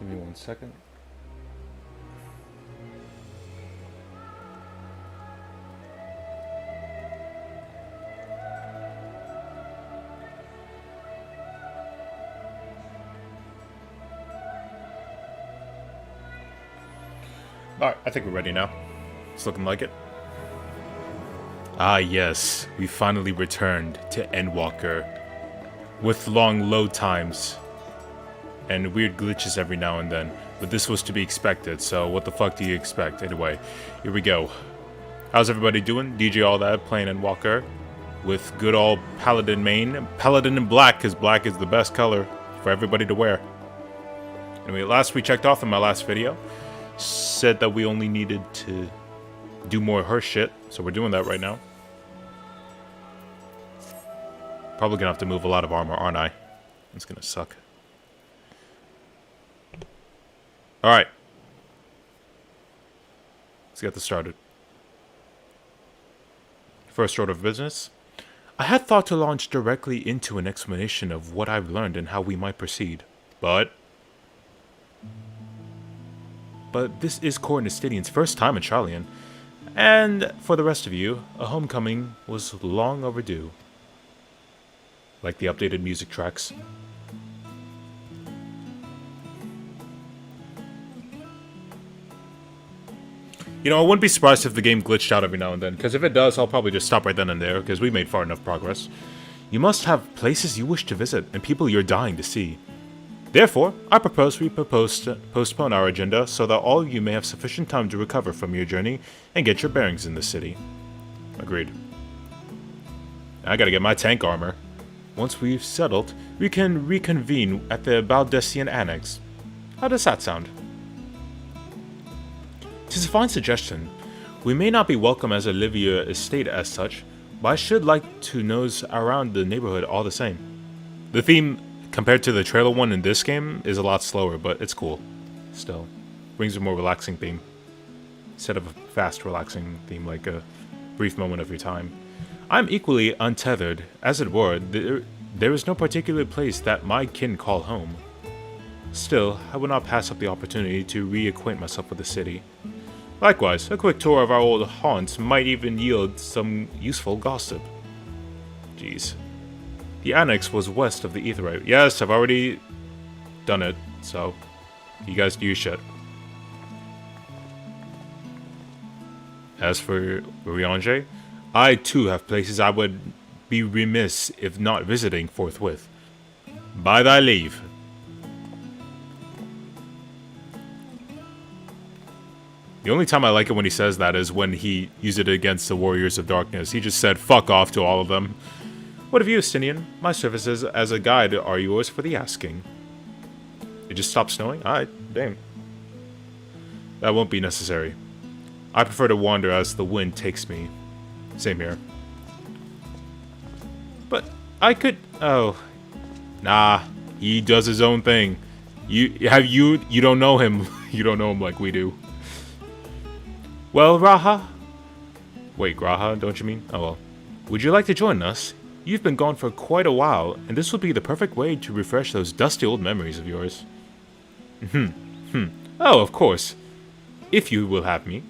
Give me 1 second. Alright, I think we're ready now. It's looking like it. Ah yes, we finally returned to Endwalker. With long load times and weird glitches every now and then. But this was to be expected, so what the fuck do you expect? Anyway, here we go. How's everybody doing? DJ All That playing Endwalker with good old Paladin main. Paladin in black, because black is the best color for everybody to wear. Anyway, last we checked off in my last video, said that we only needed to do more her shit, so we're doing that right now. Probably gonna have to move a lot of armor, aren't I? It's gonna suck. Alright. Let's get this started. First order of business. I had thought to launch directly into an explanation of what I've learned and how we might proceed. But this is Core Nestidian's first time in Charlian. And for the rest of you, a homecoming was long overdue. Like the updated music tracks. You know, I wouldn't be surprised if the game glitched out every now and then, because if it does, I'll probably just stop right then and there, because we made far enough progress. You must have places you wish to visit, and people you're dying to see. Therefore, I propose we postpone our agenda so that all of you may have sufficient time to recover from your journey and get your bearings in the city. Agreed. I gotta get my tank armor. Once we've settled, we can reconvene at the Baldessian Annex. How does that sound? 'Tis a fine suggestion. We may not be welcome as a Livia estate as such, but I should like to nose around the neighborhood all the same. The theme, compared to the trailer one in this game, is a lot slower, but it's cool. Still. Brings a more relaxing theme. Instead of a fast, relaxing theme like a brief moment of your time. I'm equally untethered. As it were, there is no particular place that my kin call home. Still, I would not pass up the opportunity to reacquaint myself with the city. Likewise, a quick tour of our old haunts might even yield some useful gossip. Jeez. The annex was west of the Aetheryte. Yes, I've already done it, so you guys do your shit. As for Riange, I too have places I would be remiss if not visiting forthwith. By thy leave. The only time I like it when he says that is when he used it against the Warriors of Darkness. He just said fuck off to all of them. What of you, Estinian? My services as a guide are yours for the asking. It just stopped snowing? Alright, damn. That won't be necessary. I prefer to wander as the wind takes me. Same here. But I could... Oh. Nah. He does his own thing. You don't know him. You don't know him like we do. Well, Raha? Wait, Graha, don't you mean? Oh well. Would you like to join us? You've been gone for quite a while, and this would be the perfect way to refresh those dusty old memories of yours. Oh, of course. If you will have me.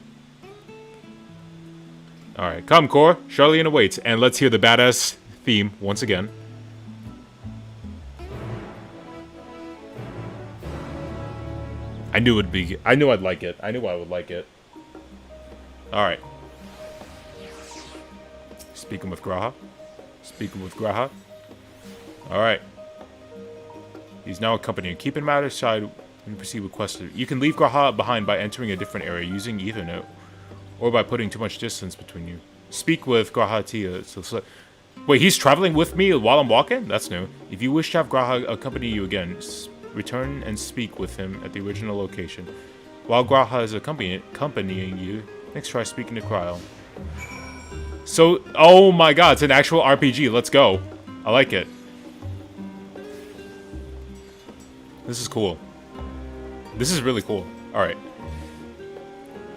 Alright, come, Core. Charlian awaits, and let's hear the badass theme once again. I knew I'd like it. I knew I would like it. Alright. Speaking with Graha. Alright. He's now accompanying. Keep in matter side and proceed with quest. You can leave Graha behind by entering a different area using Ethernet, or by putting too much distance between you. Speak with Graha Tia. Wait, he's traveling with me while I'm walking? That's new. If you wish to have Graha accompany you again, return and speak with him at the original location. While Graha is accompanying you, next try speaking to Cryle. So, oh my god, it's an actual RPG. Let's go. I like it. This is cool. This is really cool. Alright.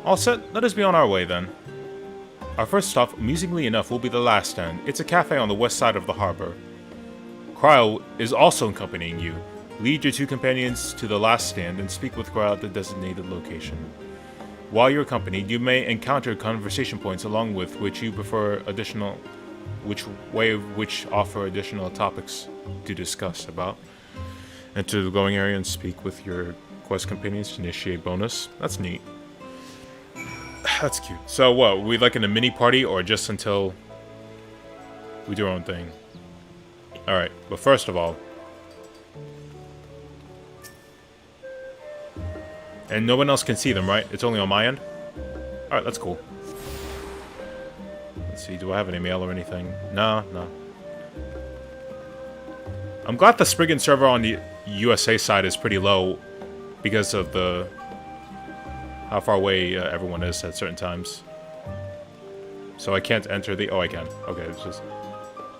All set, let us be on our way then. Our first stop, amusingly enough, will be the last stand. It's a cafe on the west side of the harbor. Cryle is also accompanying you. Lead your 2 companions to the last stand and speak with Gra at the designated location. While you're accompanied, you may encounter conversation points along with which you prefer which offer additional topics to discuss about. Enter the glowing area and speak with your quest companions to initiate bonus. That's neat. That's cute. So what, we like in a mini party or just until we do our own thing? Alright, but first of all, and no one else can see them, right? It's only on my end? Alright, that's cool. Let's see, do I have any mail or anything? No. I'm glad the Spriggan server on the USA side is pretty low because of how far away everyone is at certain times. So I can't enter the... Oh, I can. Okay, it's just...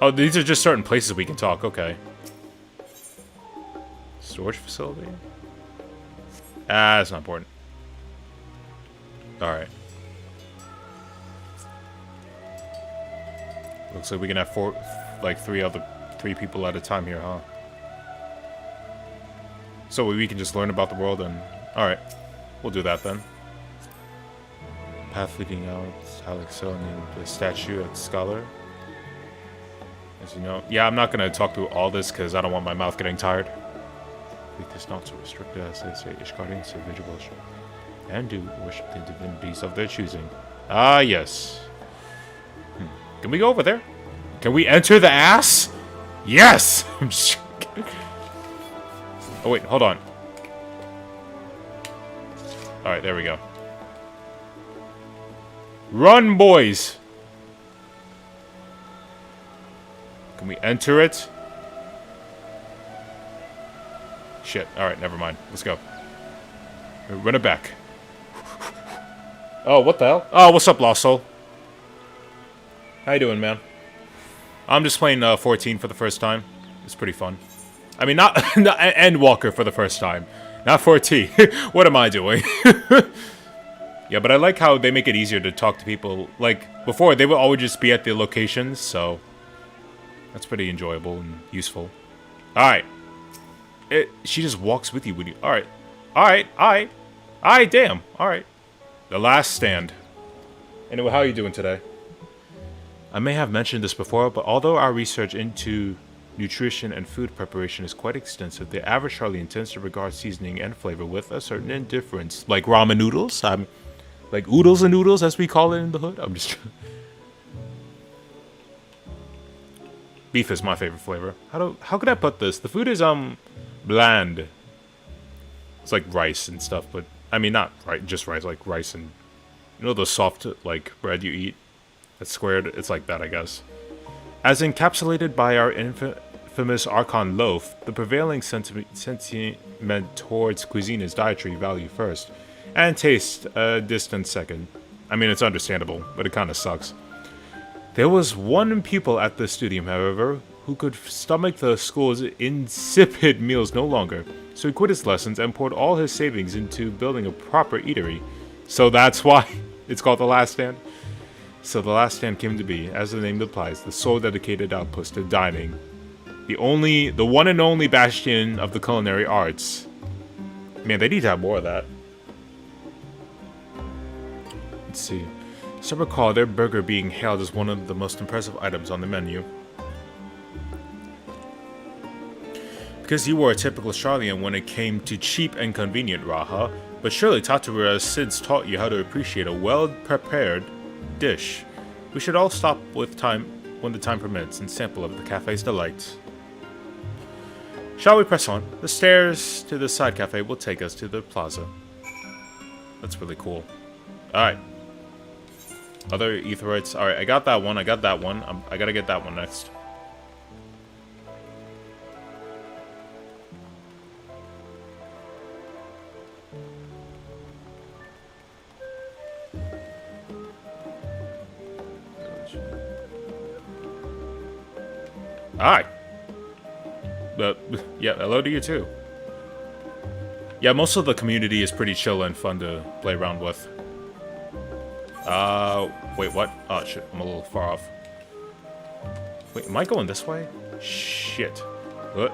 Oh, these are just certain places we can talk. Okay. Storage facility? Ah, that's not important. Alright. Looks like we can have three people at a time here, huh? So we can just learn about the world and... Alright. We'll do that then. Path leading out, Alex selling the statue at Scholar. As you know. Yeah, I'm not gonna talk through all this because I don't want my mouth getting tired. It is not so restricted as they say. Ishgarding so individual and do worship the divinities of their choosing. Ah, yes. Can we go over there? Can we enter the ass? Yes! I'm just kidding. Oh, wait, hold on. Alright, there we go. Run, boys! Can we enter it? Shit. Alright, never mind. Let's go. Run it back. Oh, what the hell? Oh, what's up, Lost Soul? How you doing, man? I'm just playing 14 for the first time. It's pretty fun. I mean, not Endwalker for the first time. Not 14. What am I doing? Yeah, but I like how they make it easier to talk to people. Like, before, they would always just be at the locations, so... That's pretty enjoyable and useful. Alright. She just walks with you when you... Alright. Alright, damn. Alright. The last stand. Anyway, how are you doing today? I may have mentioned this before, but although our research into nutrition and food preparation is quite extensive, the average Charlian tends to regard seasoning and flavor with a certain indifference. Like ramen noodles? Like oodles and noodles, as we call it in the hood? I'm just... Beef is my favorite flavor. How could I put this? The food is, bland. It's like rice and stuff, but... I mean, not just rice, like rice and... You know the soft, like, bread you eat? That's squared? It's like that, I guess. As encapsulated by our infamous Archon loaf, the prevailing sentiment towards cuisine is dietary value first, and taste a distant second. I mean, it's understandable, but it kinda sucks. There was one pupil at the studium, however, who could stomach the school's insipid meals no longer, so he quit his lessons and poured all his savings into building a proper eatery. So that's why it's called The Last Stand. So The Last Stand came to be, as the name implies, the sole dedicated outpost to dining. The one and only bastion of the culinary arts. Man, they need to have more of that. Let's see. Some recall their burger being hailed as one of the most impressive items on the menu. Because you were a typical Charlian when it came to cheap and convenient, Raha, but surely Tatooine has since taught you how to appreciate a well-prepared dish. We should all stop with time when the time permits and sample of the cafe's delights. Shall we press on? The stairs to the side cafe will take us to the plaza. That's really cool. Alright. Other Aetherites. Alright, I got that one. I gotta get that one next. Alright. Yeah, hello to you too. Yeah, most of the community is pretty chill and fun to play around with. Wait, what? Oh, shit, I'm a little far off. Wait, am I going this way? Shit. What?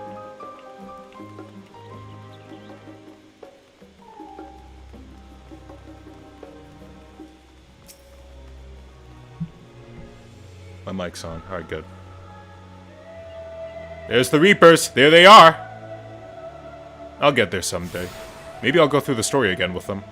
My mic's on. Alright, good. There's the Reapers! There they are! I'll get there someday. Maybe I'll go through the story again with them.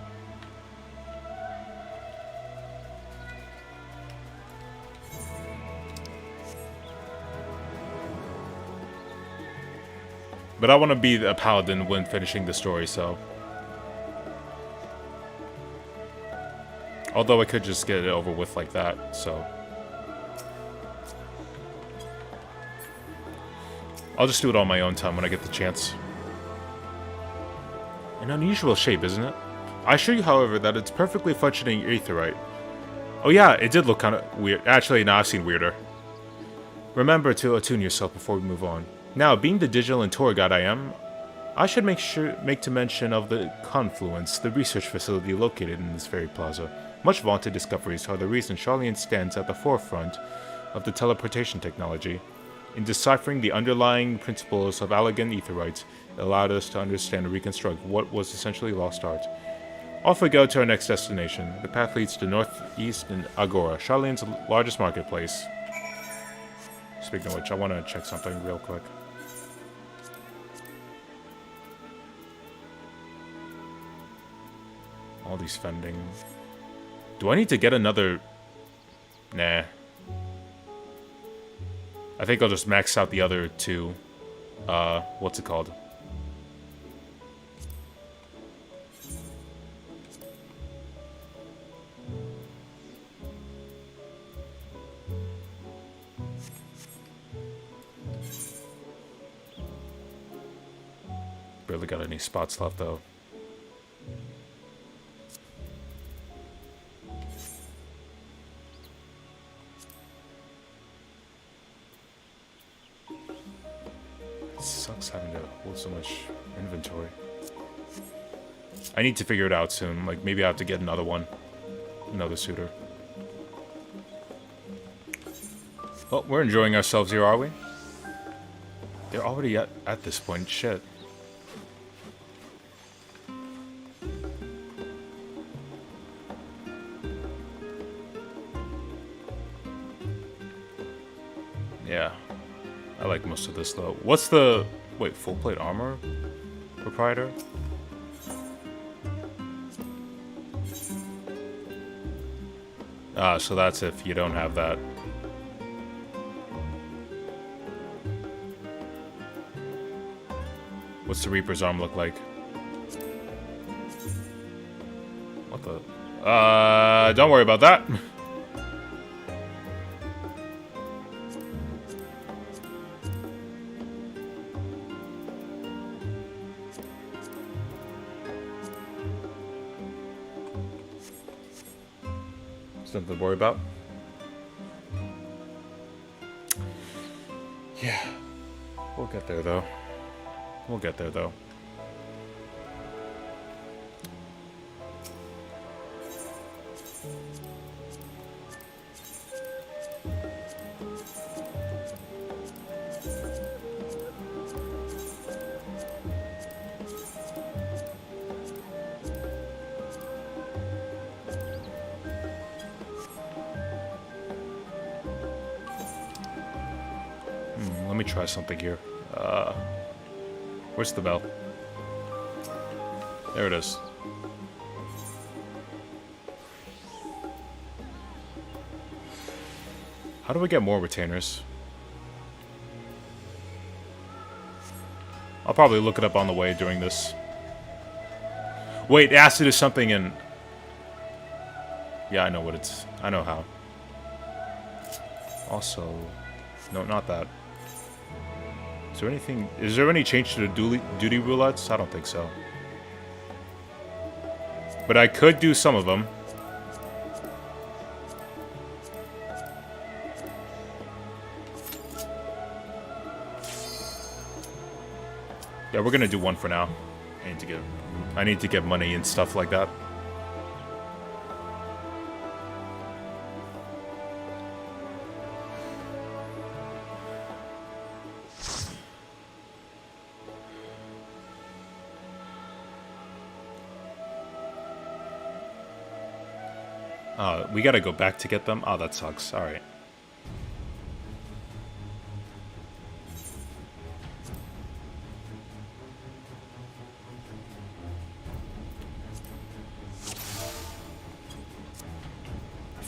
But I want to be a paladin when finishing the story, so... Although I could just get it over with like that, so... I'll just do it on my own time when I get the chance. An unusual shape, isn't it? I assure you, however, that it's perfectly functioning aetheryte. Oh yeah, it did look kind of weird. Actually, no, I've seen weirder. Remember to attune yourself before we move on. Now, being the digital and tour guide I am, I should make to mention of the Confluence, the research facility located in this very plaza. Much vaunted discoveries are the reason Charlian stands at the forefront of the teleportation technology. In deciphering the underlying principles of Allegan aetherytes, it allowed us to understand and reconstruct what was essentially lost art. Off we go to our next destination. The path leads to northeast in Agora, Charlian's largest marketplace. Speaking of which, I want to check something real quick. All these fending. Do I need to get another... Nah. I think I'll just max out the other two. What's it called? Barely got any spots left, though. It sucks having to hold so much inventory. I need to figure it out soon. Like, maybe I have to get another one. Another suitor. Well, we're enjoying ourselves here, are we? They're already at this point. Shit. Yeah. I like most of this, though. What's the... Wait, full plate armor? Proprietor? Ah, so that's if you don't have that. What's the Reaper's arm look like? What the... don't worry about that. Nothing to worry about. Yeah. We'll get there, though. We'll get there, though. Let me try something here. Where's the bell? There it is. How do we get more retainers? I'll probably look it up on the way during this. Wait, acid is something in... Yeah, I know what it's... I know how. Also... No, not that. Is there anything... Is there any change to the duty roulettes? I don't think so. But I could do some of them. Yeah, we're gonna do one for now. I need to get money and stuff like that. We gotta go back to get them? Oh, that sucks. Alright.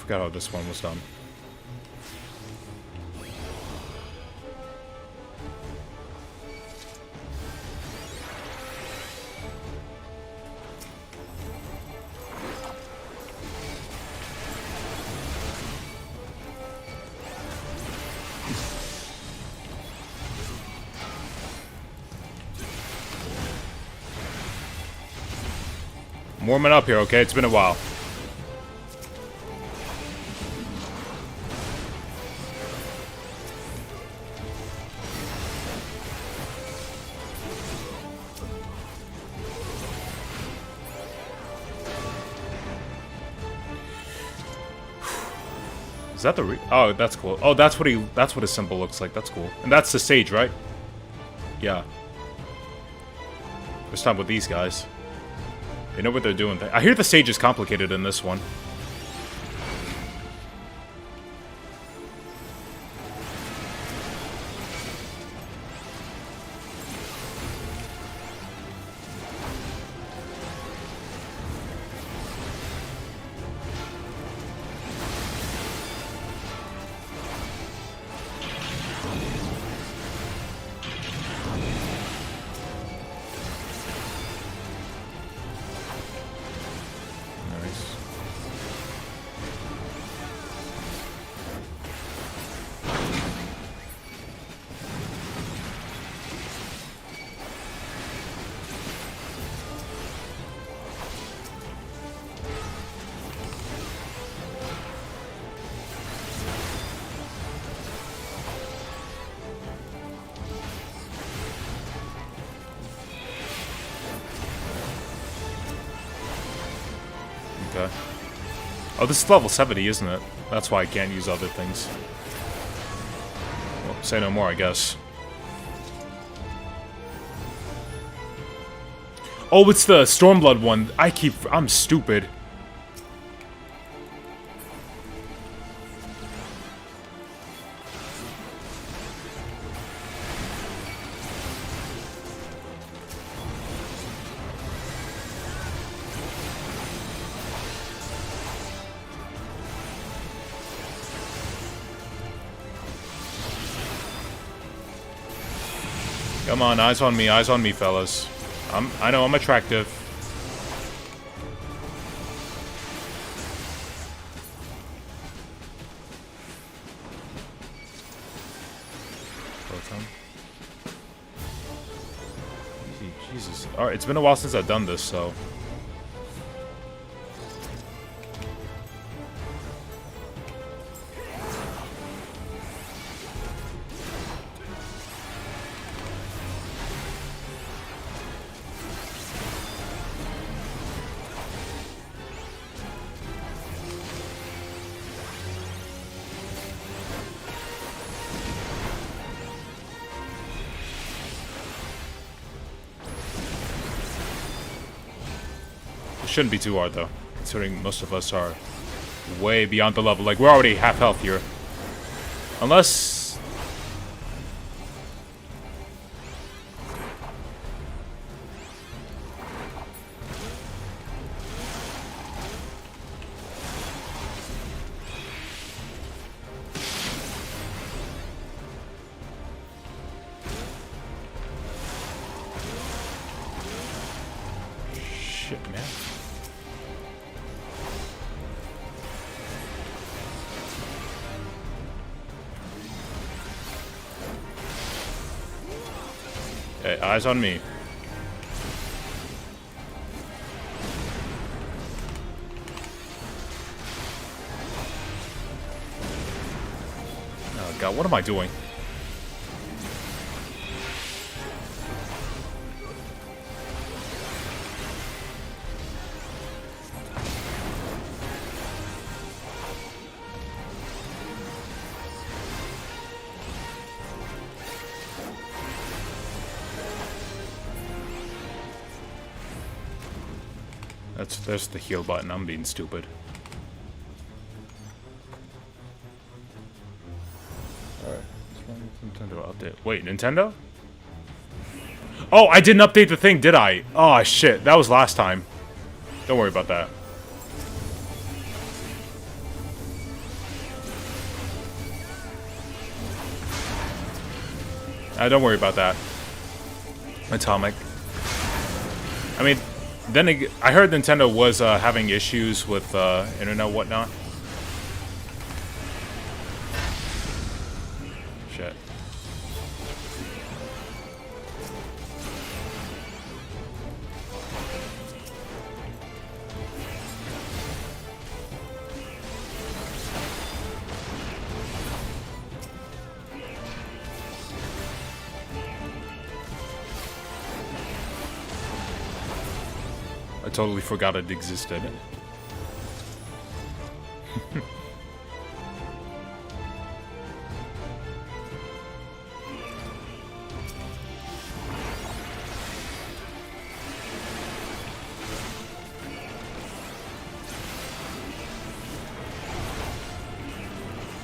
forgot how this one was done. I'm warming up here, okay? It's been a while. Is that the oh, that's cool. Oh, that's what his symbol looks like. That's cool. And that's the sage, right? Yeah. First time with these guys. They know what they're doing. I hear the sage is complicated in this one. Okay. Oh, this is level 70, isn't it? That's why I can't use other things. Well, say no more, I guess. Oh, it's the Stormblood one. I'm stupid. Come on, eyes on me, fellas. I know I'm attractive. Jesus. Alright, it's been a while since I've done this, so... Shouldn't be too hard though, considering most of us are way beyond the level. Like, we're already half health here. Unless... Shit, man. Okay, eyes on me. Oh god, what am I doing? There's the heal button. I'm being stupid. Alright. Nintendo update. Wait, Nintendo? Oh, I didn't update the thing, did I? Oh, shit. That was last time. Don't worry about that. Don't worry about that. Atomic. I mean, then I heard Nintendo was having issues with internet and whatnot. Shit. I totally forgot it existed.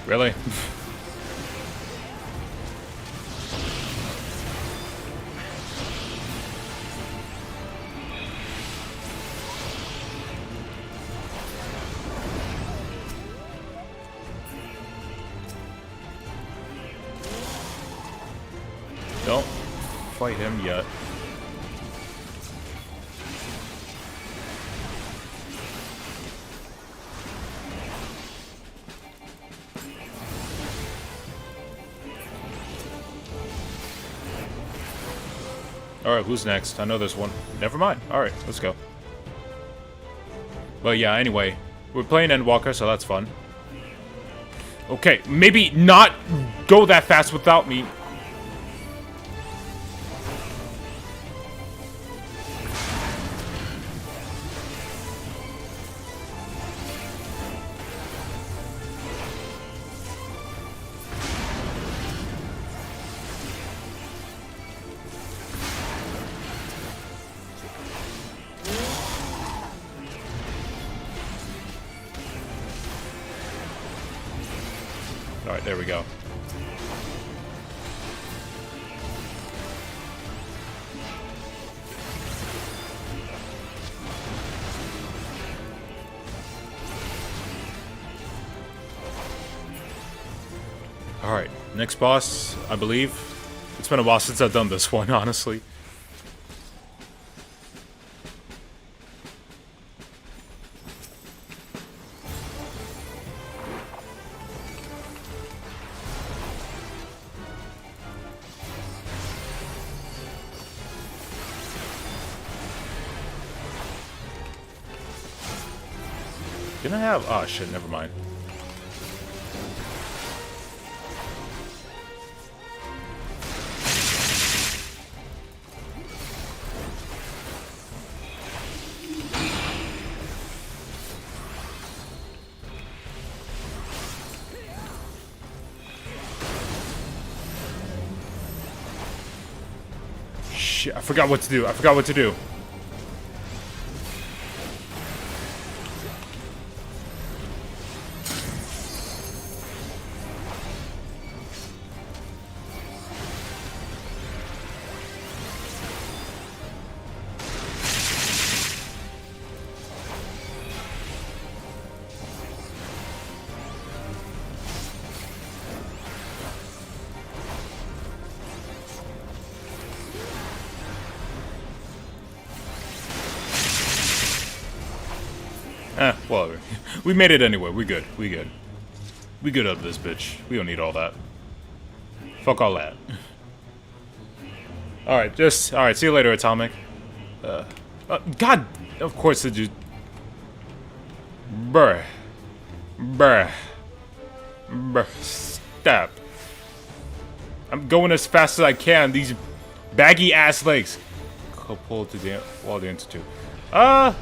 Really? Don't fight him yet. Alright, who's next? I know there's one. Never mind. Alright, let's go. But yeah, anyway. We're playing Endwalker, so that's fun. Okay, maybe not go that fast without me. Alright, there we go. Alright, next boss, I believe. It's been a while since I've done this one, honestly. Didn't I have... Oh, shit, never mind. Shit, I forgot what to do. I forgot what to do. Well, we made it anyway. We good. We good. We good up this bitch. We don't need all that. Fuck all that. Alright, alright, see you later, Atomic. God, of course it just... Bruh. Bruh. Bruh. Stop. I'm going as fast as I can. These baggy ass legs. Couple to the wall the institute. Not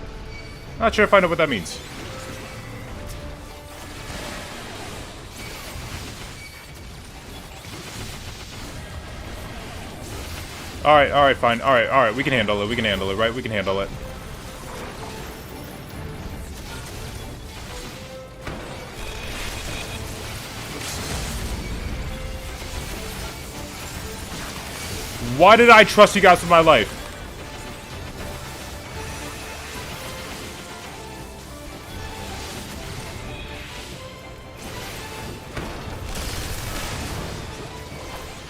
sure if I know what that means. Alright, fine. Alright, we can handle it. We can handle it, right? We can handle it. Why did I trust you guys with my life?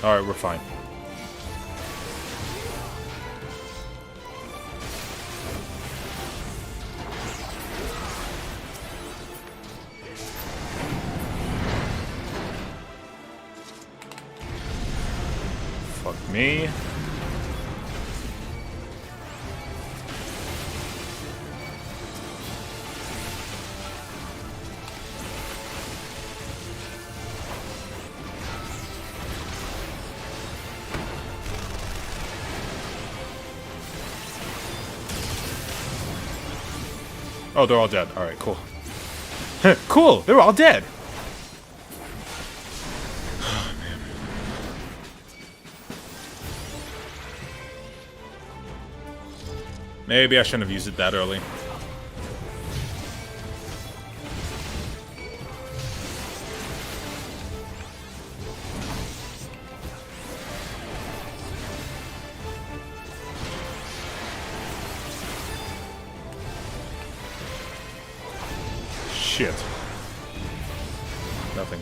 Alright, we're fine. me. Oh, they're all dead. Alright, cool. Cool! They're all dead! Oh, man. Maybe I shouldn't have used it that early. Shit. Nothing.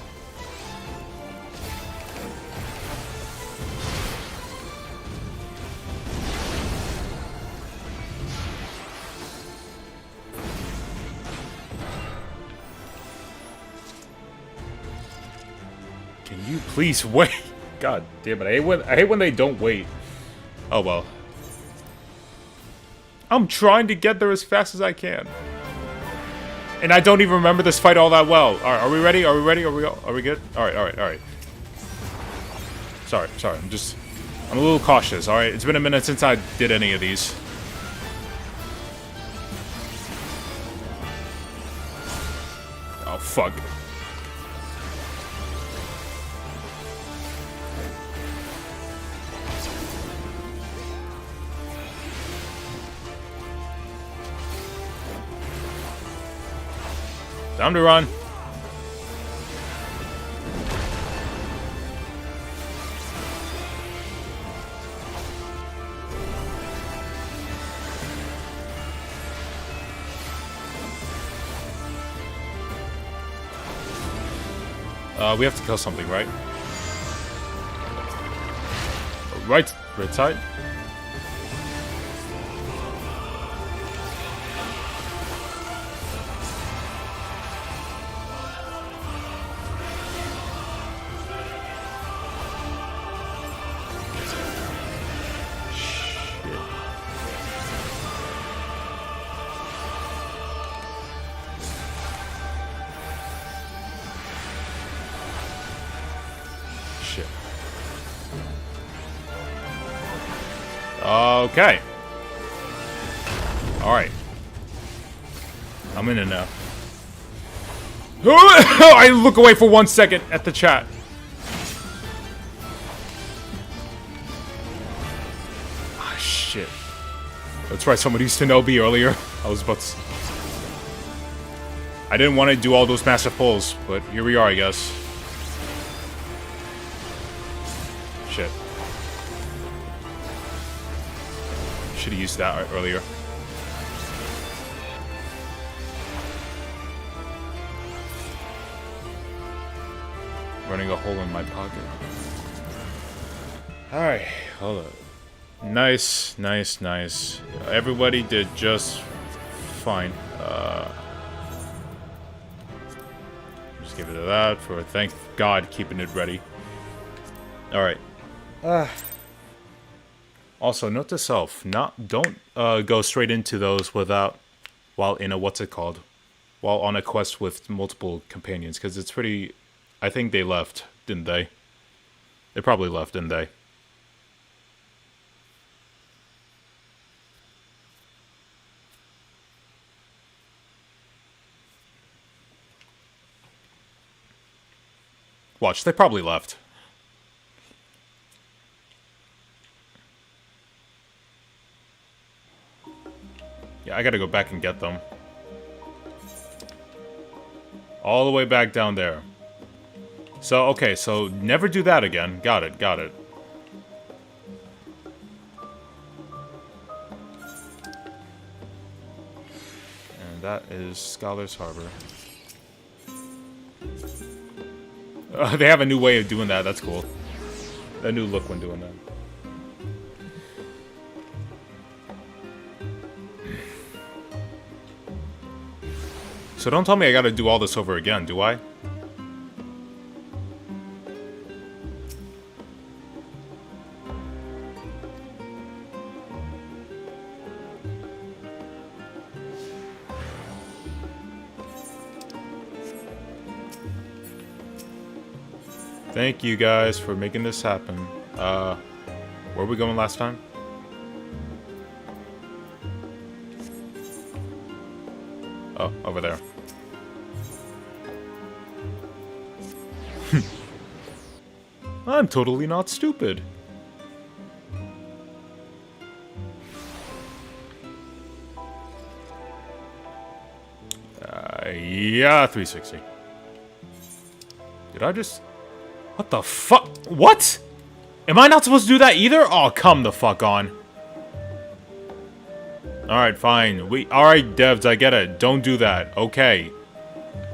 Can you please wait? God damn it. I hate when they don't wait. Oh well. I'm trying to get there as fast as I can. And I don't even remember this fight all that well. Alright, are we ready? Are we ready? Are we good? Alright. Sorry. I'm a little cautious, alright? It's been a minute since I did any of these. Oh, fuck. Time to run. We have to kill something, right? Right side. Shit. Okay. Alright. I'm in it now. I look away for 1 second at the chat. Ah, shit. That's right, somebody used to know B earlier. I was about to... I didn't want to do all those massive pulls, but here we are, I guess. Shit. Should have used that earlier. Running a hole in my pocket. Alright, hold up. Nice. Everybody did just fine. Just give it to that for, thank God, keeping it ready. Alright. Also, note to self, don't go straight into those while in a, while on a quest with multiple companions, because it's pretty, I think they left, didn't they? They probably left, didn't they? Watch, they probably left. Yeah, I gotta go back and get them. All the way back down there. So, okay, so never do that again. Got it. And that is Scholar's Harbor. They have a new way of doing that, that's cool. A new look when doing that. So don't tell me I gotta do all this over again, do I? Thank you guys for making this happen. Where were we going last time? Oh, over there. I'm totally not stupid. Yeah, 360. Did I just... What the fuck? What? Am I not supposed to do that either? Oh, come the fuck on. Alright, fine. Alright, devs, I get it. Don't do that. Okay.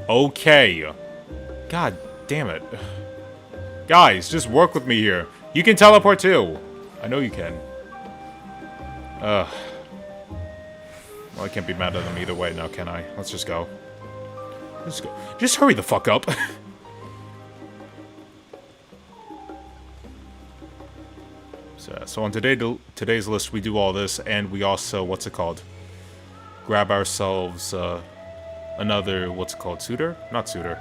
Okay. God damn it. Guys, just work with me here. You can teleport too. I know you can. Well, I can't be mad at them either way now, can I? Let's just go. Let's go. Just hurry the fuck up. So on today's list, we do all this, and we also, what's it called? Grab ourselves another, what's it called? Suitor? Not suitor.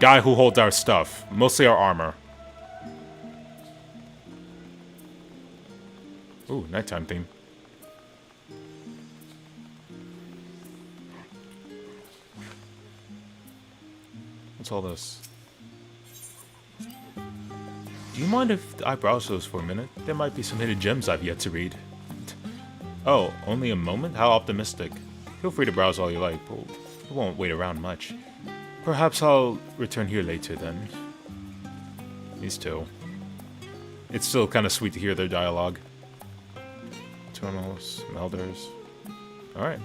Guy who holds our stuff. Mostly our armor. Ooh, nighttime theme. What's all this? Do you mind if I browse those for a minute? There might be some hidden gems I've yet to read. Oh, only a moment? How optimistic. Feel free to browse all you like, but we won't wait around much. Perhaps I'll return here later then. These two. It's still kind of sweet to hear their dialogue. Terminals, melders. Alright.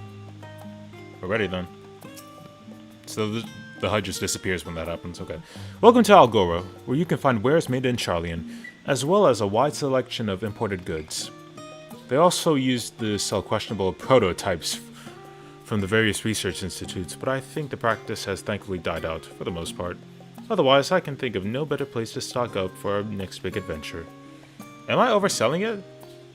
We're ready then. So the HUD just disappears when that happens, okay. Welcome to Algora, where you can find wares made in Charlian, as well as a wide selection of imported goods. They also use to sell questionable prototypes from the various research institutes, but I think the practice has thankfully died out, for the most part. Otherwise, I can think of no better place to stock up for our next big adventure. Am I overselling it?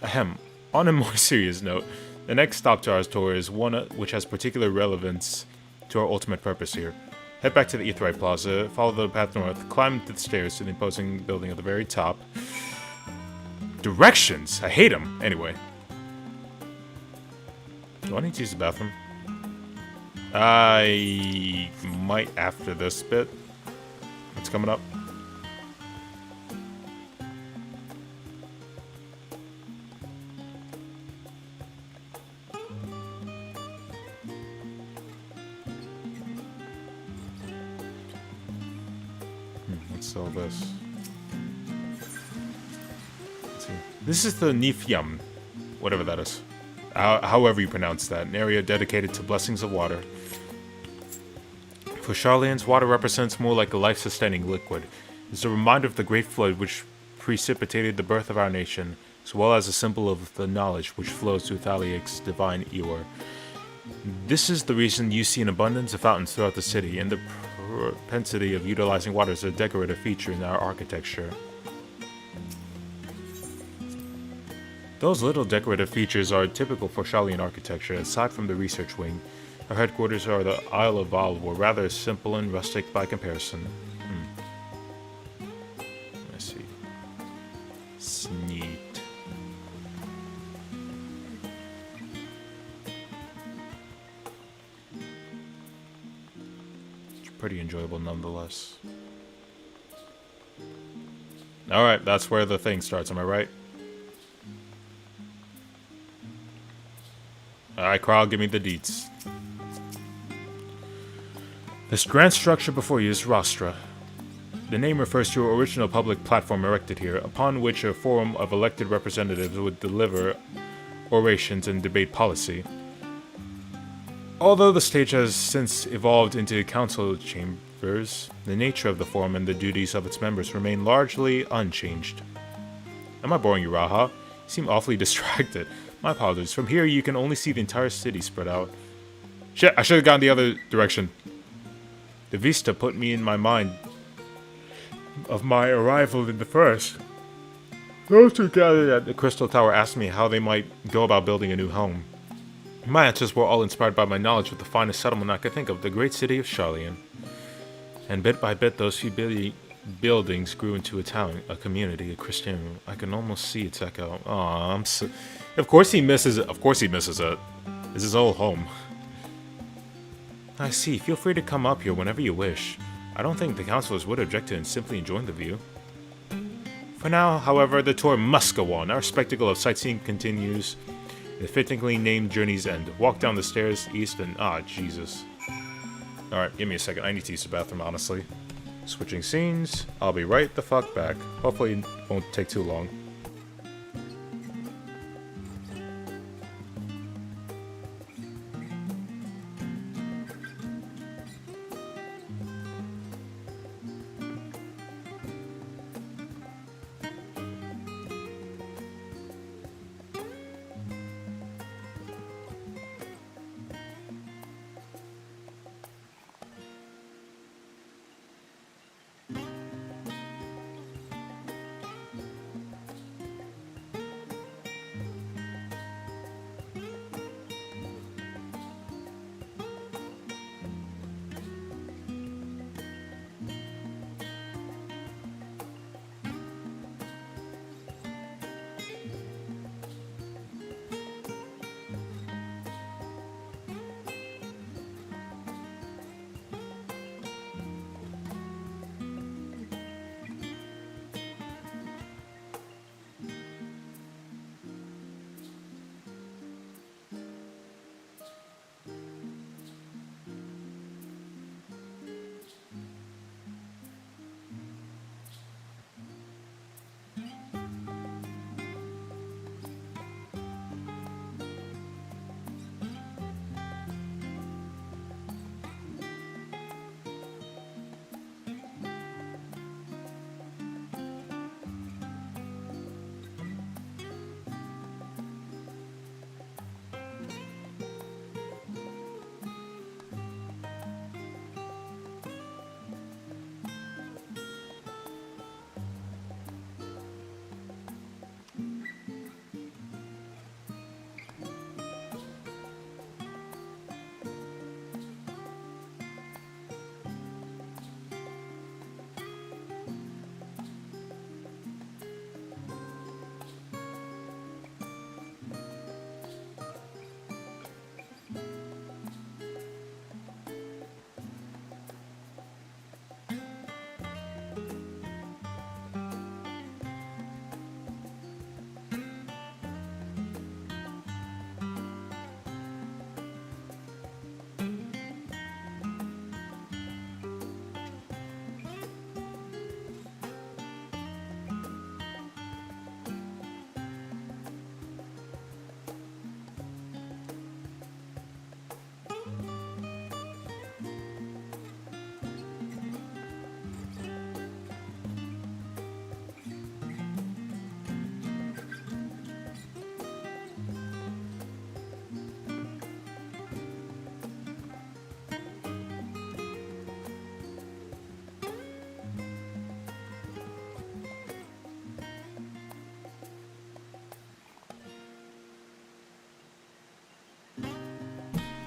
Ahem. On a more serious note, the next stop to our tour is one which has particular relevance to our ultimate purpose here. Head back to the Aetheryte Plaza, follow the path north, climb the stairs to the imposing building at the very top. Directions! I hate them! Anyway. Do I need to use the bathroom? I might after this bit. What's coming up? Let's sell this. Let's see. This is the Nifyam, whatever that is. However you pronounce that, an area dedicated to blessings of water. For Charlians, water represents more like a life-sustaining liquid. It's a reminder of the great flood which precipitated the birth of our nation, as well as a symbol of the knowledge which flows through Thaliak's divine Eor. This is the reason you see an abundance of fountains throughout the city, and the propensity of utilizing water as a decorative feature in our architecture. Those little decorative features are typical for Charlian architecture. Aside from the research wing, our headquarters are the Isle of Val were rather simple and rustic by comparison. Let's see. Sneet. It's pretty enjoyable nonetheless. Alright, that's where the thing starts, am I right? Alright, Carl, give me the deets. This grand structure before you is Rostra. The name refers to an original public platform erected here, upon which a forum of elected representatives would deliver orations and debate policy. Although the stage has since evolved into council chambers, the nature of the forum and the duties of its members remain largely unchanged. Am I boring you, Raha? You seem awfully distracted. My apologies. From here, you can only see the entire city spread out. Shit, I should have gone the other direction. The vista put me in my mind of my arrival in the first. Those who gathered at the Crystal Tower asked me how they might go about building a new home. My answers were all inspired by my knowledge of the finest settlement I could think of, the great city of Charlian. And bit by bit, those few buildings grew into a town, a community, a Christian. I can almost see its echo. Aw, I'm so. Of course he misses it. Of course he misses it. It's his old home. I see. Feel free to come up here whenever you wish. I don't think the councilors would object to simply enjoying the view. For now, however, the tour must go on. Our spectacle of sightseeing continues. The fittingly named journey's end. Walk down the stairs east and Jesus. Alright, give me a second. I need to use the bathroom, honestly. Switching scenes. I'll be right the fuck back. Hopefully it won't take too long.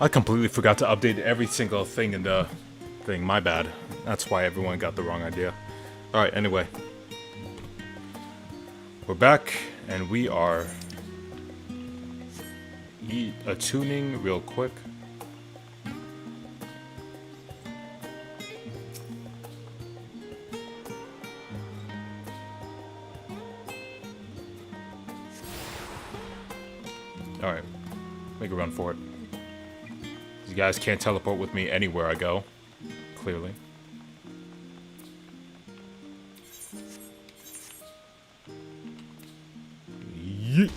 I completely forgot to update every single thing in the thing. My bad. That's why everyone got the wrong idea. Alright, anyway. We're back, and we are attuning real quick. Alright, make a run for it. You guys can't teleport with me anywhere I go, clearly. Yeet.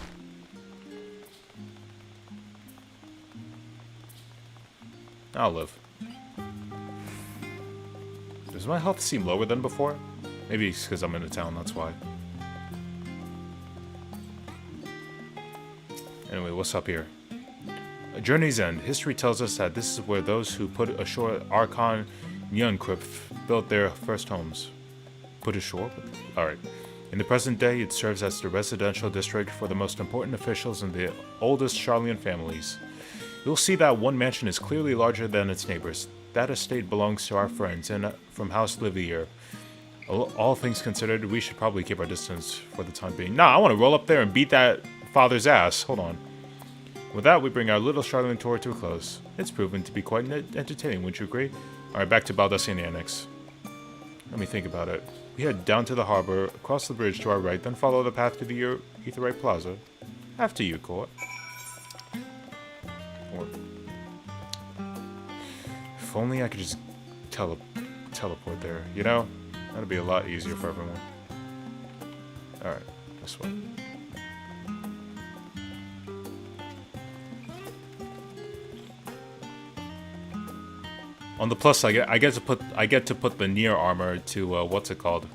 I'll live. Does my health seem lower than before? Maybe it's because I'm in a town, that's why. Anyway, what's up here? A journey's end. History tells us that this is where those who put ashore at Archon Nyunkrip built their first homes. Put ashore? Alright. In the present day, it serves as the residential district for the most important officials and the oldest Charlian families. You'll see that one mansion is clearly larger than its neighbors. That estate belongs to our friends and from House Livier. All things considered, we should probably keep our distance for the time being. Nah, I want to roll up there and beat that father's ass. Hold on. With that, we bring our little Charlemagne tour to a close. It's proven to be quite entertaining, wouldn't you agree? Alright, back to Baldessian Annex. Let me think about it. We head down to the harbor, across the bridge to our right, then follow the path to the Aetheryte Plaza. After you, Court. Or... If only I could just teleport there, you know? That'd be a lot easier for everyone. Alright, this way. On the plus, I get to put the near armor to what's it called?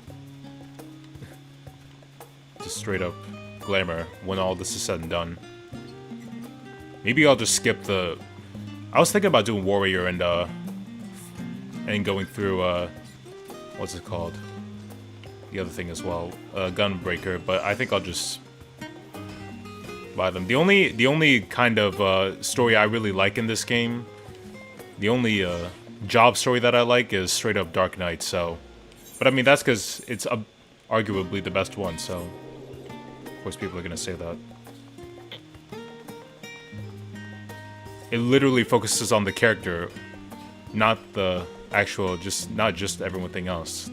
Just straight up glamour when all this is said and done. Maybe I'll just skip the. I was thinking about doing warrior and going through what's it called? The other thing as well, gunbreaker. But I think I'll just buy them. The only kind of story I really like in this game, the only job story that I like is straight up Dark Knight, so... But I mean, that's because it's arguably the best one, so... Of course people are gonna say that. It literally focuses on the character, not the actual, not just everything else.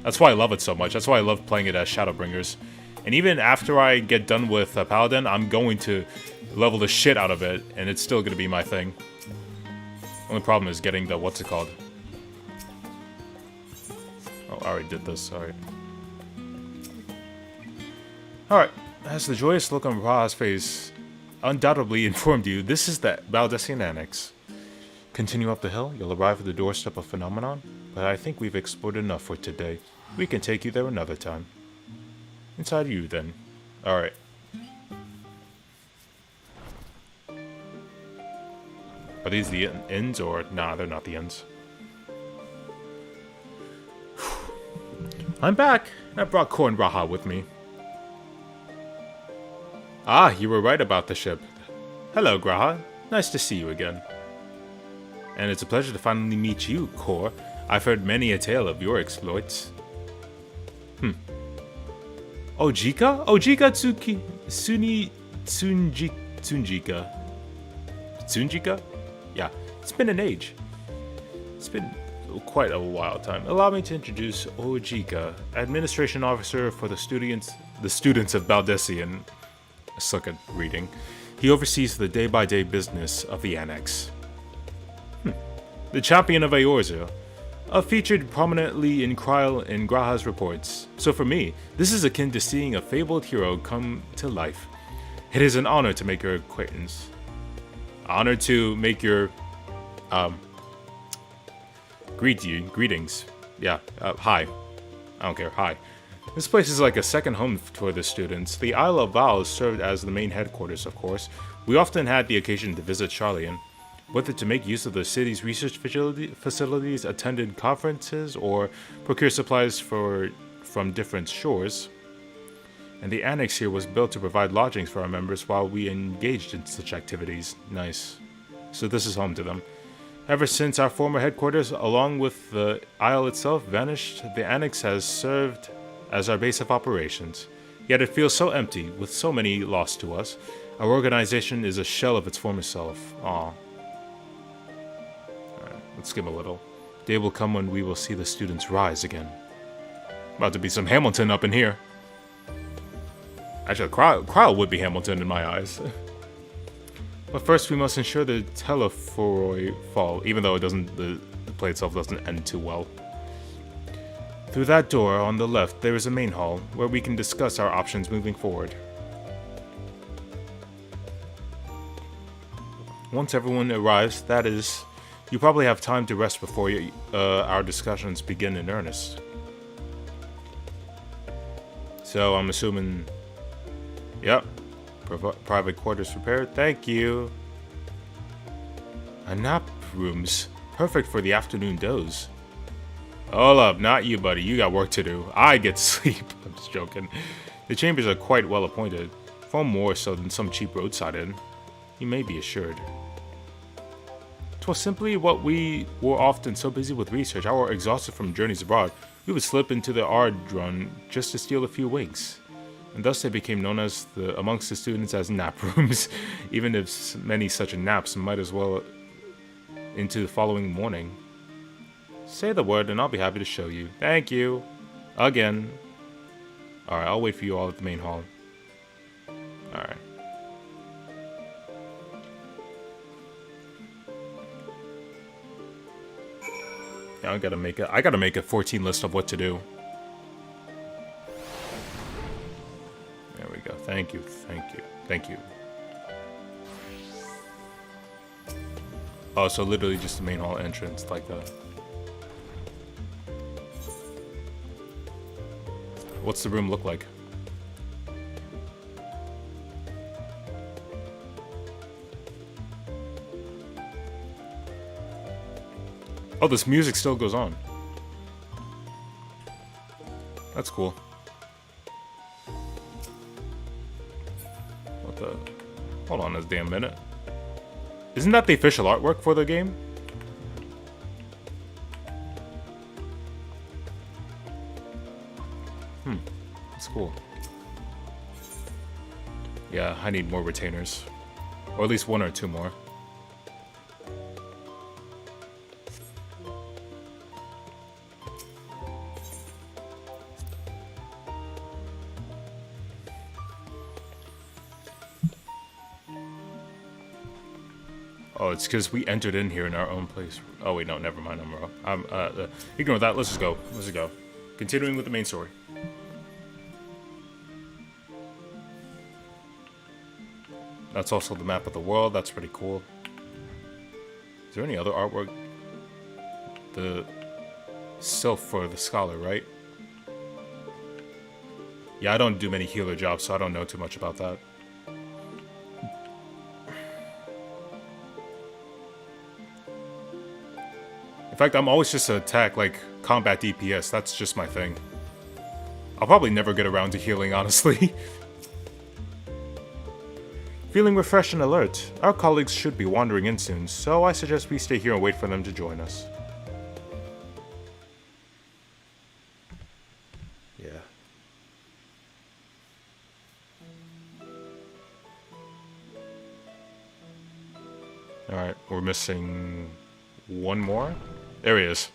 That's why I love it so much, that's why I love playing it as Shadowbringers. And even after I get done with Paladin, I'm going to level the shit out of it, and it's still gonna be my thing. Only problem is getting the, what's it called? Oh, I already did this, alright. Alright, as the joyous look on Ra's face undoubtedly informed you, this is the Baldessian Annex. Continue up the hill, you'll arrive at the doorstep of Phenomenon, but I think we've explored enough for today. We can take you there another time. Inside you, then. Alright. Are these the ends, or... Nah, they're not the ends. I'm back! I brought Kor and Raha with me. Ah, you were right about the ship. Hello, Graha. Nice to see you again. And it's a pleasure to finally meet you, Kor. I've heard many a tale of your exploits. Ojika? Ojika Tsuki... Tsunjika. Tsunjika? Yeah, it's been an age. It's been quite a wild time. Allow me to introduce Ojika, administration officer for the students of Baldessian. I suck at reading. He oversees the day-by-day business of the annex. The champion of Eorzea, featured prominently in Kryl and Graha's reports. So for me, this is akin to seeing a fabled hero come to life. It is an honor to make your acquaintance. Honored to make your, greetings. Yeah, hi. I don't care, hi. This place is like a second home for the students. The Isle of Vals served as the main headquarters, of course. We often had the occasion to visit Charlian, whether to make use of the city's research facilities, attend conferences, or procure supplies from different shores. And the annex here was built to provide lodgings for our members while we engaged in such activities. Nice. So this is home to them. Ever since our former headquarters, along with the isle itself, vanished, the annex has served as our base of operations. Yet it feels so empty, with so many lost to us. Our organization is a shell of its former self. Aww. Alright, let's skip a little. Day will come when we will see the students rise again. About to be some Hamilton up in here. Actually, Kryl would be Hamilton in my eyes. But first we must ensure the Telephoroi fall, even though it doesn't, the play itself doesn't end too well. Through that door on the left, there is a main hall, where we can discuss our options moving forward. Once everyone arrives, that is, you probably have time to rest before our discussions begin in earnest. So I'm assuming... Yep. Private quarters prepared. Thank you. A nap room's perfect for the afternoon doze. Hold up, not you, buddy. You got work to do. I get to sleep. I'm just joking. The chambers are quite well appointed, far more so than some cheap roadside inn. You may be assured. For simply what we were often so busy with research, our exhausted from journeys abroad, we would slip into the Ardrun just to steal a few winks. And thus they became known as amongst the students as nap rooms, even if many such naps might as well into the following morning. Say the word and I'll be happy to show you. Thank you. Again. Alright, I'll wait for you all at the main hall. Alright. Yeah, I gotta make a 14 list of what to do. There we go. Thank you, thank you, thank you. Oh, so literally just the main hall entrance, like that. What's the room look like? Oh, this music still goes on. That's cool. What the? Hold on a damn minute. Isn't that the official artwork for the game? That's cool. Yeah, I need more retainers. Or at least one or two more. Oh, it's because we entered in here in our own place. Oh wait, no, never mind. I'm wrong. Ignore that. Let's just go. Let's just go. Continuing with the main story. That's also the map of the world. That's pretty cool. Is there any other artwork? The Sylph for the scholar, right? Yeah, I don't do many healer jobs, so I don't know too much about that. In fact, I'm always just an attack, like combat DPS. That's just my thing. I'll probably never get around to healing, honestly. Feeling refreshed and alert, our colleagues should be wandering in soon, so I suggest we stay here and wait for them to join us. Yeah. Alright, we're missing one more? There he is.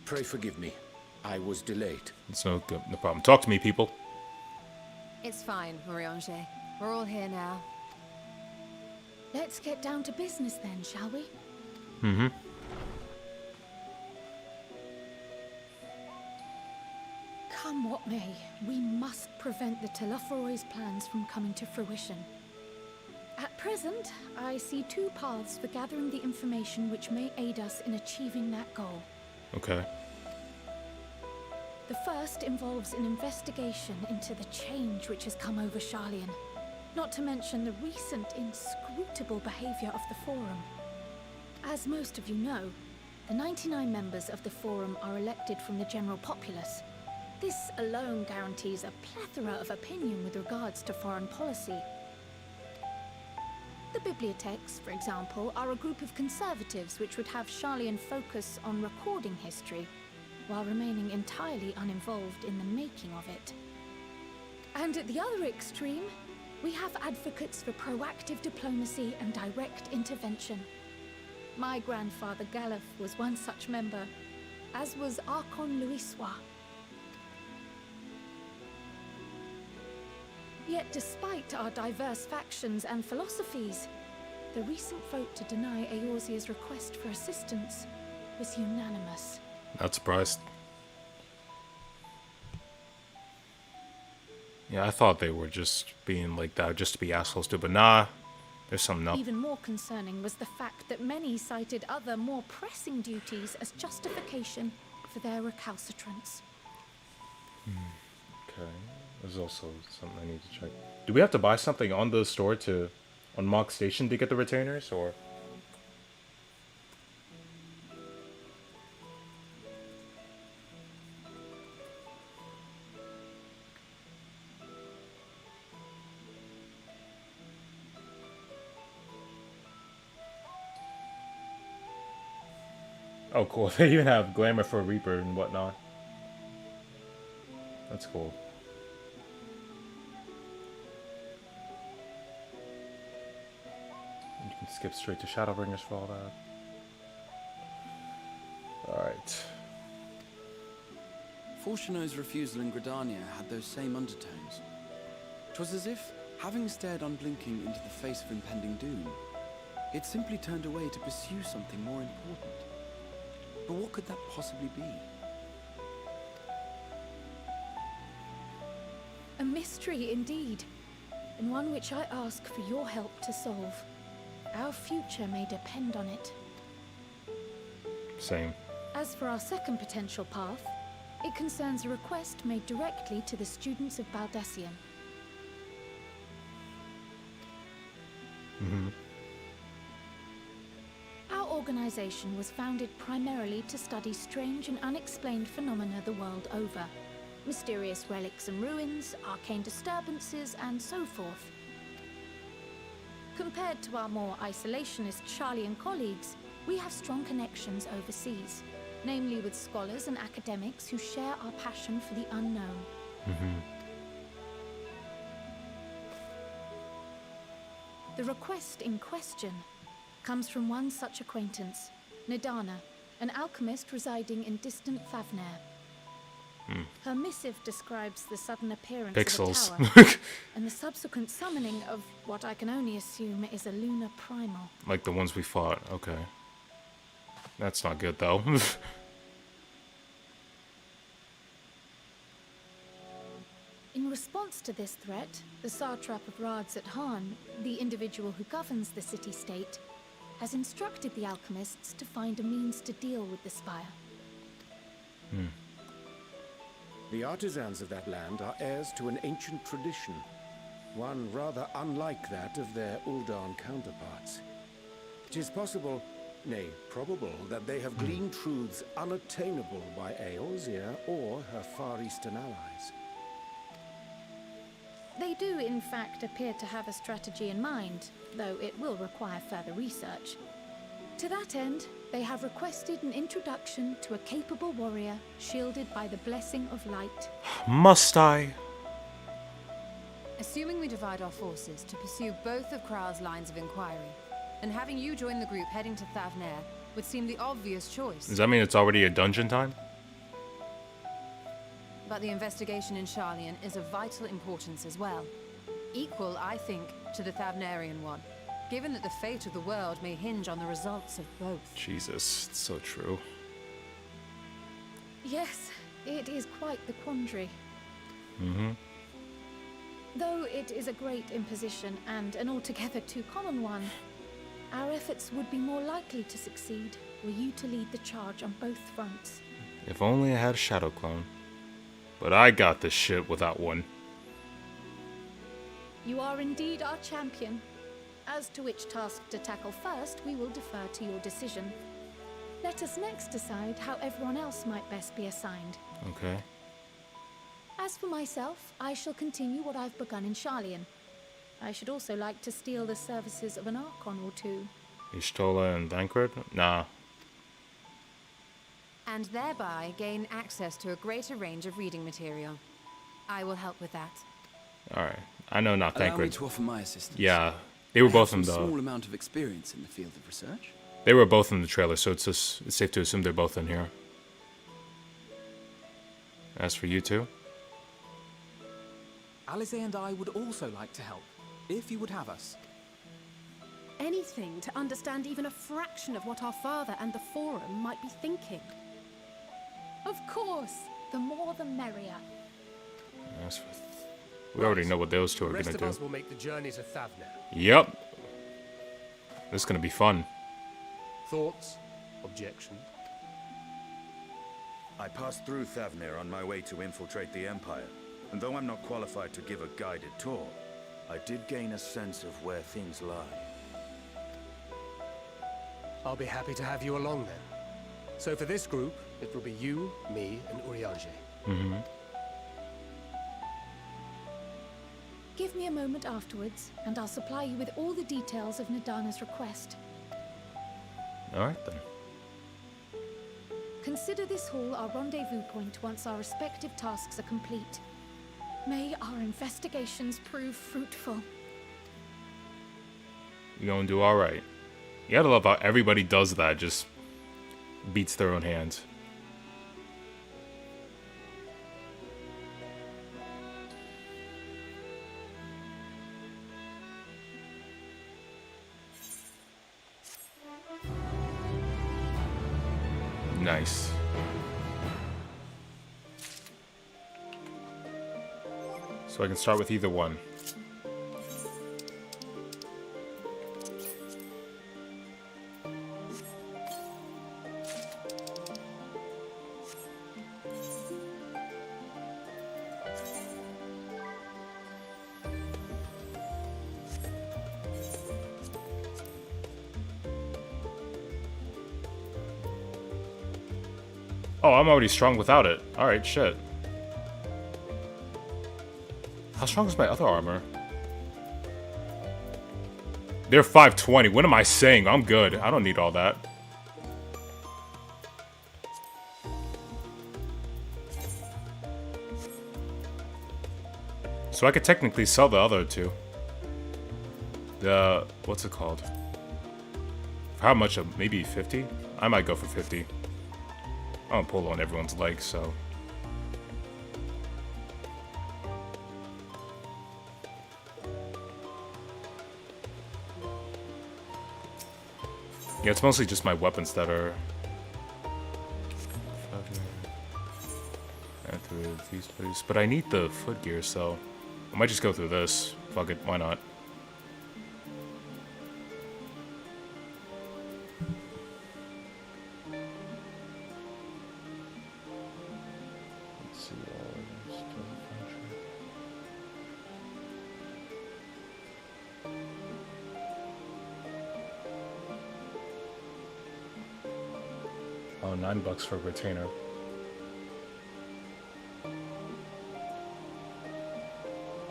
Pray forgive me. I was delayed. It's no good, no problem. Talk to me, people. It's fine, Moriange. We're all here now. Let's get down to business then, shall we? Mm-hmm. Come what may, we must prevent the Telophoroid's plans from coming to fruition. At present, I see two paths for gathering the information which may aid us in achieving that goal. Okay. The first involves an investigation into the change which has come over Sharlayan, not to mention the recent inscrutable behavior of the Forum. As most of you know, the 99 members of the Forum are elected from the general populace. This alone guarantees a plethora of opinion with regards to foreign policy. The bibliotheques, for example, are a group of conservatives which would have Sharlayan focus on recording history, while remaining entirely uninvolved in the making of it. And at the other extreme, we have advocates for proactive diplomacy and direct intervention. My grandfather Galef was one such member, as was Archon Louisois. Yet despite our diverse factions and philosophies, the recent vote to deny Eorzea's request for assistance was unanimous. Not surprised. Yeah, I thought they were just being like that just to be assholes too, but nah, there's something else. Even more concerning was the fact that many cited other more pressing duties as justification for their recalcitrance. Okay, there's also something I need to check. Do we have to buy something on the store to unlock station to get the retainers, or? Oh, cool. They even have glamour for Reaper and whatnot. That's cool. You can skip straight to Shadowbringers for all that. Alright. Fortuno's refusal in Gridania had those same undertones. 'Twas as if, having stared unblinking into the face of impending doom, it simply turned away to pursue something more important. But what could that possibly be? A mystery indeed, and one which I ask for your help to solve. Our future may depend on it. Same. As for our second potential path, it concerns a request made directly to the students of Baldesion. Our organization was founded primarily to study strange and unexplained phenomena the world over. Mysterious relics and ruins, arcane disturbances, and so forth. Compared to our more isolationist Charlian colleagues, we have strong connections overseas, namely with scholars and academics who share our passion for the unknown. The request in question comes from one such acquaintance, Nadana, an alchemist residing in distant Favner. Her missive describes the sudden appearance Pixels. of a tower and the subsequent summoning of what I can only assume is a lunar primal. Like the ones we fought. Okay. That's not good, though. In response to this threat, the satrap of Radzat-Han, the individual who governs the city-state, has instructed the alchemists to find a means to deal with the spire. The artisans of that land are heirs to an ancient tradition, one rather unlike that of their Uldan counterparts. It is possible, nay, probable, that they have gleaned truths unattainable by Eorzea or her Far Eastern allies. They do, in fact, appear to have a strategy in mind, though it will require further research. To that end, they have requested an introduction to a capable warrior shielded by the blessing of light. Must I? Assuming we divide our forces to pursue both of Kral's lines of inquiry, then having you join the group heading to Thavner would seem the obvious choice. Does that mean it's already a dungeon time? But the investigation in Charlian is of vital importance as well. Equal, I think, to the Thavnarian one, given that the fate of the world may hinge on the results of both. Jesus, it's so true. Yes, it is quite the quandary. Though it is a great imposition and an altogether too common one, our efforts would be more likely to succeed were you to lead the charge on both fronts. If only I had a shadow clone. But I got this shit without one. You are indeed our champion. As to which task to tackle first, we will defer to your decision. Let us next decide how everyone else might best be assigned. Okay. As for myself, I shall continue what I've begun in Charlian. I should also like to steal the services of an Archon or two. Ishtola and Thancred? Nah. And thereby gain access to a greater range of reading material. I will help with that. Alright. I know not Allow me Thancred. to offer my assistance. Yeah. They were I both have in some the... small amount of experience in the field of research. They were both in the trailer, so it's safe to assume they're both in here. As for you two? Alice and I would also like to help, if you would have us. Anything to understand even a fraction of what our father and the Forum might be thinking. Of course, the more the merrier. As for we already know what those two are The rest gonna of do. us will make the journey to Thavner. Yep. This is gonna be fun. Thoughts? Objections? I passed through Thavner on my way to infiltrate the Empire, and though I'm not qualified to give a guided tour, I did gain a sense of where things lie. I'll be happy to have you along then. So for this group, it will be you, me, and Urianger. Give me a moment afterwards, and I'll supply you with all the details of Nadana's request. Alright then. Consider this hall our rendezvous point once our respective tasks are complete. May our investigations prove fruitful. We're gonna do alright. You gotta love how everybody does that, just beats their own hands. Nice. So I can start with either one. Oh, I'm already strong without it. Alright, shit. How strong is my other armor? They're 520. What am I saying? I'm good. I don't need all that. So I could technically sell the other two. The... what's it called? For how much? Maybe 50? I might go for 50. I don't pull on everyone's legs, so... Yeah, it's mostly just my weapons that are... through these places. But I need the footgear, so... I might just go through this. Fuck it, why not? Let's see, oh, $9 for a retainer.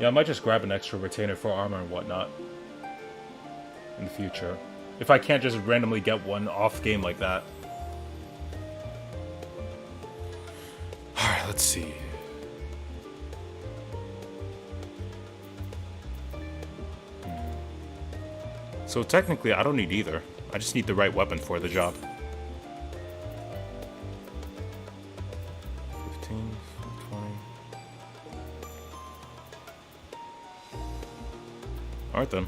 Yeah, I might just grab an extra retainer for armor and whatnot in the future. If I can't just randomly get one off game like that. Alright, let's see. So technically, I don't need either. I just need the right weapon for the job. 15, 20. Alright then.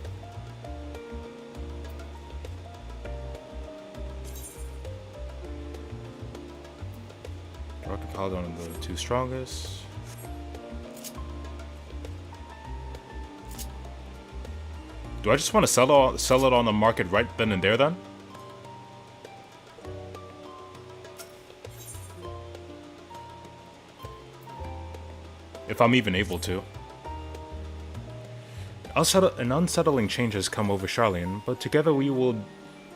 Rocket Paladin are the two strongest. Do I just want to sell it on the market right then and there then? If I'm even able to. An unsettling change has come over Charlian, but together we will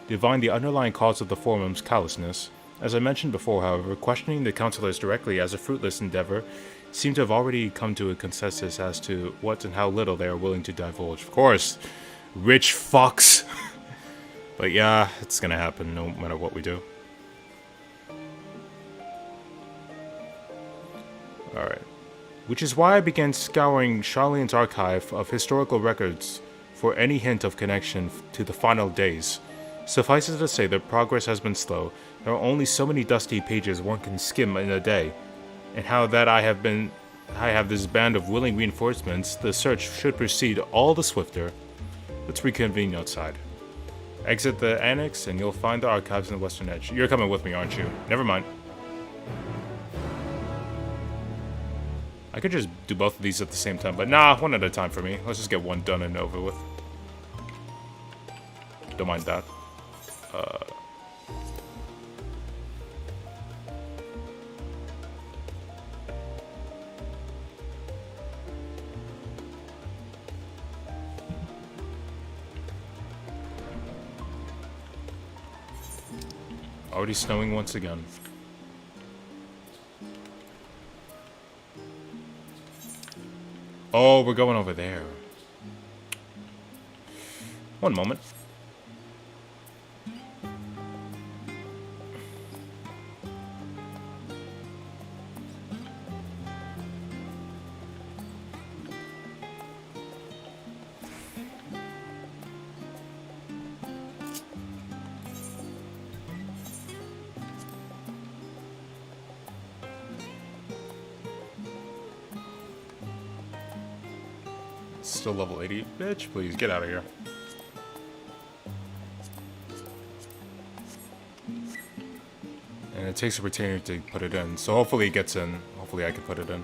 divine the underlying cause of the forum's callousness. As I mentioned before, however, questioning the counselors directly as a fruitless endeavor seem to have already come to a consensus as to what and how little they are willing to divulge. Of course, rich fucks. But yeah, it's gonna happen no matter what we do. Alright. Which is why I began scouring Charlian's archive of historical records for any hint of connection to the final days. Suffice it to say that progress has been slow. There are only so many dusty pages one can skim in a day, and how that I have this band of willing reinforcements, the search should proceed all the swifter. Let's reconvene outside. Exit the annex and you'll find the archives in the western edge. You're coming with me, aren't you? Never mind. I could just do both of these at the same time, but nah, one at a time for me. Let's just get one done and over with. Don't mind that. Already snowing once again. Oh, we're going over there. One moment. Still level 80. Bitch, please, get out of here. And it takes a retainer to put it in. So hopefully it gets in. Hopefully I can put it in.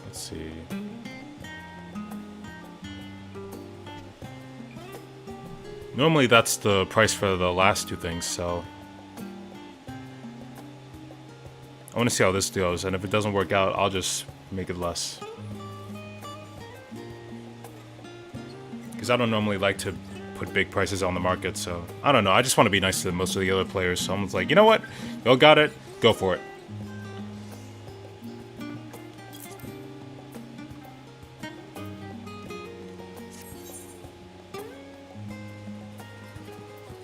Let's see. Normally that's the price for the last two things, so I want to see how this goes, and if it doesn't work out, I'll just make it less. Because I don't normally like to put big prices on the market, so I don't know. I just want to be nice to most of the other players, so I'm like, you know what? Y'all got it. Go for it.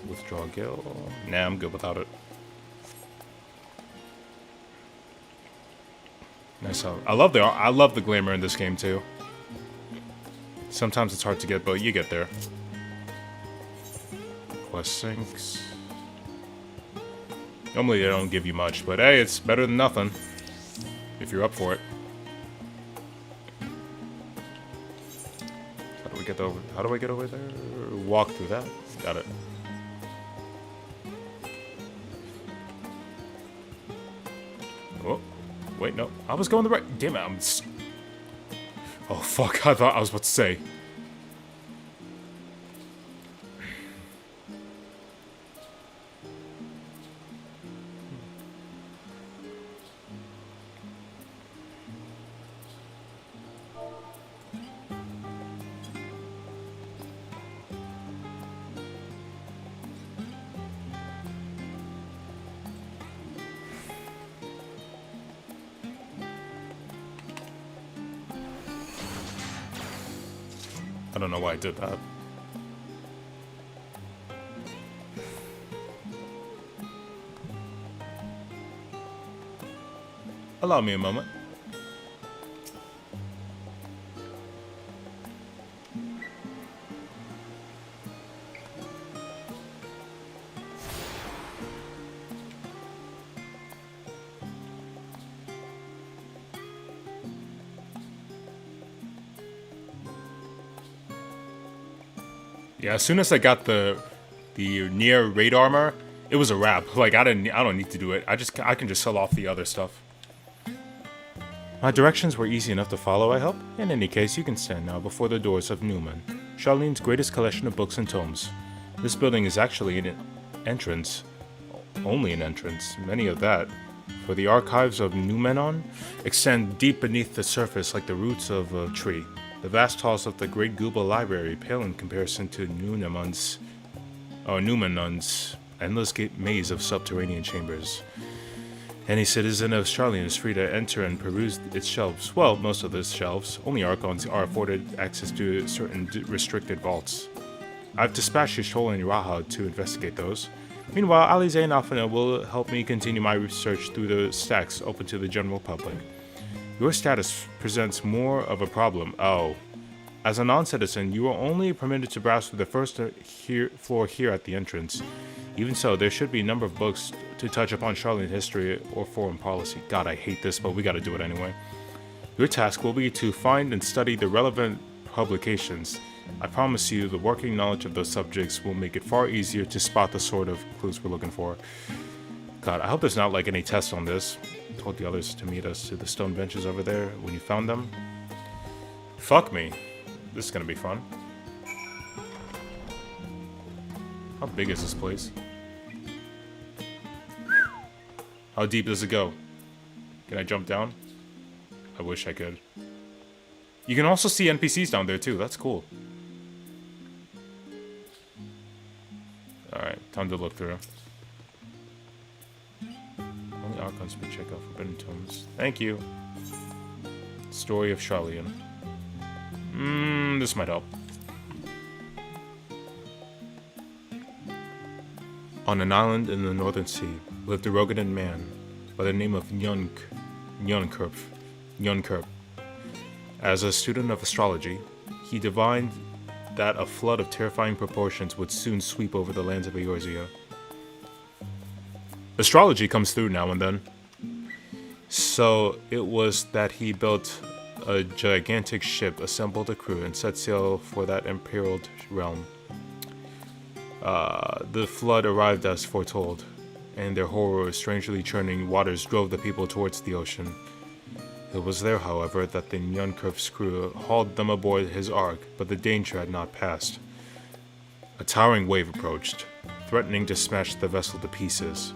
Withdraw Gil. Nah, I'm good without it. Nice. I love the glamour in this game too. Sometimes it's hard to get, but you get there. Quest sinks. Normally they don't give you much, but hey, it's better than nothing if you're up for it. How do we get over? How do I get over there? Walk through that. Got it. Oh, wait, no. I was going the right... Damn it, oh, fuck. I thought I was about to say. I don't know why I did that. Allow me a moment. Yeah, as soon as I got the near raid armor, it was a wrap. Like I don't need to do it. I can just sell off the other stuff. My directions were easy enough to follow, I hope. In any case, you can stand now before the doors of Newman, Charlene's greatest collection of books and tomes. This building is actually an entrance, only an entrance, many of that, for the archives of Numenon extend deep beneath the surface like the roots of a tree. The vast halls of the Great Guba Library pale in comparison to Numenon's endless maze of subterranean chambers. Any citizen of Charlene is free to enter and peruse its shelves. Well, most of the shelves. Only Archons are afforded access to certain restricted vaults. I've dispatched Yashol and Raha to investigate those. Meanwhile, Alize and Alfina will help me continue my research through the stacks open to the general public. Your status presents more of a problem. Oh. As a non-citizen, you are only permitted to browse through the first floor here at the entrance. Even so, there should be a number of books to touch upon Charlene history or foreign policy. God, I hate this, but we gotta do it anyway. Your task will be to find and study the relevant publications. I promise you, the working knowledge of those subjects will make it far easier to spot the sort of clues we're looking for. God, I hope there's not like any tests on this. I told the others to meet us to the stone benches over there when you found them. Fuck me. This is gonna be fun. How big is this place? How deep does it go? Can I jump down? I wish I could. You can also see NPCs down there too. That's cool. Alright, time to look through. Only Archons may check out Forbidden Tomes. Thank you. Story of Charlene. This might help. On an island in the northern sea lived a Rogadan man by the name of Njonkurp. As a student of astrology, he divined that a flood of terrifying proportions would soon sweep over the lands of Eorzea. Astrology comes through now and then. So it was that he built a gigantic ship, assembled a crew, and set sail for that imperiled realm. The flood arrived as foretold, and their horror of strangely churning waters drove the people towards the ocean. It was there, however, that the Njonkurp's crew hauled them aboard his ark, but the danger had not passed. A towering wave approached, threatening to smash the vessel to pieces.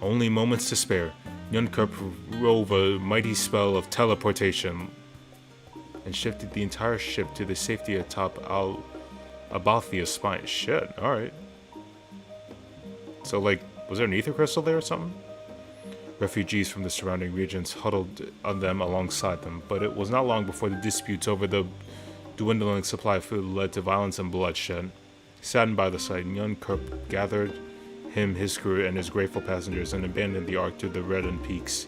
Only moments to spare, Njonkurp wove a mighty spell of teleportation and shifted the entire ship to the safety atop Abalthea's spine. Shit, alright. So, like, was there an ether crystal there or something? Refugees from the surrounding regions huddled on them alongside them, but it was not long before the disputes over the dwindling supply of food led to violence and bloodshed. Saddened by the sight, Njonkurp gathered his crew, and his grateful passengers and abandoned the ark to the Redden Peaks.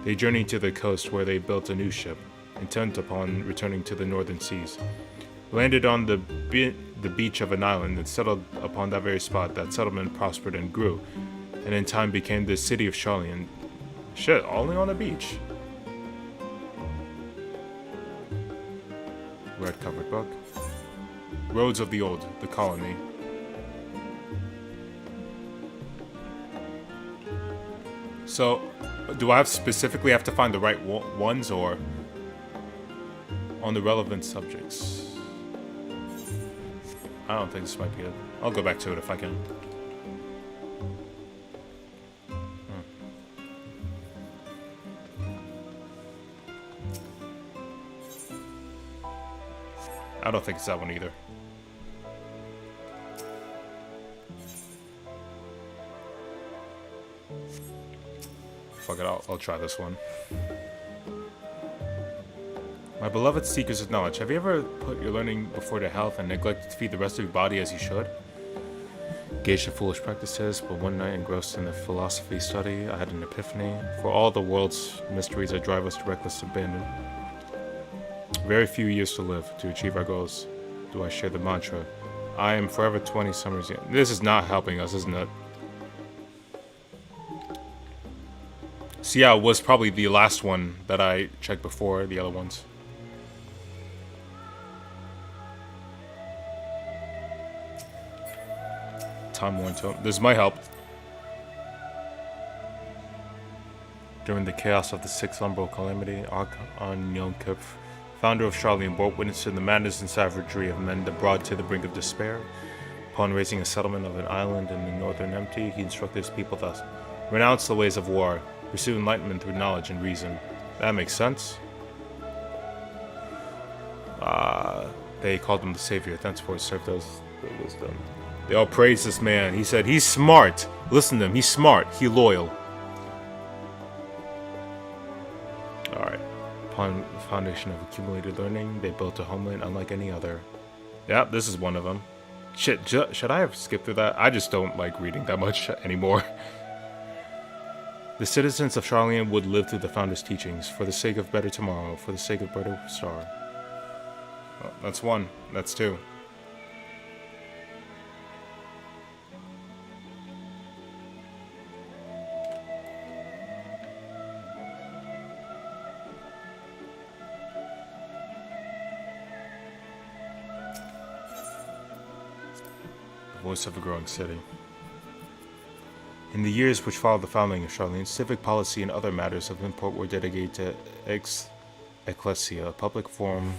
They journeyed to the coast where they built a new ship, intent upon returning to the northern seas. Landed on the beach of an island and settled upon that very spot. That settlement prospered and grew, and in time became the city of Sharlayan. Shit, only on a beach. Red covered book. Roads of the Old, the colony. So, do I specifically have to find the right ones, or on the relevant subjects? I don't think this might be it. I'll go back to it if I can. I don't think it's that one either. Fuck it, I'll try this one. My beloved seekers of knowledge, have you ever put your learning before your health and neglected to feed the rest of your body as you should? Engaged in foolish practices, but one night engrossed in a philosophy study, I had an epiphany. For all the world's mysteries that drive us to reckless abandon. Very few years to live to achieve our goals. Do I share the mantra? I am forever 20 summers young. This is not helping us, isn't it? So yeah, it was probably the last one that I checked before the other ones. Time worn tome. This might help. During the chaos of the Sixth Umbral Calamity, on Njonkurp, founder of Sharlayan, bore witness to the madness and savagery of men that brought to the brink of despair. Upon raising a settlement of an island in the northern empty, he instructed his people thus: renounce the ways of war, pursue enlightenment through knowledge and reason. That makes sense. They called him the savior, thenceforth served as the wisdom. They all praised this man. He said, he's smart. Listen to him, he's smart, he's loyal. Alright. Upon the foundation of accumulated learning, they built a homeland unlike any other. Yeah, this is one of them. Shit, should I have skipped through that? I just don't like reading that much anymore. The citizens of Sharlayan would live through the founder's teachings, for the sake of better tomorrow, for the sake of brighter star. Well, that's one. That's two. The voice of a growing city. In the years which followed the founding of Sharlayan, civic policy and other matters of import were dedicated to ecclesia, a public forum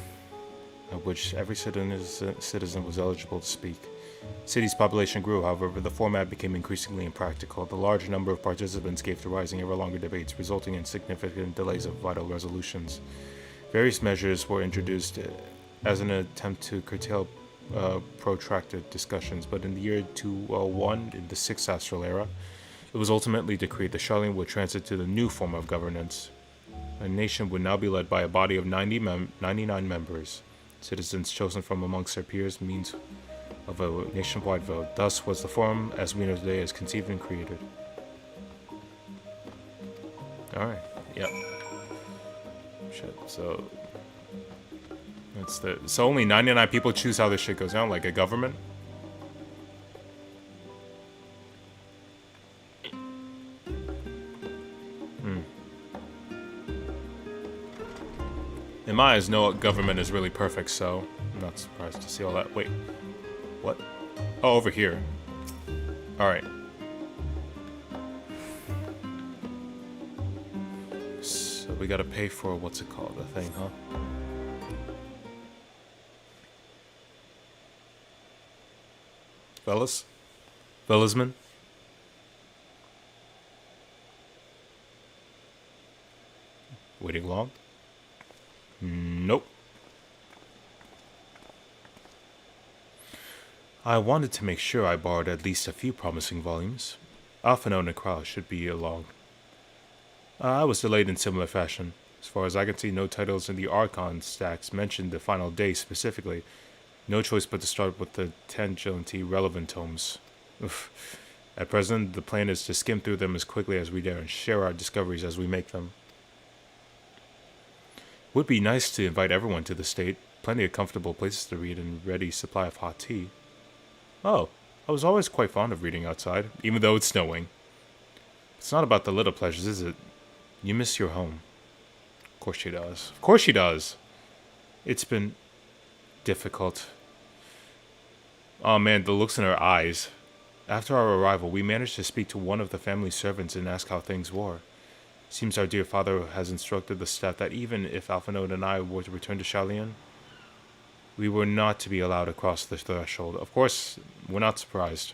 at which every citizen was eligible to speak. The city's population grew, however, the format became increasingly impractical. The large number of participants gave to rising ever longer debates, resulting in significant delays of vital resolutions. Various measures were introduced as an attempt to curtail protracted discussions, but in the year 201, in the 6th Astral Era, it was ultimately decreed that Sharlayan would transit to the new form of governance. A nation would now be led by a body of 99 members, citizens chosen from amongst their peers, means of a nationwide vote. Thus was the forum as we know today as conceived and created. Alright, yep. Shit, so... So only 99 people choose how this shit goes down, like a government? In my eyes, no government is really perfect, so I'm not surprised to see all that. Wait, what? Oh, over here. Alright. So we gotta pay for, what's it called, the thing, huh? Fellas? Fellasman? Waiting long? Nope. I wanted to make sure I borrowed at least a few promising volumes. Alphino and Kral should be along. I was delayed in similar fashion. As far as I can see, no titles in the Archon stacks mentioned the final day specifically. No choice but to start with the tangentially relevant tomes. Oof. At present, the plan is to skim through them as quickly as we dare and share our discoveries as we make them. Would be nice to invite everyone to the state. Plenty of comfortable places to read and ready supply of hot tea. Oh, I was always quite fond of reading outside, even though it's snowing. It's not about the little pleasures, is it? You miss your home. Of course she does. Of course she does. It's been difficult. Oh man, the looks in her eyes. After our arrival, we managed to speak to one of the family servants and ask how things were. Seems our dear father has instructed the staff that even if Alphinaud and I were to return to Shalien, we were not to be allowed across the threshold. Of course, we're not surprised.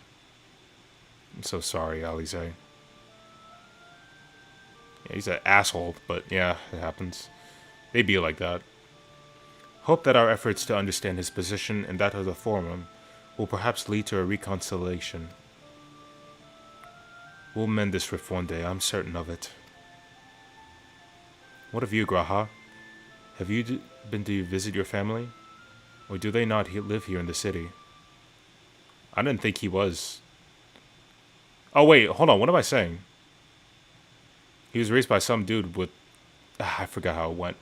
I'm so sorry, Alize. Yeah, he's an asshole, but yeah, it happens. They be like that. Hope that our efforts to understand his position and that of the forum will perhaps lead to a reconciliation. We'll mend this rift one day, I'm certain of it. What of you, Graha? Have you been to visit your family? Or do they not live here in the city? I didn't think he was. Oh wait, hold on, what am I saying? He was raised by some dude with... I forgot how it went.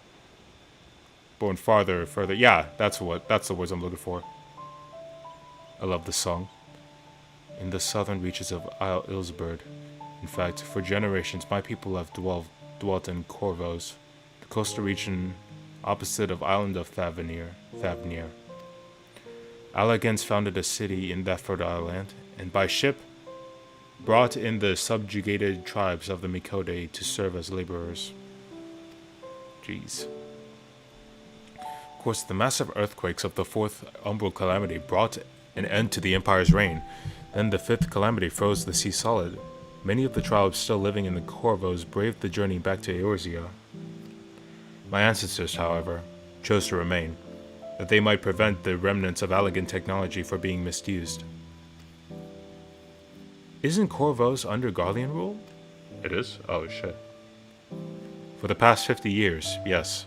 Born farther, further. Yeah, that's the words I'm looking for. I love this song. In the southern reaches of Isle Ilsburg. In fact, for generations, my people have dwelt in Corvos, the coastal region opposite of island of Thavnir. Allegans founded a city in that fertile land, and by ship brought in the subjugated tribes of the Mikode to serve as laborers. Jeez. Of course, the massive earthquakes of the fourth umbral calamity brought an end to the Empire's reign. Then the fifth calamity froze the sea solid. Many of the tribes still living in the Corvos braved the journey back to Eorzea. My ancestors, however, chose to remain, that they might prevent the remnants of Allegan technology from being misused. Isn't Corvos under Garlean rule? It is? Oh shit. For the past 50 years, yes.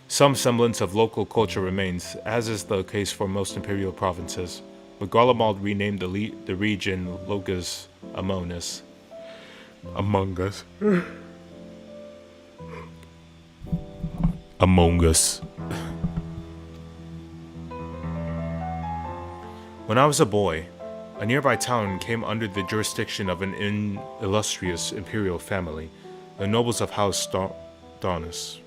Some semblance of local culture remains, as is the case for most imperial provinces, but Garlemald renamed the region Logus Among Us. Among Us. When I was a boy, a nearby town came under the jurisdiction of an illustrious imperial family, the nobles of House Darnus.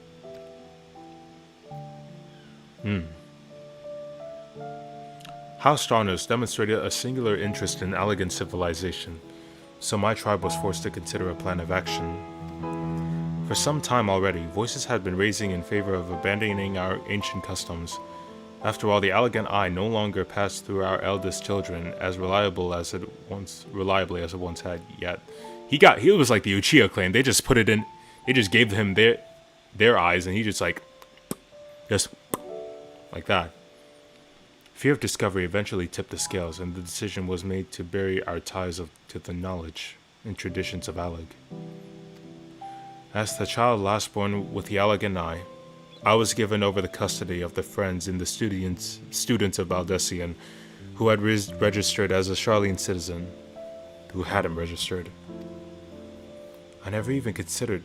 House Darnus demonstrated a singular interest in Allegan civilization, so my tribe was forced to consider a plan of action. For some time already, voices had been raising in favor of abandoning our ancient customs. After all, the Allegan Eye no longer passed through our eldest children as reliably as it once had yet. He was like the Uchiha clan. They just put it in, they just gave him their eyes, and he just like that. Fear of discovery eventually tipped the scales, and the decision was made to bury our ties to the knowledge and traditions of Alleg. As the child last born with the Allegan Eye, I was given over the custody of the friends and the students of Valdesian, who had registered as a Charlene citizen who hadn't registered. I never even considered...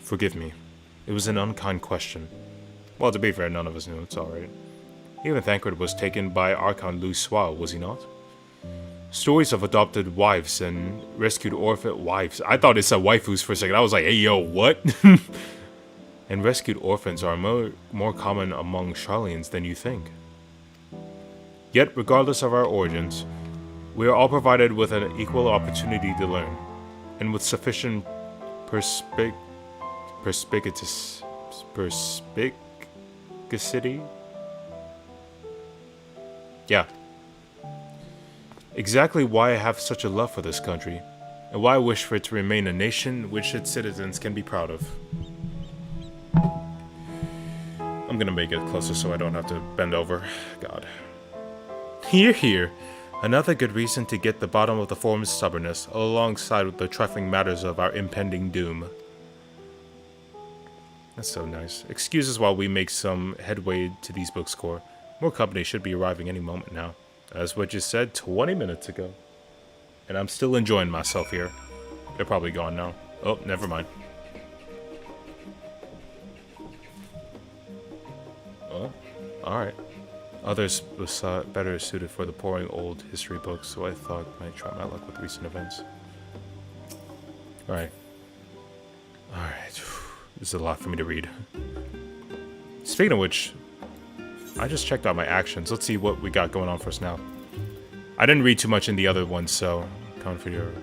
Forgive me. It was an unkind question. Well, to be fair, none of us knew. It's alright. Even Thancred was taken by Archon Lu Sual, was he not? Stories of adopted wives and rescued orphan wives. I thought it said waifus for a second. I was like, hey, yo, what? And rescued orphans are more common among Charlians than you think. Yet, regardless of our origins, we are all provided with an equal opportunity to learn, and with sufficient perspicacity? Yeah. Exactly why I have such a love for this country, and why I wish for it to remain a nation which its citizens can be proud of. I'm gonna make it closer so I don't have to bend over. God. Here. Another good reason to get the bottom of the Forum's stubbornness, alongside with the trifling matters of our impending doom. That's so nice. Excuses while we make some headway to these books' core. More company should be arriving any moment now. That's what you said 20 minutes ago. And I'm still enjoying myself here. They're probably gone now. Oh, never mind. Oh, alright. Others was better suited for the boring old history books, so I thought I might try my luck with recent events. Alright. Alright. This is a lot for me to read. Speaking of which, I just checked out my actions. Let's see what we got going on for us now. I didn't read too much in the other ones, so count for your...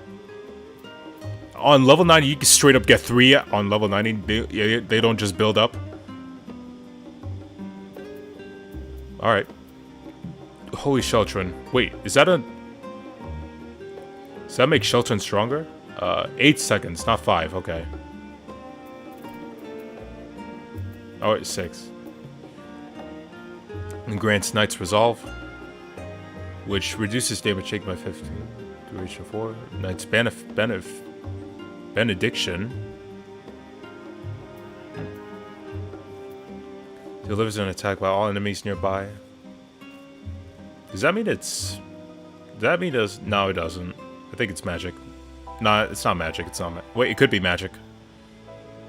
On level 90, you can straight up get 3 on level 90. They don't just build up. Alright. Holy Sheltron. Wait, is that a... Does that make Sheltron stronger? 8 seconds, not 5. Okay. Oh, it's 6. And grants Knight's Resolve, which reduces damage taken by 15. Duration 4. Knight's Benediction. Delivers an attack by all enemies nearby. Does that mean it's... Does that mean does... No, it doesn't. I think it's magic. Nah, it's not magic. It's not wait, it could be magic.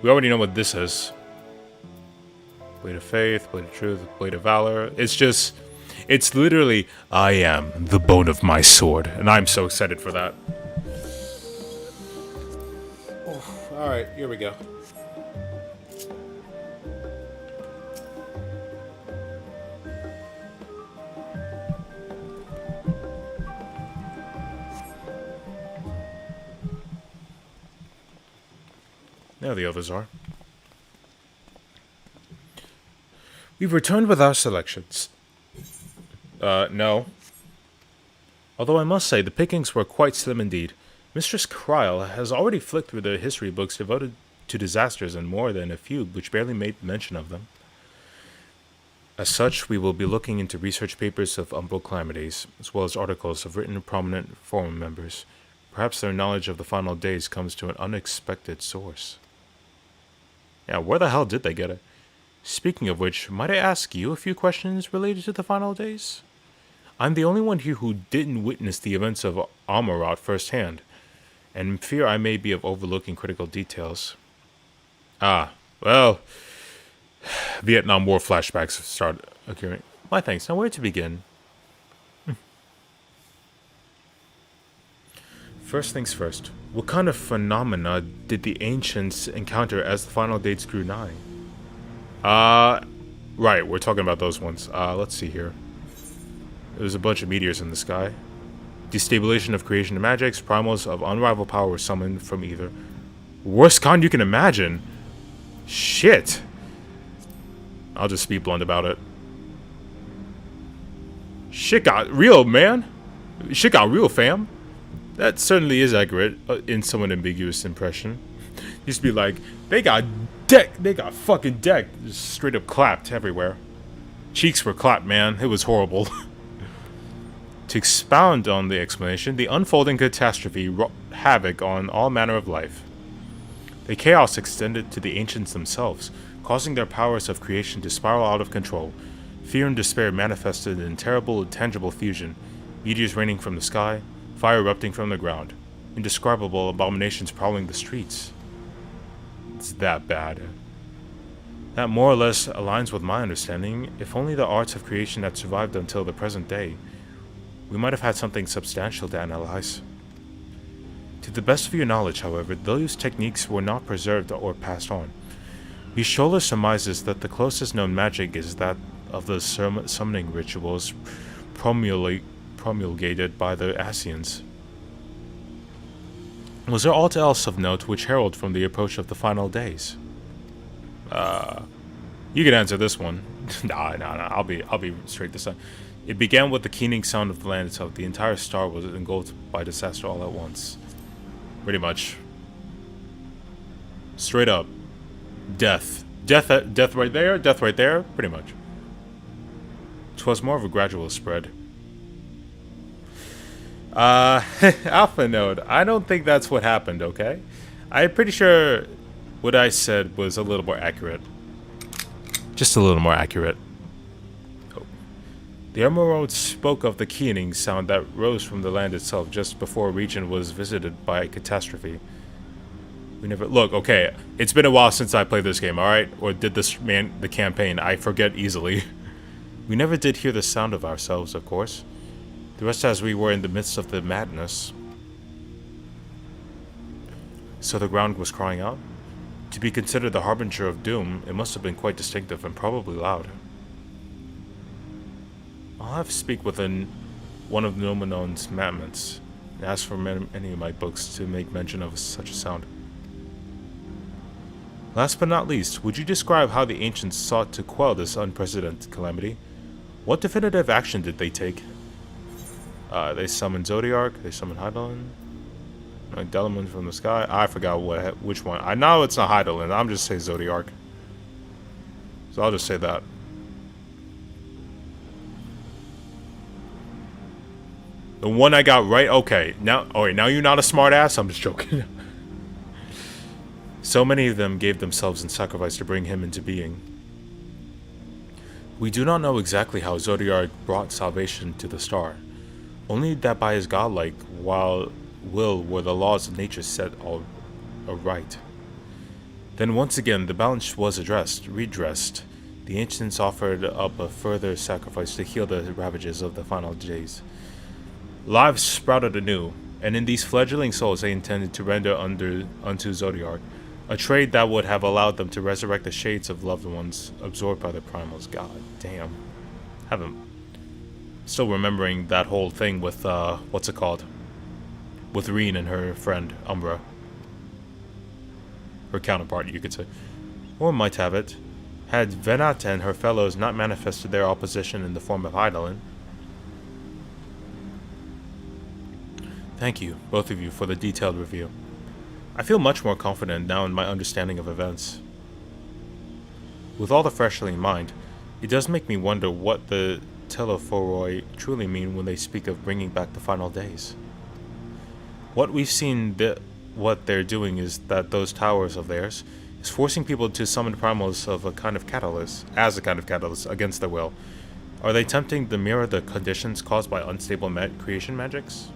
We already know what this is. Blade of Faith, Blade of Truth, Blade of Valor. It's just... It's literally, I am the bone of my sword. And I'm so excited for that. Oh, alright, here we go. Now the others are. We've returned with our selections. No. Although I must say, the pickings were quite slim indeed. Mistress Kryle has already flicked through the history books devoted to disasters and more than a few which barely made mention of them. As such, we will be looking into research papers of umbral calamities, as well as articles of written prominent forum members. Perhaps their knowledge of the final days comes to an unexpected source. Yeah, where the hell did they get it? Speaking of which, might I ask you a few questions related to the final days? I'm the only one here who didn't witness the events of Amarot firsthand, and fear I may be of overlooking critical details. Ah, well, Vietnam War flashbacks start occurring. Why thanks, now where to begin? First things first, what kind of phenomena did the ancients encounter as the final dates grew nigh? Right, we're talking about those ones. Let's see here. There's a bunch of meteors in the sky. Destabilization of creation and magics, primals of unrivaled power were summoned from either. Worst con you can imagine. Shit. I'll just be blunt about it. Shit got real, man. Shit got real, fam. That certainly is accurate in somewhat ambiguous impression. Used to be like, they got decked. They got fucking decked. Just straight up clapped everywhere. Cheeks were clapped, man. It was horrible. To expound on the explanation, the unfolding catastrophe wrought havoc on all manner of life. The chaos extended to the ancients themselves, causing their powers of creation to spiral out of control. Fear and despair manifested in terrible, tangible fusion, meteors raining from the sky, fire erupting from the ground, indescribable abominations prowling the streets. It's that bad. That more or less aligns with my understanding. If only the arts of creation had survived until the present day, we might have had something substantial to analyze. To the best of your knowledge, however, those techniques were not preserved or passed on. Y'shtola surmises that the closest known magic is that of the summoning rituals promulgated by the Asians. Was there aught else of note which heralded from the approach of the final days? You can answer this one. Nah, I'll be straight this time. It began with the keening sound of the land itself. The entire star was engulfed by disaster all at once. Pretty much. Straight up. Death. Death right there, death right there, pretty much. 'Twas more of a gradual spread. Alpha Node, I don't think that's what happened, okay? I'm pretty sure what I said was a little more accurate. Just a little more accurate. Oh. The Emerald spoke of the keening sound that rose from the land itself just before a region was visited by a catastrophe. We never look. Okay, it's been a while since I played this game, all right, or did the campaign. I forget easily. We never did hear the sound of ourselves, of course. The rest as we were in the midst of the madness. So the ground was crying out? To be considered the harbinger of doom, it must have been quite distinctive and probably loud. I'll have to speak with one of Nomenon's mammoths and ask for any of my books to make mention of such a sound. Last but not least, would you describe how the ancients sought to quell this unprecedented calamity? What definitive action did they take? They summoned Zodiark, they summoned Hydaelyn, Delamon from the sky. I forgot which one. I know it's not Hydaelyn. I'm just saying Zodiark. So I'll just say that. The one I got right. Okay, now. Oh wait, now you're not a smart ass. I'm just joking. So many of them gave themselves in sacrifice to bring him into being. We do not know exactly how Zodiark brought salvation to the star. Only that by his godlike will were the laws of nature set all aright. Then once again the balance was redressed. The ancients offered up a further sacrifice to heal the ravages of the final days. Lives sprouted anew, and in these fledgling souls they intended to render unto Zodiark a trade that would have allowed them to resurrect the shades of loved ones absorbed by the primals. God damn. Still remembering that whole thing with, what's it called? With Reen and her friend, Umbra. Her counterpart, you could say. Or might have it. Had Venat and her fellows not manifested their opposition in the form of Hydaelyn. Thank you, both of you, for the detailed review. I feel much more confident now in my understanding of events. With all the freshly in mind, it does make me wonder what the Telephoroi truly mean when they speak of bringing back the final days. What we've seen, what they're doing is that those towers of theirs is forcing people to summon primals as a kind of catalyst against their will. Are they attempting to mirror the conditions caused by unstable creation magics?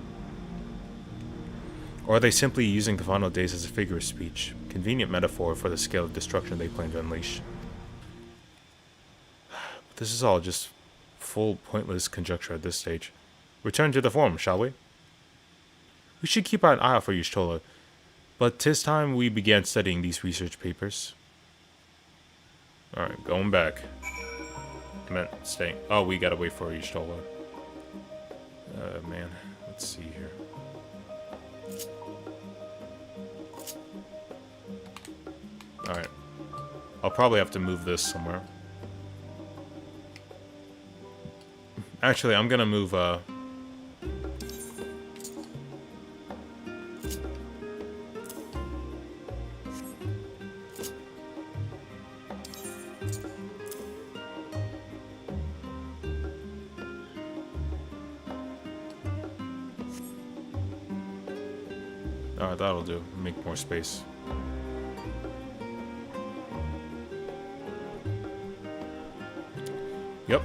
Or are they simply using the final days as a figure of speech, convenient metaphor for the scale of destruction they plan to unleash? But this is all just full pointless conjecture at this stage. Return to the forum, shall we? We should keep an eye out for Y'shtola, but 'tis time we began studying these research papers. Alright, going back. I meant staying. Oh, we gotta wait for Y'shtola. Man, let's see here. Alright. I'll probably have to move this somewhere. Actually, I'm gonna move, Alright, that'll do. Make more space. Yep.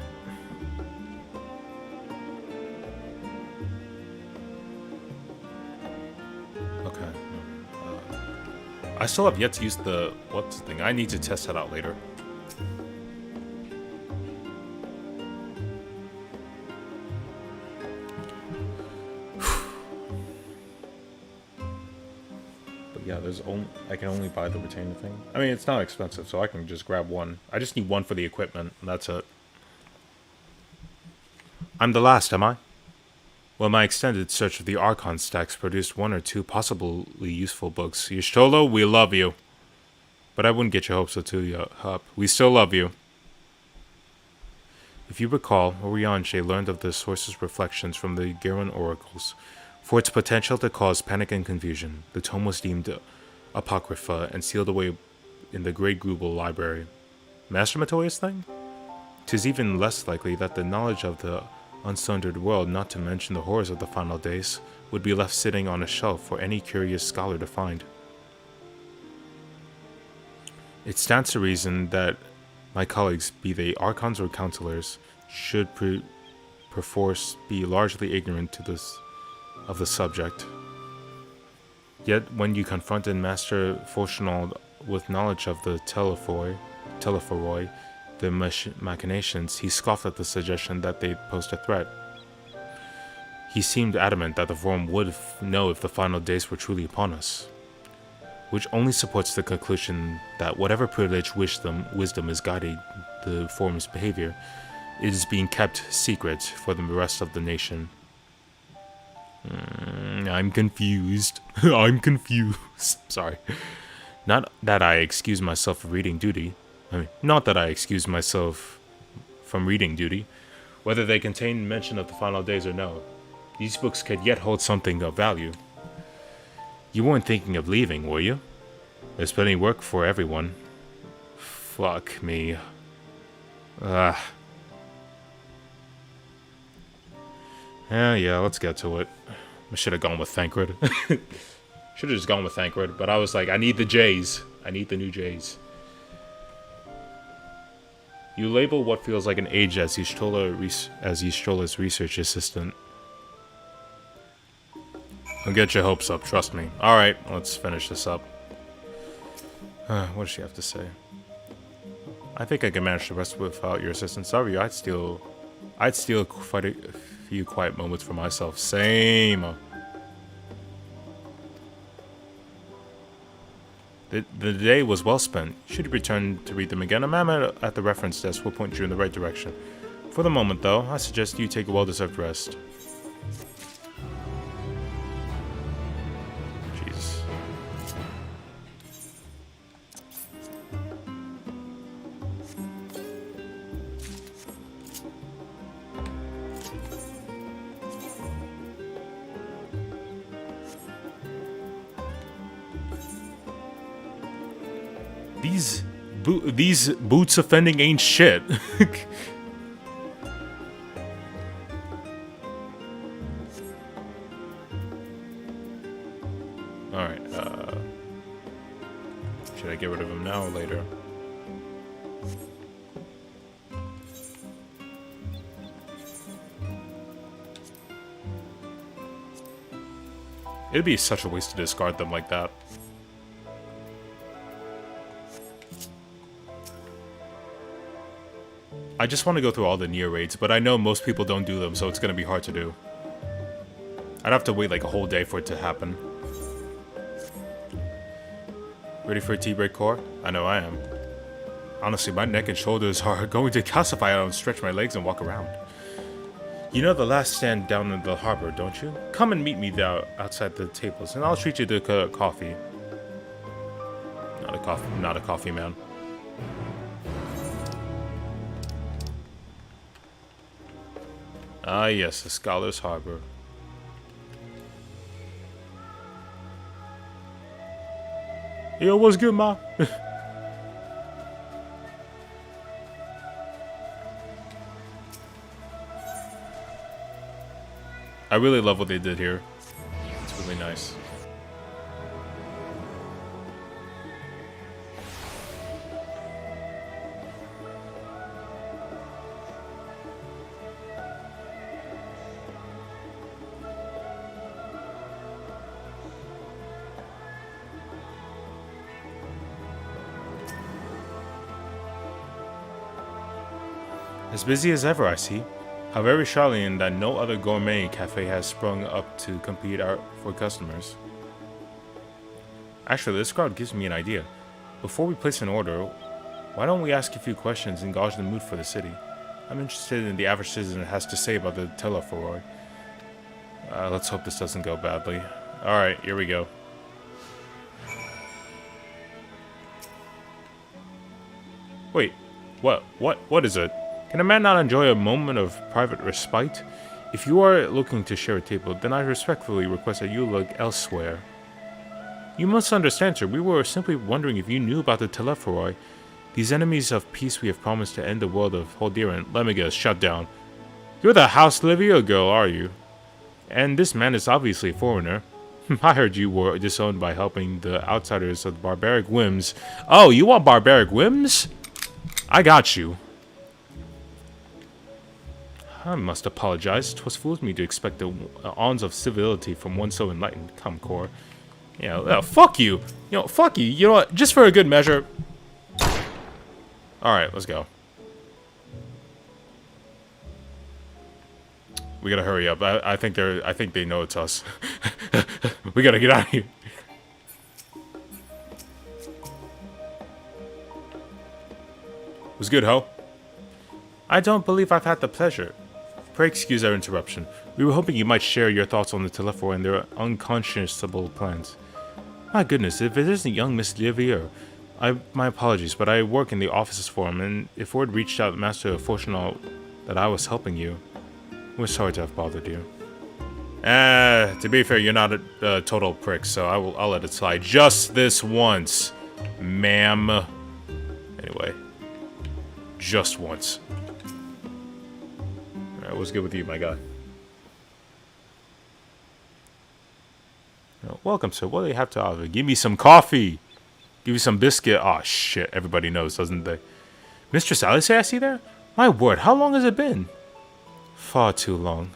Okay. I still have yet to use the what's the thing. I need to test that out later. But yeah, there's only I can only buy the retainer thing. I mean, it's not expensive, so I can just grab one. I just need one for the equipment, and that's it. I'm the last, am I? Well, my extended search of the Archon stacks produced one or two possibly useful books. Y'shtola, we love you. But I wouldn't get your hopes up. We still love you. If you recall, Oriange learned of the source's reflections from the Garen oracles. For its potential to cause panic and confusion, the tome was deemed apocrypha and sealed away in the Great Grubel Library. Master Matoya's thing? 'Tis even less likely that the knowledge of the unsundered world, not to mention the horrors of the final days, would be left sitting on a shelf for any curious scholar to find. It stands to reason that my colleagues, be they archons or counselors, should perforce be largely ignorant of the subject. Yet, when you confronted Master Fortunald with knowledge of the Telephoroi, the machinations, he scoffed at the suggestion that they posed a threat. He seemed adamant that the Forum would know if the final days were truly upon us, which only supports the conclusion that whatever privileged wisdom is guiding the Forum's behavior, it is being kept secret for the rest of the nation. I'm confused. I'm confused. Sorry. Not that I excuse myself from reading duty. Whether they contain mention of the final days or no. These books could yet hold something of value. You weren't thinking of leaving, were you? There's plenty of work for everyone. Fuck me. Yeah, let's get to it. I should have gone with Thancred. Should have just gone with Thancred, but I was like, I need the J's. I need the new J's. You label what feels like an age as Y'shtola's research assistant. Don't get your hopes up, trust me. Alright, let's finish this up. What does she have to say? I think I can manage the rest without your assistance. Sorry, I'd steal quite a few quiet moments for myself. Same. The day was well spent. Should you return to read them again, a man at the reference desk will point you in the right direction. For the moment, though, I suggest you take a well-deserved rest. Jesus. These boots offending ain't shit. Alright, should I get rid of him now or later? It'd be such a waste to discard them like that. I just want to go through all the near raids, but I know most people don't do them, so it's going to be hard to do. I'd have to wait like a whole day for it to happen. Ready for a tea break, Core? I know I am. Honestly, my neck and shoulders are going to calcify. I don't stretch my legs and walk around. You know the last stand down in the harbor, don't you? Come and meet me there outside the tables, and I'll treat you to coffee. Not a coffee man. Ah, yes, the Scholar's Harbor. Yo, what's good, ma? I really love what they did here. It's really nice. As busy as ever, I see. How very Charlene that no other gourmet cafe has sprung up to compete out for customers. Actually, this crowd gives me an idea. Before we place an order, why don't we ask a few questions and gauge the mood for the city? I'm interested in the average citizen has to say about the Telephoroid. Let's hope this doesn't go badly. Alright, here we go. Wait, what is it? Can a man not enjoy a moment of private respite? If you are looking to share a table, then I respectfully request that you look elsewhere. You must understand, sir, we were simply wondering if you knew about the Telephoroi. These enemies of peace we have promised to end the world of Holdiran. Let me guess, shut down. You're the House Livia girl, are you? And this man is obviously a foreigner. I heard you were disowned by helping the outsiders of the barbaric whims. Oh, you want barbaric whims? I got you. I must apologize. 'Twas foolish of me to expect the awns of civility from one so enlightened. Come, Core. Yeah, fuck you. Fuck you. You know what? Just for a good measure. Alright, let's go. We gotta hurry up. I think they know it's us. We gotta get out of here. Was good, ho? I don't believe I've had the pleasure. Pray excuse our interruption. We were hoping you might share your thoughts on the Telephor and their unconscionable plans. My goodness, if it isn't young Miss Livier, my apologies, but I work in the offices for him, and if word reached out Master Fortunal that I was helping you, we're sorry to have bothered you. To be fair, you're not a total prick, so I'll let it slide. Just this once, ma'am. Anyway, just once. Alright, what's good with you, my guy? Welcome, sir. What do you have to offer? Give me some coffee. Give you some biscuit. Oh, shit. Everybody knows, doesn't they? Mistress Alice, I see there? My word, how long has it been? Far too long.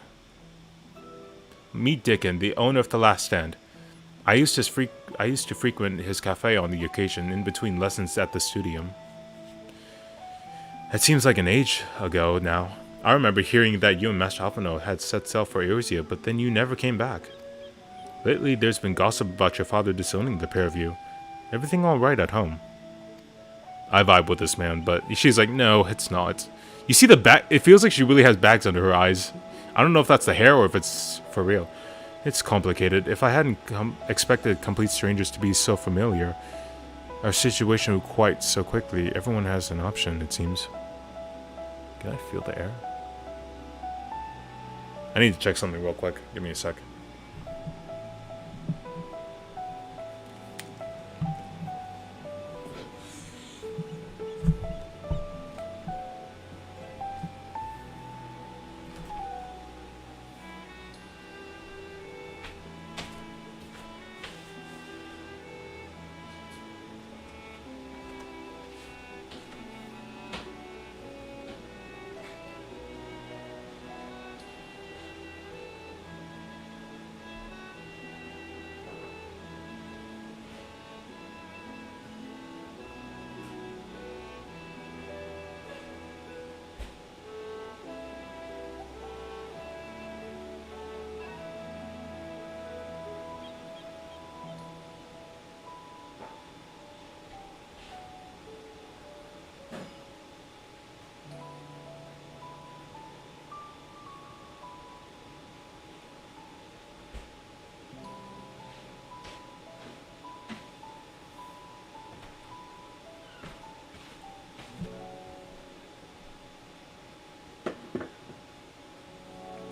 Meet Dickon, the owner of The Last Stand. I used to frequent his cafe on the occasion, in between lessons at the studium. It seems like an age ago now. I remember hearing that you and Master Alphino had set sail for Eorzea, but then you never came back. Lately, there's been gossip about your father disowning the pair of you. Everything all right at home? I vibe with this man, but she's like, no, it's not. You see the bag? It feels like she really has bags under her eyes. I don't know if that's the hair or if it's for real. It's complicated. If I hadn't expected complete strangers to be so familiar, our situation would quite so quickly. Everyone has an option, it seems. Can I feel the air? I need to check something real quick. Give me a sec.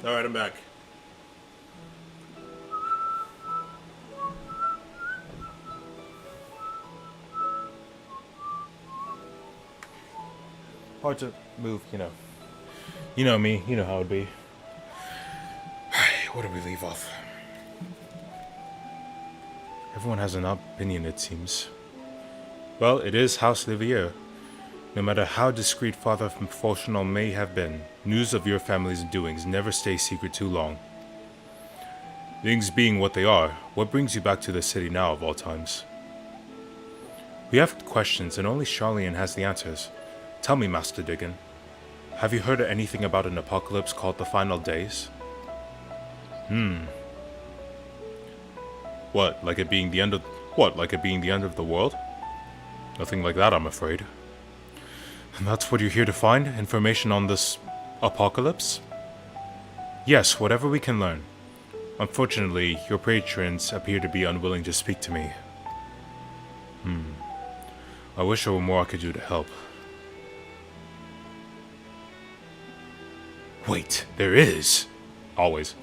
Alright, I'm back. Hard to move, you know. You know me, you know how it'd be. Where do we leave off? Everyone has an opinion, it seems. Well, it is House Livier. No matter how discreet Father Fortunal may have been, news of your family's doings never stays secret too long. Things being what they are, what brings you back to the city now of all times? We have questions and only Charlene has the answers. Tell me, Master Dickon, Have you heard anything about an apocalypse called the Final Days? What, like it being the end of... What, like it being the end of the world? Nothing like that, I'm afraid. And that's what you're here to find? Information on this apocalypse? Yes, whatever we can learn. Unfortunately, your patrons appear to be unwilling to speak to me. I wish there were more I could do to help. Wait, there is! Always.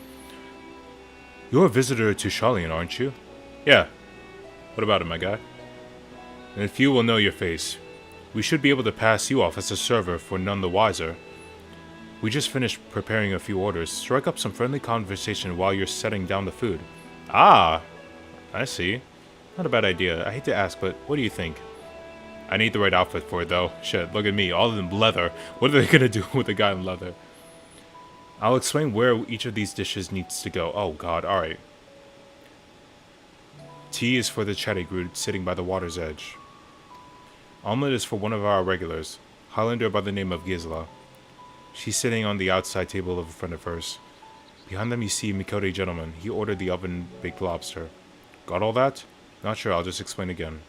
You're a visitor to Charlian, aren't you? Yeah. What about it, my guy? And few will know your face. We should be able to pass you off as a server for none the wiser. We just finished preparing a few orders. Strike up some friendly conversation while you're setting down the food. Ah! I see. Not a bad idea. I hate to ask, but what do you think? I need the right outfit for it, though. Shit, look at me. All in leather. What are they gonna do with a guy in leather? I'll explain where each of these dishes needs to go. Oh god, alright. Tea is for the chatty group sitting by the water's edge. Omelette is for one of our regulars, Highlander by the name of Gisela. She's sitting on the outside table of a friend of hers. Behind them you see Mikote gentleman. He ordered the oven-baked lobster. Got all that? Not sure, I'll just explain again.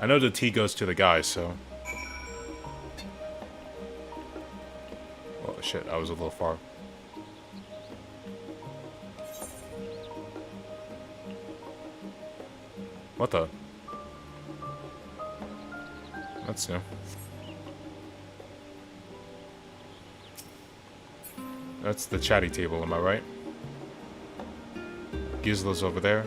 I know the tea goes to the guys, so... Oh shit, I was a little far. What the? That's new. That's the chatty table, am I right? Gisela's over there.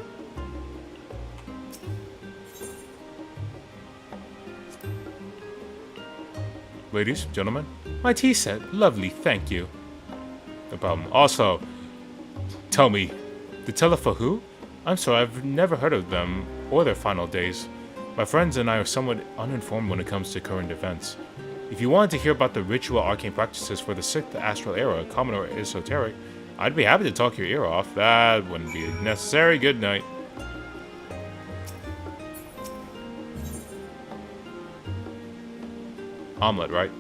Ladies, gentlemen, my tea set. Lovely, thank you. No problem. Also, tell me, the Telefa who? I'm sorry, I've never heard of them or their final days. My friends and I are somewhat uninformed when it comes to current events. If you wanted to hear about the ritual arcane practices for the 6th Astral Era, common or esoteric, I'd be happy to talk your ear off. That wouldn't be necessary. Good night. Omelette, right?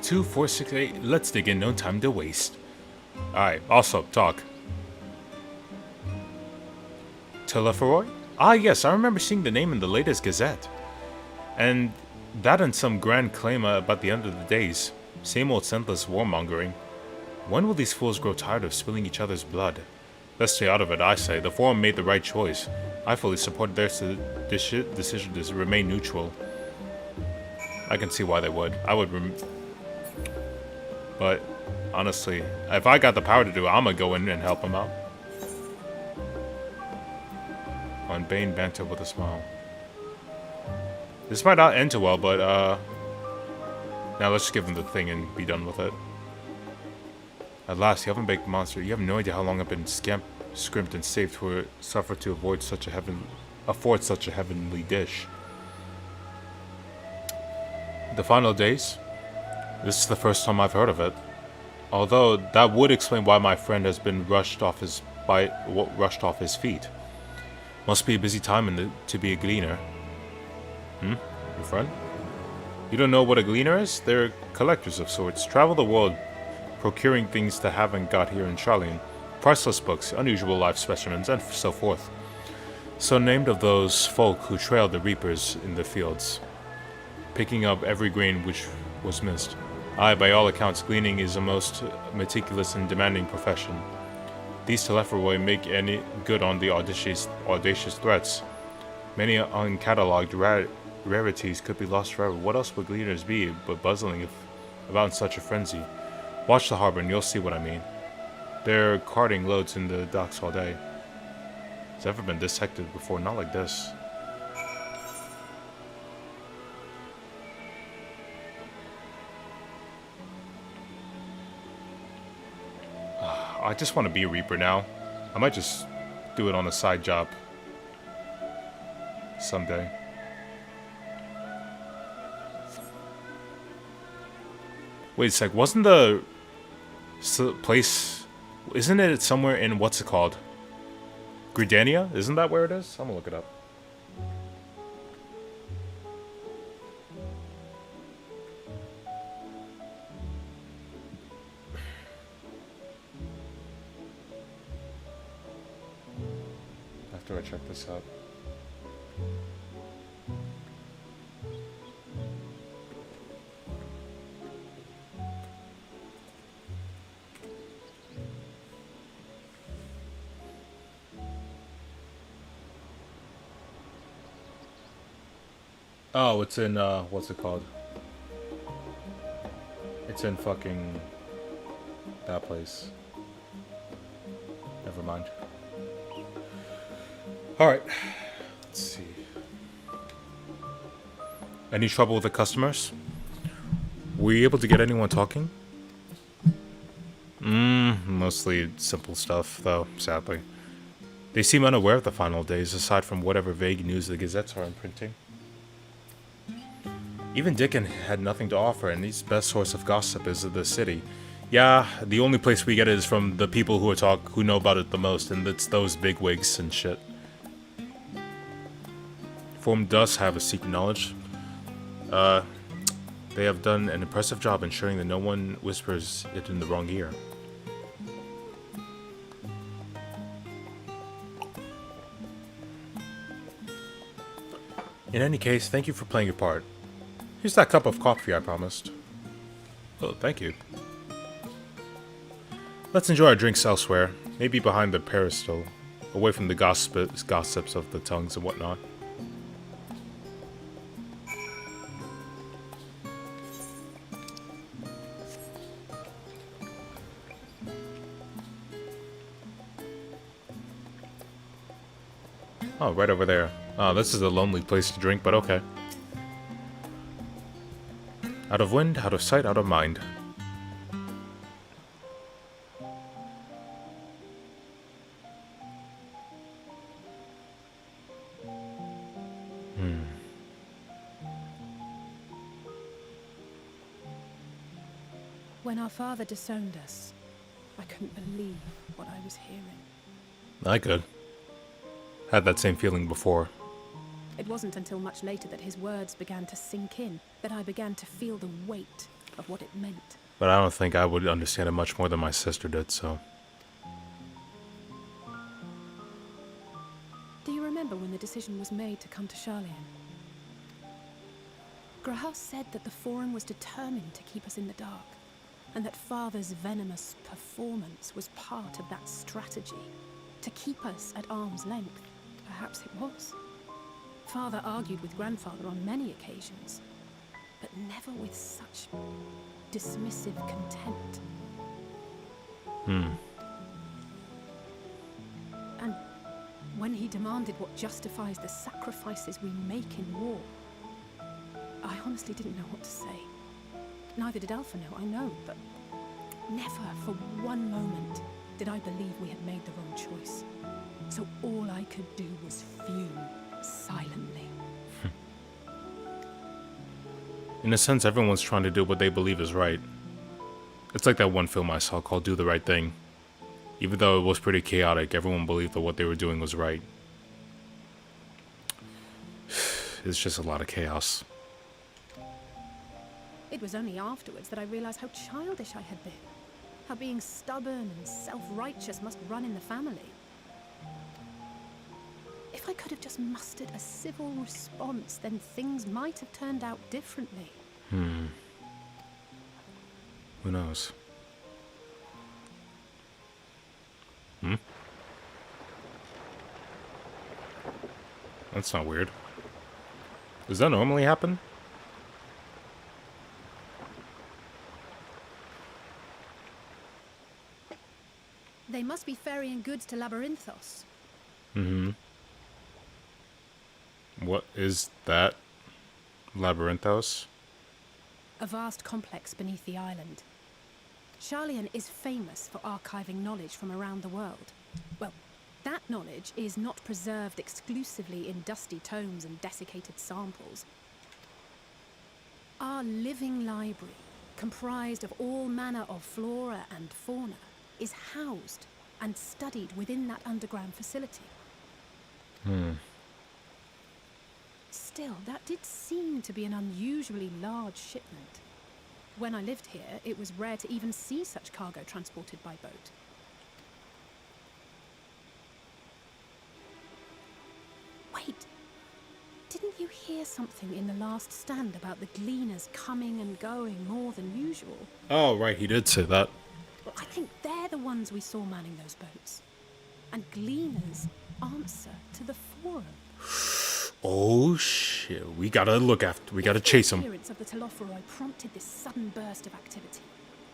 2, 4, 6, 8. Let's dig in. No time to waste. Alright, also, talk. Teleferoy? Ah, yes, I remember seeing the name in the latest Gazette. And that and some grand claim about the end of the days. Same old senseless warmongering. When will these fools grow tired of spilling each other's blood? Let's stay out of it, I say. The Forum made the right choice. I fully support their decision to remain neutral. I can see why they would. I would but, honestly, if I got the power to do it, I'm gonna go in and help them out. On Bane banter with a smile. This might not end too well, but, now let's just give him the thing and be done with it. At last, the oven-baked monster. You have no idea how long I've been scrimped and saved to suffer to afford such a heavenly dish. The final days? This is the first time I've heard of it. Although that would explain why my friend has been rushed off his feet. Must be a busy time to be a gleaner. Your friend? You don't know what a gleaner is? They're collectors of sorts. Travel the world, procuring things that haven't got here in Charlian. Priceless books, unusual life specimens, and so forth. So named of those folk who trail the reapers in the fields, picking up every grain which was missed. Aye, by all accounts, gleaning is a most meticulous and demanding profession. These Teleferoi make any good on the audacious threats. Many uncatalogued rarities could be lost forever. What else would gleaners be but buzzing about in such a frenzy? Watch the harbor and you'll see what I mean. They're carting loads in the docks all day. It's ever been this hectic before, not like this. I just want to be a Reaper now. I might just do it on a side job someday. Wait a sec, wasn't the place... Isn't it somewhere in, what's it called? Gridania? Isn't that where it is? I'm gonna look it up. after I check this out. Oh, it's in, what's it called? It's in fucking that place. Never mind. Alright. Let's see. Any trouble with the customers? Were you able to get anyone talking? Mostly simple stuff, though, sadly. They seem unaware of the final days, aside from whatever vague news the gazettes are imprinting. Even Dickon had nothing to offer, and his best source of gossip is the city. Yeah, the only place we get it is from the people who know about it the most, and it's those bigwigs and shit. Forum does have a secret knowledge. They have done an impressive job ensuring that no one whispers it in the wrong ear. In any case, thank you for playing your part. Here's that cup of coffee I promised. Oh, thank you. Let's enjoy our drinks elsewhere, maybe behind the peristyle, away from the gossips of the tongues and whatnot. Oh, right over there. Oh, this is a lonely place to drink, but okay. Out of wind, out of sight, out of mind. When our father disowned us, I couldn't believe what I was hearing. I could. Had that same feeling before. It wasn't until much later that his words began to sink in, that I began to feel the weight of what it meant. But I don't think I would understand it much more than my sister did, so... Do you remember when the decision was made to come to Charlian? Graham said that the Forum was determined to keep us in the dark, and that Father's venomous performance was part of that strategy, to keep us at arm's length. Perhaps it was. Father argued with Grandfather on many occasions, but never with such dismissive contempt. And when he demanded what justifies the sacrifices we make in war, I honestly didn't know what to say. Neither did Alpha know, I know, but never for one moment did I believe we had made the wrong choice. So all I could do was fume silently. In a sense, everyone's trying to do what they believe is right. It's like that one film I saw called Do the Right Thing. Even though it was pretty chaotic, everyone believed that what they were doing was right. It's just a lot of chaos. It was only afterwards that I realized how childish I had been. How being stubborn and self-righteous must run in the family. If I could have just mustered a civil response, then things might have turned out differently. Who knows? That's not weird. Does that normally happen? They must be ferrying goods to Labyrinthos. What is that? Labyrinthos? A vast complex beneath the island. Charlian is famous for archiving knowledge from around the world. Well, that knowledge is not preserved exclusively in dusty tomes and desiccated samples. Our living library, comprised of all manner of flora and fauna, is housed and studied within that underground facility. Still, that did seem to be an unusually large shipment. When I lived here, it was rare to even see such cargo transported by boat. Didn't you hear something in the last stand about the gleaners coming and going more than usual? Oh, right, he did say that. Well, I think they're the ones we saw manning those boats. And gleaners answer to the forum. Oh shit, we gotta look after, we gotta chase him. The appearance of the Telophoroi prompted this sudden burst of activity.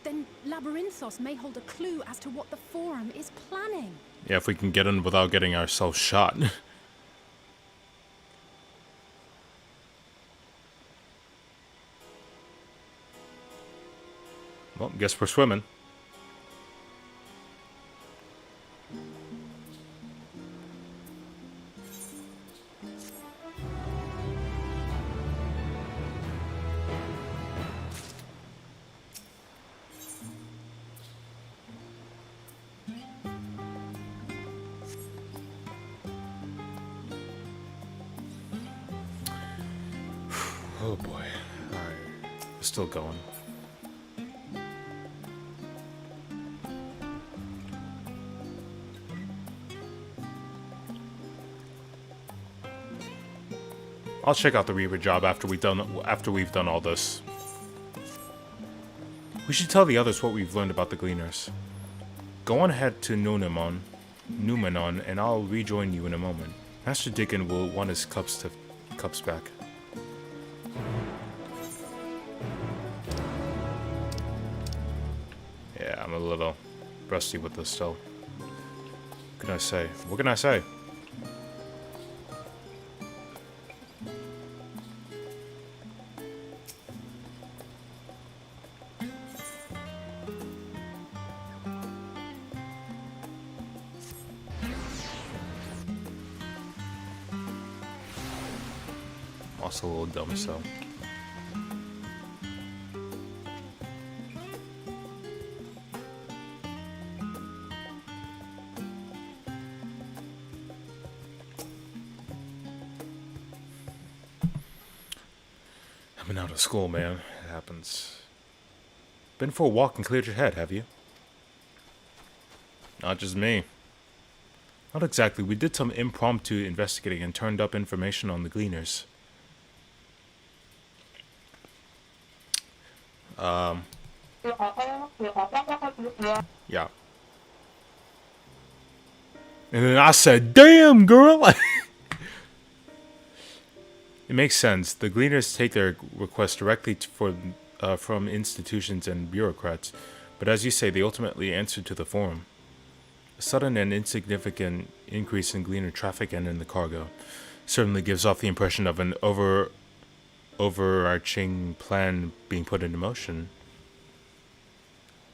Then Labyrinthos may hold a clue as to what the forum is planning. Yeah, if we can get in without getting ourselves shot. Well, guess we're swimming. Oh boy. Alright. We're still going. I'll check out the Reaver job after we've done all this. We should tell the others what we've learned about the Gleaners. Go on ahead to Numenon, and I'll rejoin you in a moment. Master Dickon will want his cups back. Yeah, I'm a little rusty with this still. What can I say? What can I say? Also a little dumb, so. I've been out of school, man. It happens. Been for a walk and cleared your head, have you? Not just me. Not exactly. We did some impromptu investigating and turned up information on the Gleaners. Yeah. And then I said, damn, girl! It makes sense. The Gleaners take their requests directly from institutions and bureaucrats, but as you say, they ultimately answer to the forum. A sudden and insignificant increase in Gleaner traffic and in the cargo certainly gives off the impression of an overarching plan being put into motion.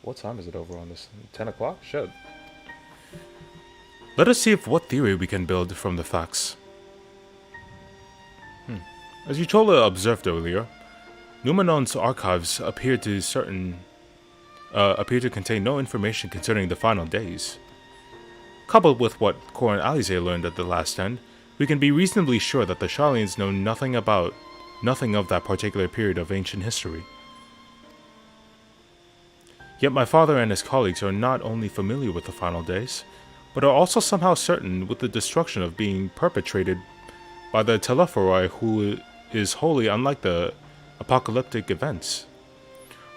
What time is it over on this? 10 o'clock? Shit. Let us see what theory we can build from the facts. As Utola observed earlier, Numenon's archives appear to contain no information concerning the final days. Coupled with what Cor and Alize learned at the last end, we can be reasonably sure that the Sharlians know nothing of that particular period of ancient history. Yet my father and his colleagues are not only familiar with the final days, but are also somehow certain with the destruction of being perpetrated by the Telophoroi, who is wholly unlike the apocalyptic events.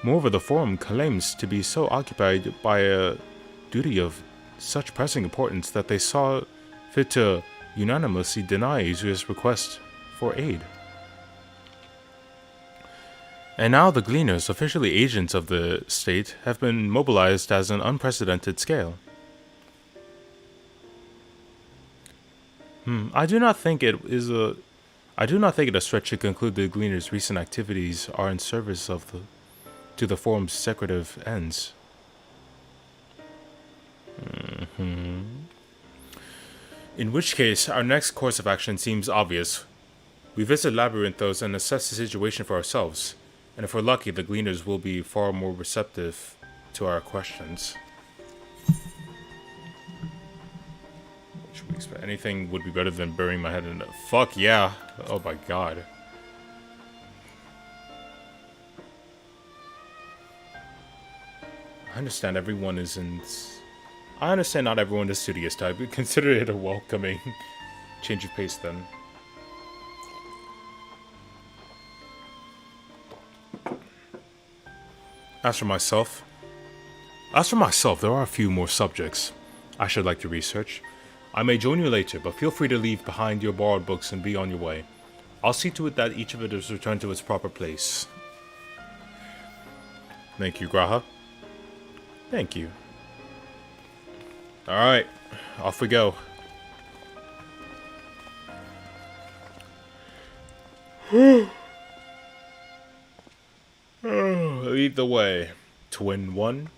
Moreover, the Forum claims to be so occupied by a duty of such pressing importance that they saw fit to unanimously deny Izuya's request for aid. And now the Gleaners, officially agents of the state, have been mobilized at an unprecedented scale. I do not think it a stretch to conclude the Gleaners' recent activities are in service to the Forum's secretive ends. In which case, our next course of action seems obvious. We visit Labyrinthos and assess the situation for ourselves, and if we're lucky, the Gleaners will be far more receptive to our questions. What should we expect? Anything would be better than burying my head in it. Fuck yeah! Oh my god. I understand not everyone is studious type, but consider it a welcoming change of pace then. As for myself, there are a few more subjects I should like to research. I may join you later, but feel free to leave behind your borrowed books and be on your way. I'll see to it that each of it is returned to its proper place. Thank you, Graha. Thank you. Alright, off we go. Lead the way. Twin 1?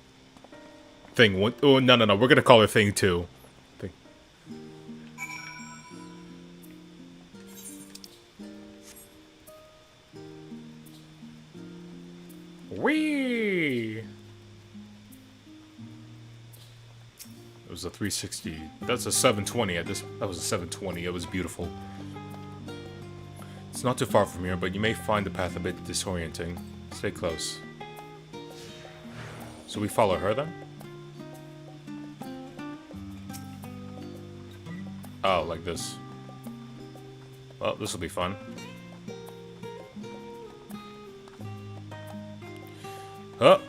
Thing 1? Oh, no, we're gonna call her Thing 2. Thing. Whee! It was a 360. That's a 720. That was a 720. It was beautiful. It's not too far from here, but you may find the path a bit disorienting. Stay close. So we follow her then? Oh, like this. Well, this will be fun. Oh!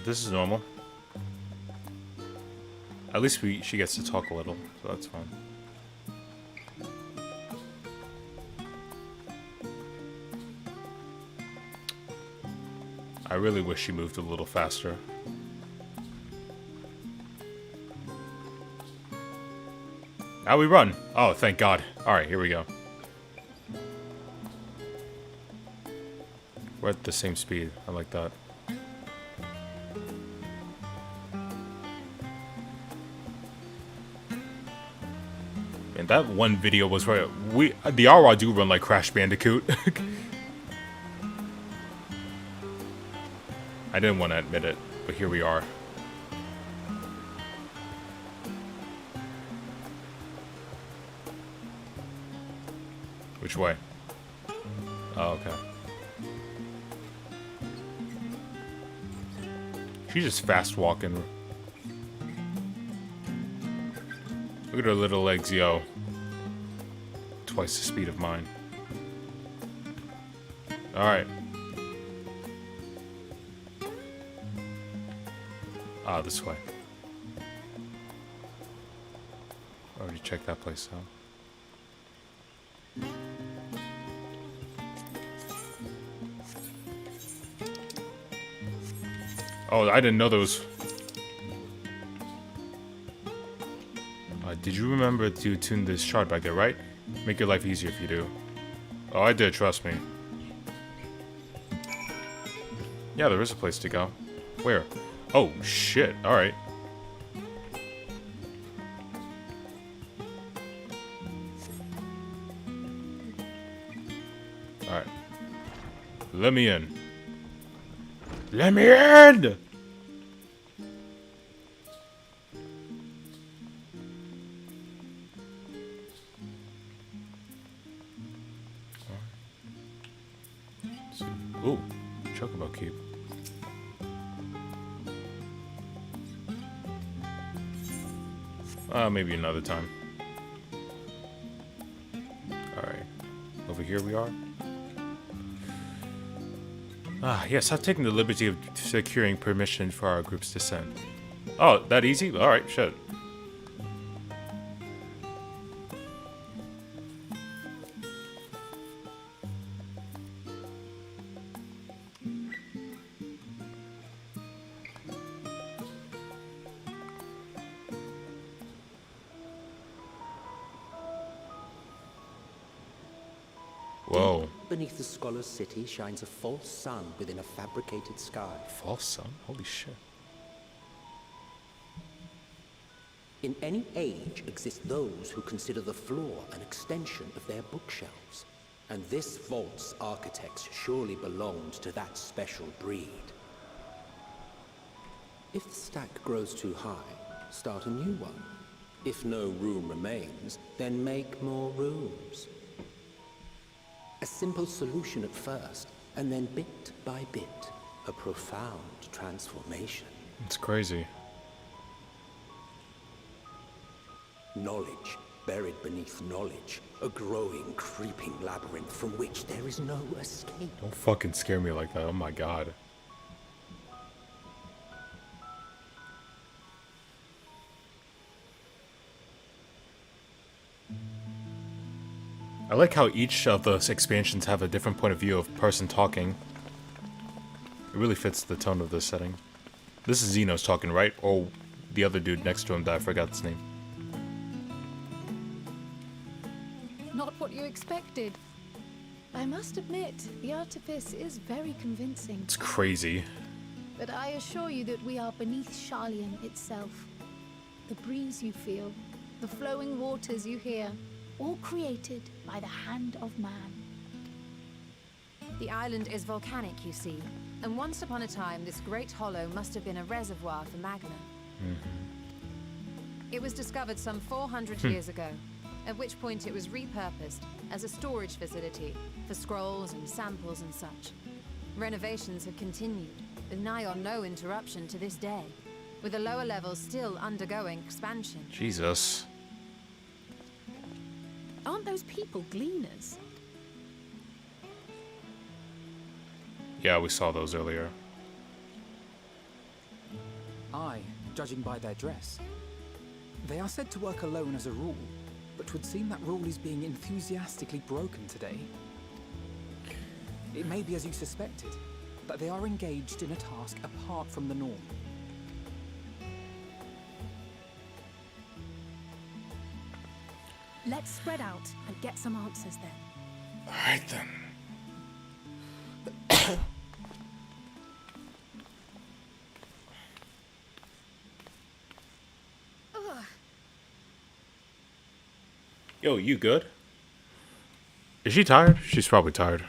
This is normal. At least she gets to talk a little, so that's fine. I really wish she moved a little faster. Now we run. Oh, thank God. Alright, here we go. We're at the same speed. I like that. And that one video was right. The Aura do run like Crash Bandicoot. I didn't want to admit it, but here we are. Which way? Oh, okay. She's just fast walking. Look at her little legs, yo. Twice the speed of mine. Alright. Ah, this way. Already checked that place out. Oh, I didn't know those. Did you remember to tune this shard back there, right? Make your life easier if you do. Oh, I did, trust me. Yeah, there is a place to go. Where? Oh, shit. Alright. Alright. Let me in. Let me in! Ooh, Chocobo Keep. Maybe another time. Alright. Over here we are. Ah, yes, I've taken the liberty of securing permission for our group's descent. Oh, that easy? Alright, shit. Whoa. Beneath the scholar's city shines a false sun within a fabricated sky. False sun? Holy shit. In any age exist those who consider the floor an extension of their bookshelves. And this vault's architects surely belonged to that special breed. If the stack grows too high, start a new one. If no room remains, then make more rooms. A simple solution at first, and then bit by bit, a profound transformation. It's crazy. Knowledge, buried beneath knowledge. A growing, creeping labyrinth from which there is no escape. Don't fucking scare me like that. Oh my god. I like how each of those expansions have a different point of view of person talking. It really fits the tone of this setting. This is Xenos talking, right? Or the other dude next to him that I forgot his name. Not what you expected. I must admit, the artifice is very convincing. It's crazy. But I assure you that we are beneath Sharlayan itself. The breeze you feel, the flowing waters you hear, all created by the hand of man. The island is volcanic, you see, and once upon a time this great hollow must have been a reservoir for magma. It was discovered some 400 years ago, at which point it was repurposed as a storage facility for scrolls and samples and such. Renovations have continued, with nigh on no interruption to this day, with the lower levels still undergoing expansion. Jesus. Aren't those people gleaners? Yeah, we saw those earlier. Aye, judging by their dress. They are said to work alone as a rule, but 'twould seem that rule is being enthusiastically broken today. It may be as you suspected, that they are engaged in a task apart from the norm. Let's spread out and get some answers then. Alright then. Yo, you good? Is she tired? She's probably tired.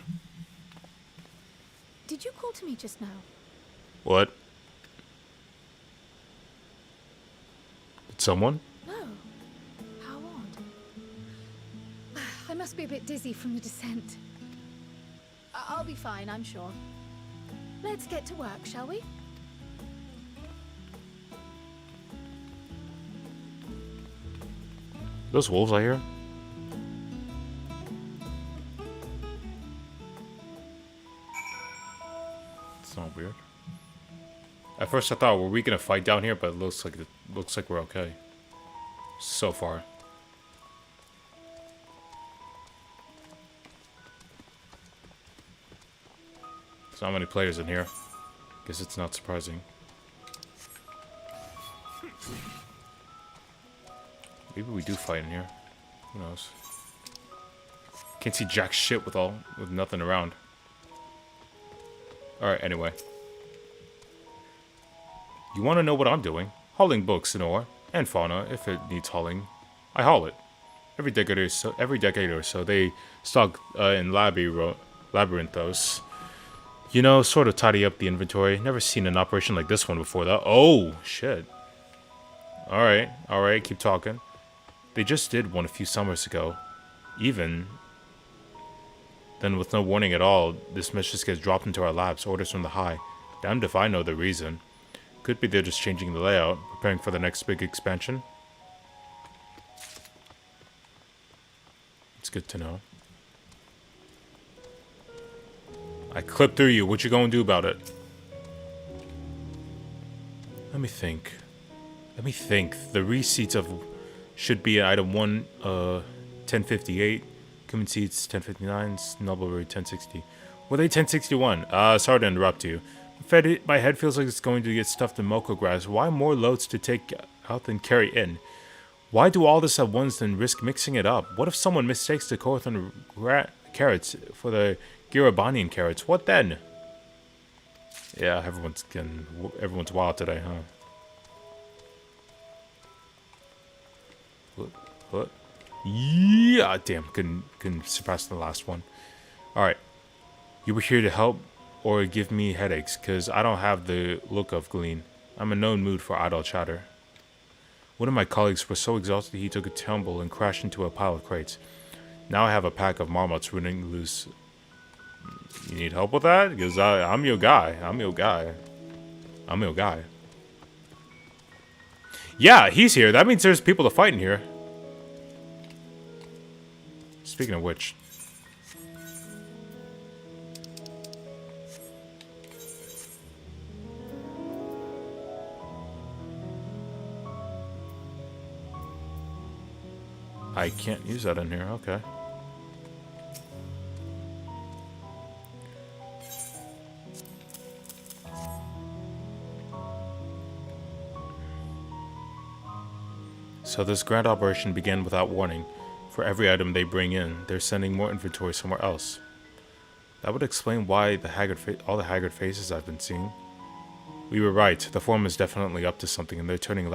Did you call to me just now? What? Did someone? No. How odd. I must be a bit dizzy from the descent. I'll be fine, I'm sure. Let's get to work, shall we? Those wolves I hear? It's not weird. At first I thought, were we gonna fight down here? But it looks like we're okay. So far. There's not many players in here. Guess it's not surprising. Maybe we do fight in here. Who knows? Can't see jack shit with nothing around. Alright, anyway. You want to know what I'm doing? Hauling books and ore, and fauna, if it needs hauling. I haul it. Every decade or so, they stock in labyrinthos. You know, sort of tidy up the inventory. Never seen an operation like this one before, though. Oh, shit. Alright, keep talking. They just did one a few summers ago. Even then, with no warning at all, this mess just gets dropped into our laps, orders from the high. Damned if I know the reason. Could be they're just changing the layout, preparing for the next big expansion. It's good to know. I clipped through you. What you gonna do about it? Let me think. The receipts of should be item 1, 1058. Cumin seeds 1059. Snowblueberry 1060. Were they 1061? Sorry to interrupt you. My head feels like it's going to get stuffed in Moko grass. Why more loads to take out than carry in? Why do all this at once then risk mixing it up? What if someone mistakes the Corthon carrots for the Girabanian carrots? What then? Yeah, everyone's wild today, huh? What? Yeah, damn, couldn't surpass the last one. Alright. You were here to help or give me headaches, cause I don't have the look of Glean. I'm in no mood for idle chatter. One of my colleagues was so exhausted he took a tumble and crashed into a pile of crates. Now I have a pack of marmots running loose. You need help with that? Because I'm your guy. Yeah, he's here. That means there's people to fight in here. speaking of which. I can't use that in here, okay. So this grand operation began without warning. For every item they bring in, they're sending more inventory somewhere else. That would explain why all the haggard faces I've been seeing. We were right, the Forum is definitely up to something, and they're turning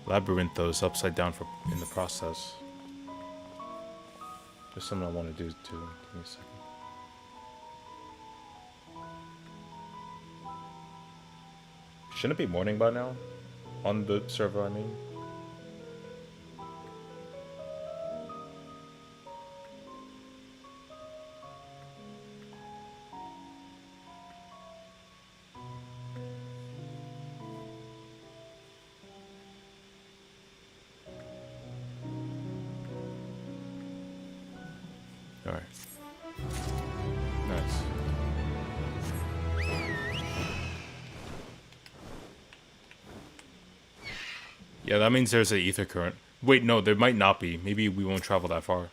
labyrinthos upside down in the process. There's something I want to do too. Give me a second. Shouldn't it be morning by now? On the server, I mean. Alright. Nice. Yeah, that means there's an ether current. Wait, no, there might not be. Maybe we won't travel that far.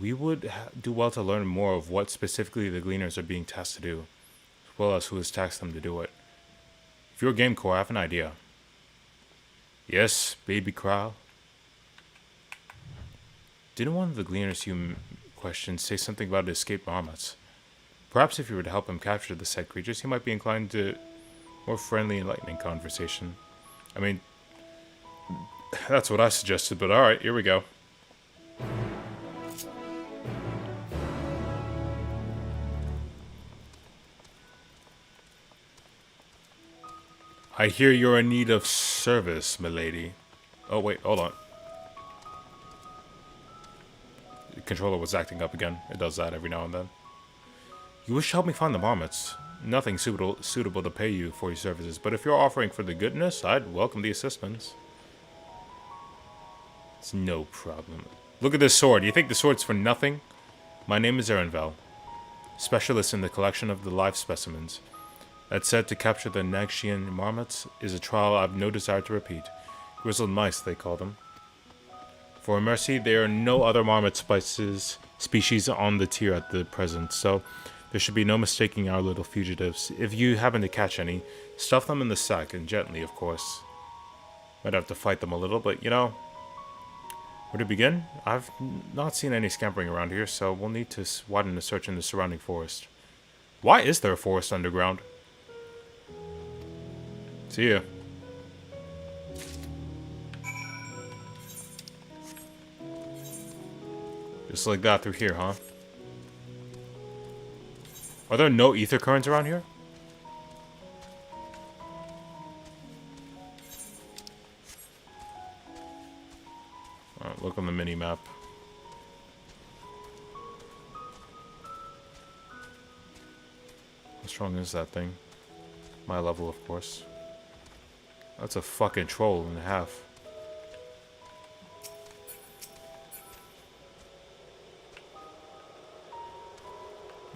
We would do well to learn more of what specifically the Gleaners are being tasked to do, as well as who has tasked them to do it. If you're Game Core, I have an idea. Yes, baby Crow. Didn't one of the Gleaners you questioned say something about escaped marmots? Perhaps if you were to help him capture the said creatures, he might be inclined to more friendly, enlightening conversation. I mean, that's what I suggested, but alright, here we go. I hear you're in need of service, milady. Oh, wait, hold on. The controller was acting up again. It does that every now and then. You wish to help me find the marmots. Nothing suitable to pay you for your services, but if you're offering for the goodness, I'd welcome the assistance. It's no problem. Look at this sword. You think the sword's for nothing? My name is Erenvel, specialist in the collection of the live specimens. That said, to capture the Nagshian marmots is a trial I've no desire to repeat. Grizzled mice, they call them. For mercy, there are no other marmot species on the tier at the present, so there should be no mistaking our little fugitives. If you happen to catch any, stuff them in the sack, and gently, of course. Might have to fight them a little, but you know, where to begin? I've not seen any scampering around here, so we'll need to widen the search in the surrounding forest. Why is there a forest underground? See ya. Just like that through here, huh? Are there no ether currents around here? Alright, look on the mini-map. How strong is that thing? My level, of course. That's a fucking troll and a half.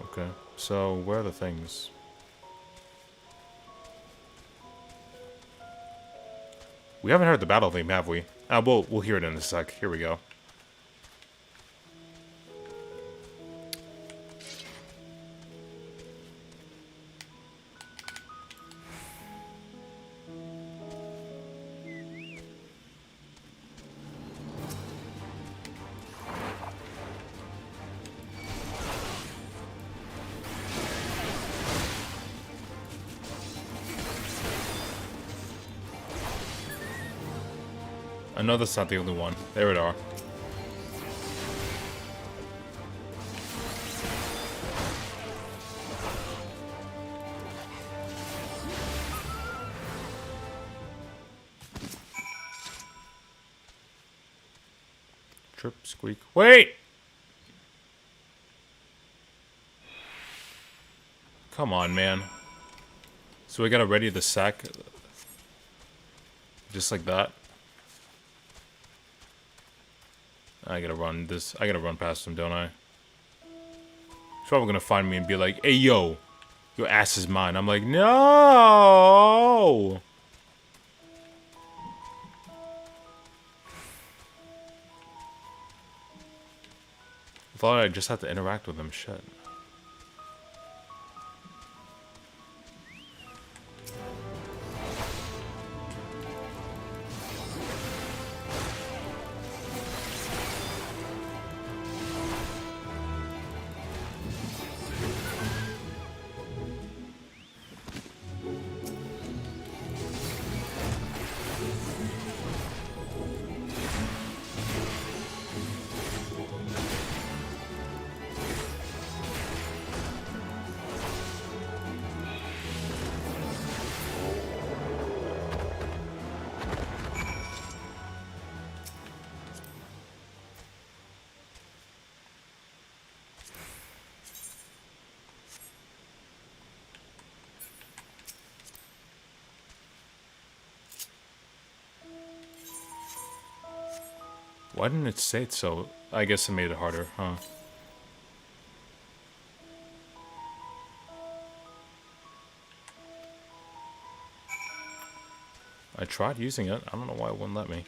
Okay, so where are the things? We haven't heard the battle theme, have we? We'll hear it in a sec. Here we go. I know that's not the only one. There it are. Trip, squeak. Wait! Come on, man. So we gotta ready the sack. Just like that. I gotta run this. I gotta run past him, don't I? He's probably gonna find me and be like, "Hey, yo, your ass is mine." I'm like, "No." I thought I just had to interact with him. Shit. Why didn't it say it so? I guess it made it harder, huh? I tried using it. I don't know why it wouldn't let me.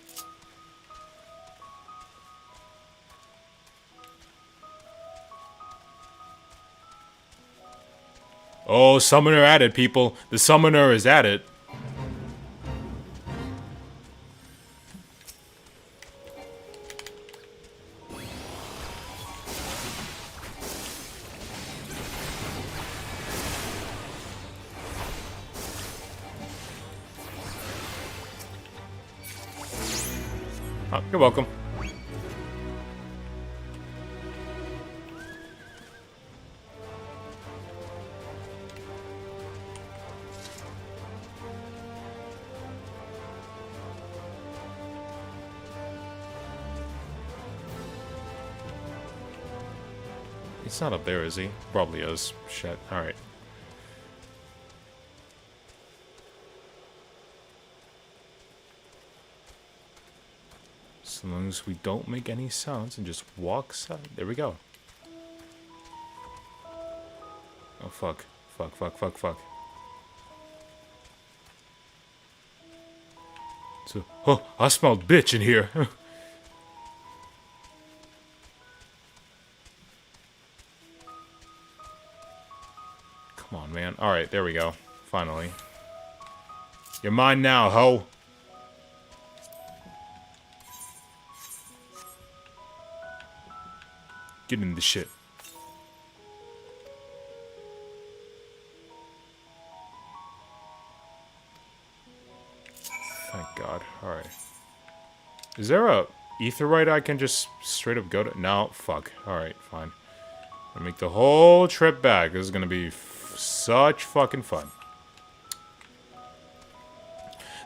Oh, summoner at it, people. The summoner is at it. Oh, you're welcome. He's not up there, is he? Probably is. Shit. Alright. So long as we don't make any sounds and just walk side. There we go. Oh, fuck. Fuck, fuck, fuck, fuck. So, oh, I smell bitch in here. Come on, man. Alright, there we go. Finally. You're mine now, ho. Get in the shit. Thank God. Alright. Is there a etherite I can just straight up go to? No, fuck. Alright, fine. I'll make the whole trip back. This is gonna be such fucking fun.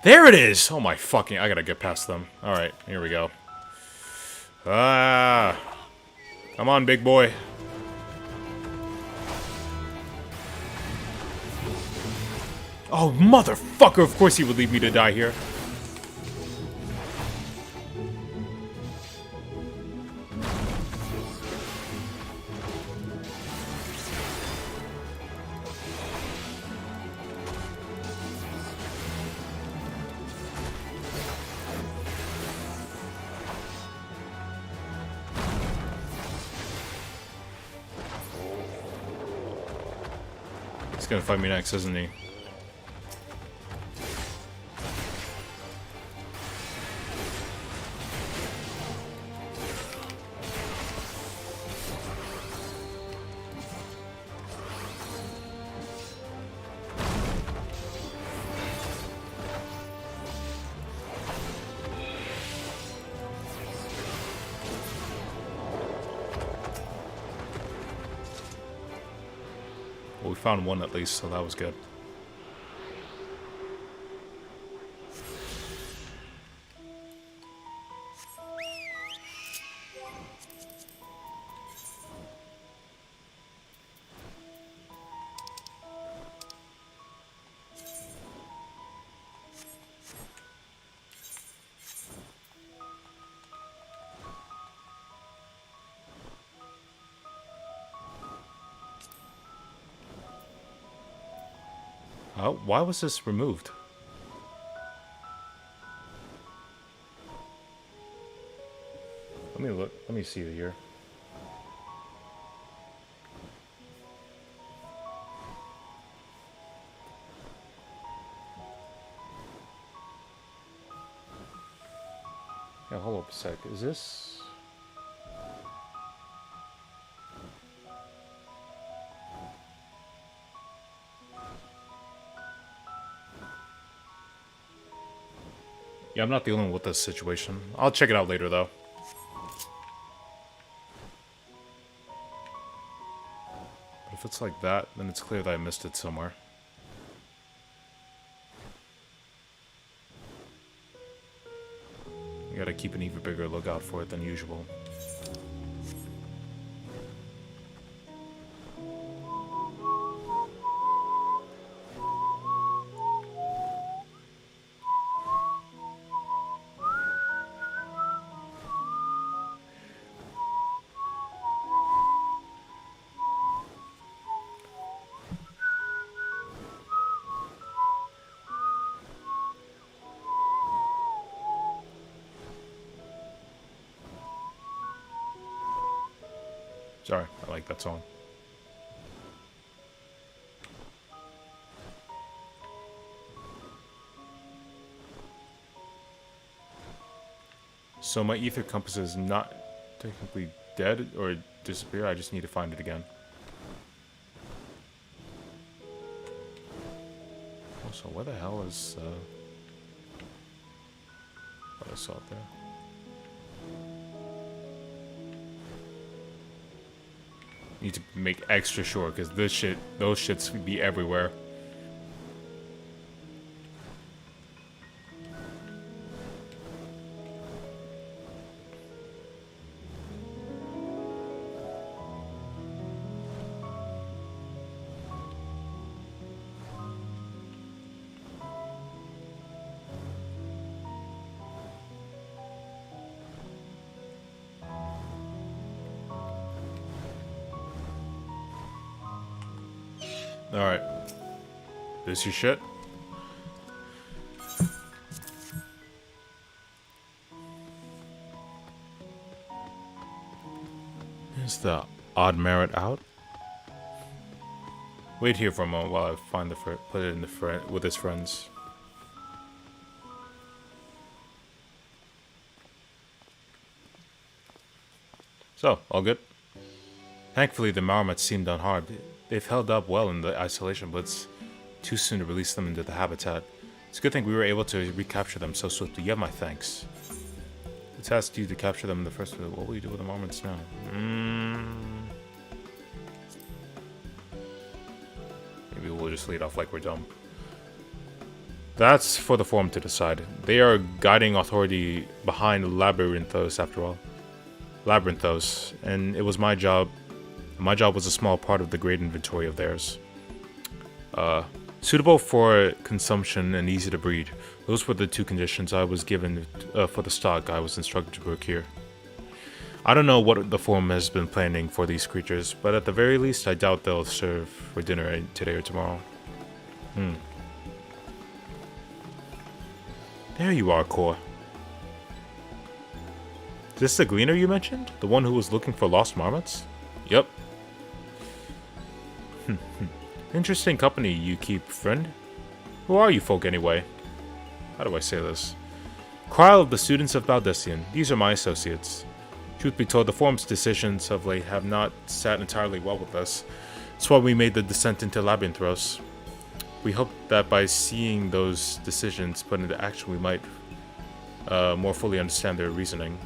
There it is! Oh my fucking... I gotta get past them. Alright, here we go. Ah! Come on, big boy. Oh, motherfucker! Of course he would leave me to die here. He's gonna fight me next, isn't he? Well, we found one at least, so that was good. Why was this removed? Let me look. Let me see it here. Yeah, hold up a sec. Is this? Yeah, I'm not the only one with this situation. I'll check it out later, though. But if it's like that, then it's clear that I missed it somewhere. You gotta keep an even bigger lookout for it than usual. Sorry, I like that song. So my ether compass is not technically dead or disappear. I just need to find it again. Also, where the hell is what I saw there? Need to make extra sure because those shits be everywhere. Alright. This your shit? Is the odd merit out? Wait here for a moment while I find the put it in the with his friends. So, all good? Thankfully, the marmots seemed unharmed. They've held up well in the isolation, but it's too soon to release them into the habitat. It's a good thing we were able to recapture them so swiftly. You have my thanks. The task you to capture them in the first place. What will you do with the marmots now? Maybe we'll just lead off like we're dumb. That's for the Forum to decide. They are guiding authority behind Labyrinthos, after all. Labyrinthos, and it was my job. My job was a small part of the great inventory of theirs. Suitable for consumption and easy to breed. Those were the two conditions I was given for the stock I was instructed to procure. I don't know what the Forum has been planning for these creatures, but at the very least, I doubt they'll serve for dinner today or tomorrow. There you are, Core. Is this the gleaner you mentioned? The one who was looking for lost marmots? Yep. Interesting company you keep, friend. Who are you folk anyway? How do I say this? Crile of the students of Baldessian. These are my associates. Truth be told, the Forum's decisions of late have not sat entirely well with us. That's why we made the descent into Labyrinthos. We hope that by seeing those decisions put into action, we might more fully understand their reasoning.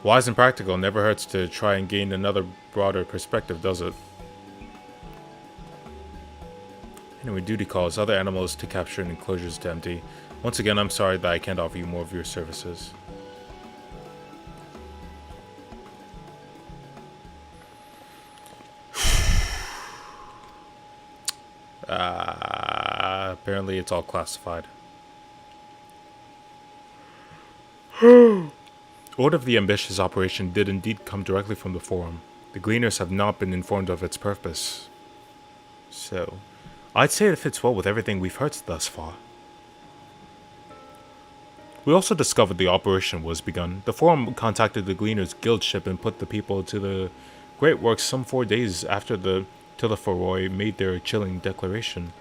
Wise and practical, never hurts to try and gain another broader perspective, does it? Anyway, duty calls other animals to capture and enclosures to empty. Once again, I'm sorry that I can't offer you more of your services. Apparently it's all classified. Word of the ambitious operation did indeed come directly from the Forum. The Gleaners have not been informed of its purpose. So, I'd say it fits well with everything we've heard thus far. We also discovered the operation was begun. The Forum contacted the Gleaners Guild ship and put the people to the great work some 4 days after the Tiliforoi made their chilling declaration.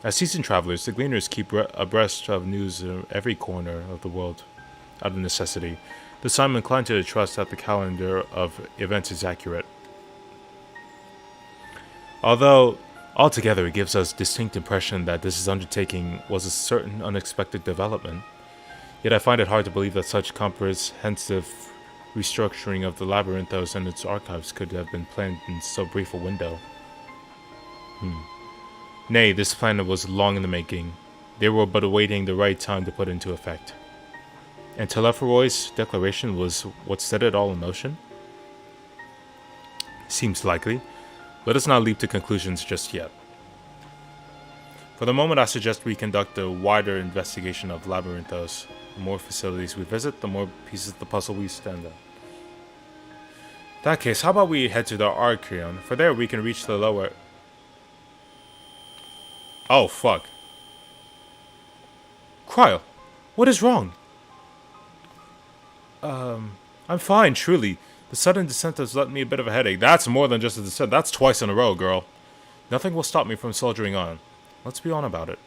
As seasoned travelers, the Gleaners keep abreast of news in every corner of the world, out of necessity. Thus I'm inclined to trust that the calendar of events is accurate. Although, altogether it gives us distinct impression that this undertaking was a certain unexpected development, yet I find it hard to believe that such comprehensive restructuring of the Labyrinthos and its archives could have been planned in so brief a window. Nay, this plan was long in the making. They were but awaiting the right time to put into effect. And Telephoroi's declaration was what set it all in motion? Seems likely. Let us not leap to conclusions just yet. For the moment, I suggest we conduct a wider investigation of Labyrinthos. The more facilities we visit, the more pieces of the puzzle we stand on. In that case, how about we head to the Archeon? For there we can reach the lower... Oh, fuck. Cryle, what is wrong? I'm fine, truly. The sudden descent has left me a bit of a headache. That's more than just a descent. That's twice in a row, girl. Nothing will stop me from soldiering on. Let's be on about it.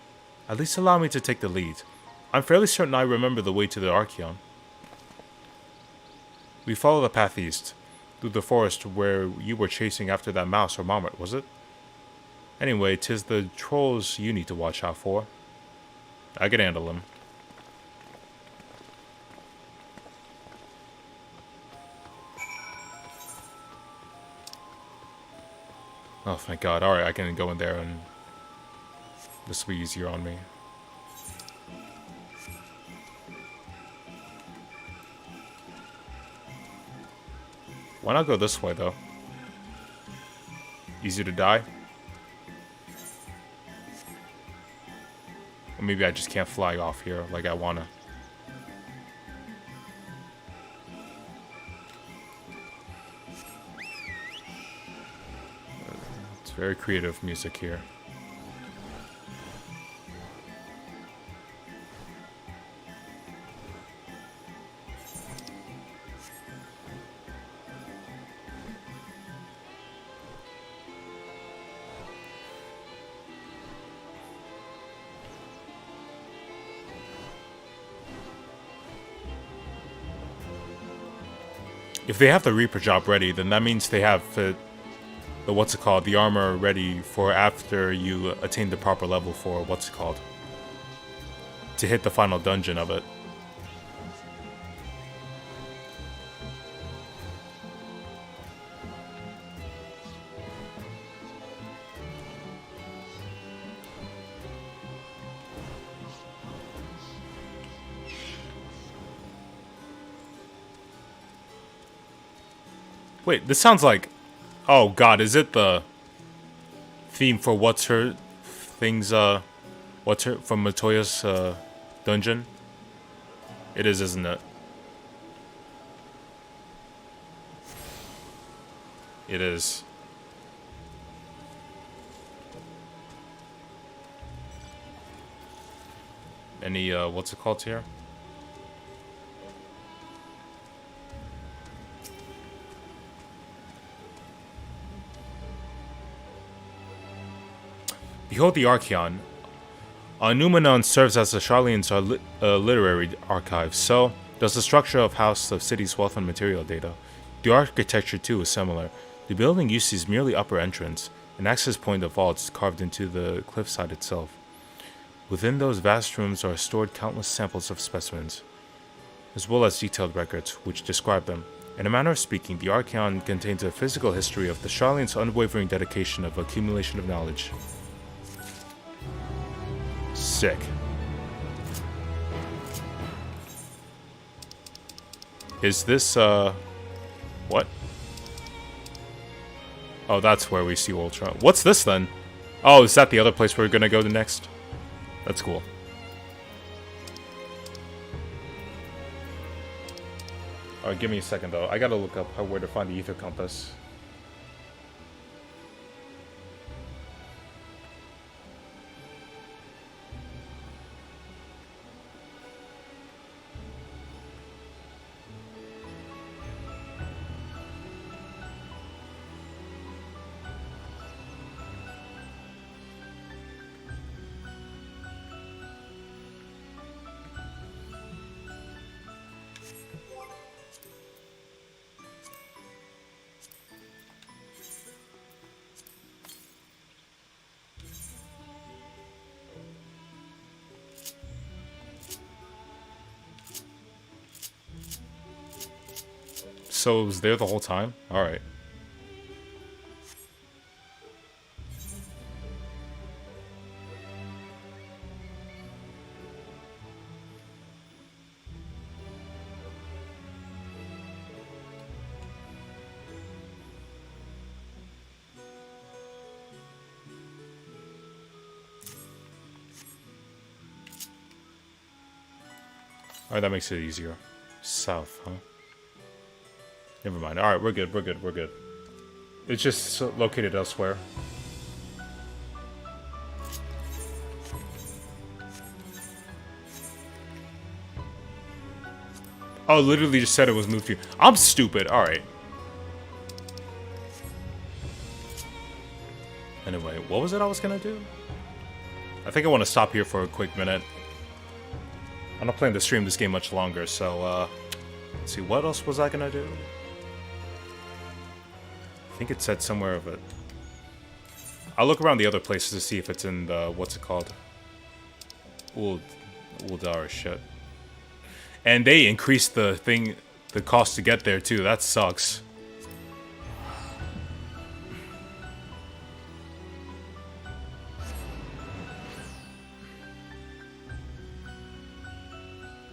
At least allow me to take the lead. I'm fairly certain I remember the way to the Archeon. We follow the path east, through the forest where you were chasing after that mouse or marmot, was it? Anyway, 'tis the trolls you need to watch out for. I can handle them. Oh, thank God. Alright, I can go in there and this will be easier on me. Why not go this way, though? Easy to die? Or maybe I just can't fly off here like I wanna. It's very creative music here. If they have the Reaper job ready, then that means they have the what's it called, the armor ready for after you attain the proper level for what's it called, to hit the final dungeon of it. Wait, this sounds like... Oh god, is it the theme for what's her things, what's her, from Matoya's, dungeon? It is, isn't it? It is. Any, what's it called here? Behold the Archeon. Numenon serves as the Sharlayan's literary archive, so does the structure of House of City's wealth and material data. The architecture too is similar. The building uses merely upper entrance, an access point of vaults carved into the cliffside itself. Within those vast rooms are stored countless samples of specimens, as well as detailed records which describe them. In a manner of speaking, the Archeon contains a physical history of the Sharlayan's unwavering dedication of accumulation of knowledge. Sick. Is this, what? Oh, that's where we see Ultron. What's this, then? Oh, is that the other place we're gonna go to next? That's cool. Alright, give me a second though. I gotta look up where to find the ether compass. So it was there the whole time? Alright. Alright, that makes it easier. South, huh? Never mind. Alright, we're good, we're good, we're good. It's just located elsewhere. Oh, literally just said it was moved here. I'm stupid. Alright. Anyway, what was it I was gonna do? I think I want to stop here for a quick minute. I'm not planning to stream this game much longer, so, let's see, what else was I gonna do? I think it said somewhere of it. I'll look around the other places to see if it's in the, what's it called? Uldar shit. And they increased the cost to get there too. That sucks.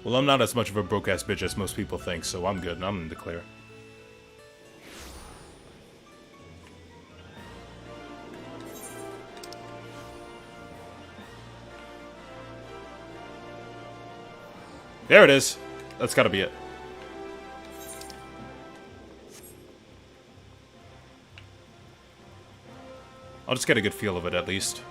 Well, I'm not as much of a broke-ass bitch as most people think, so I'm good. I'm in the clear. There it is. That's gotta be it. I'll just get a good feel of it at least.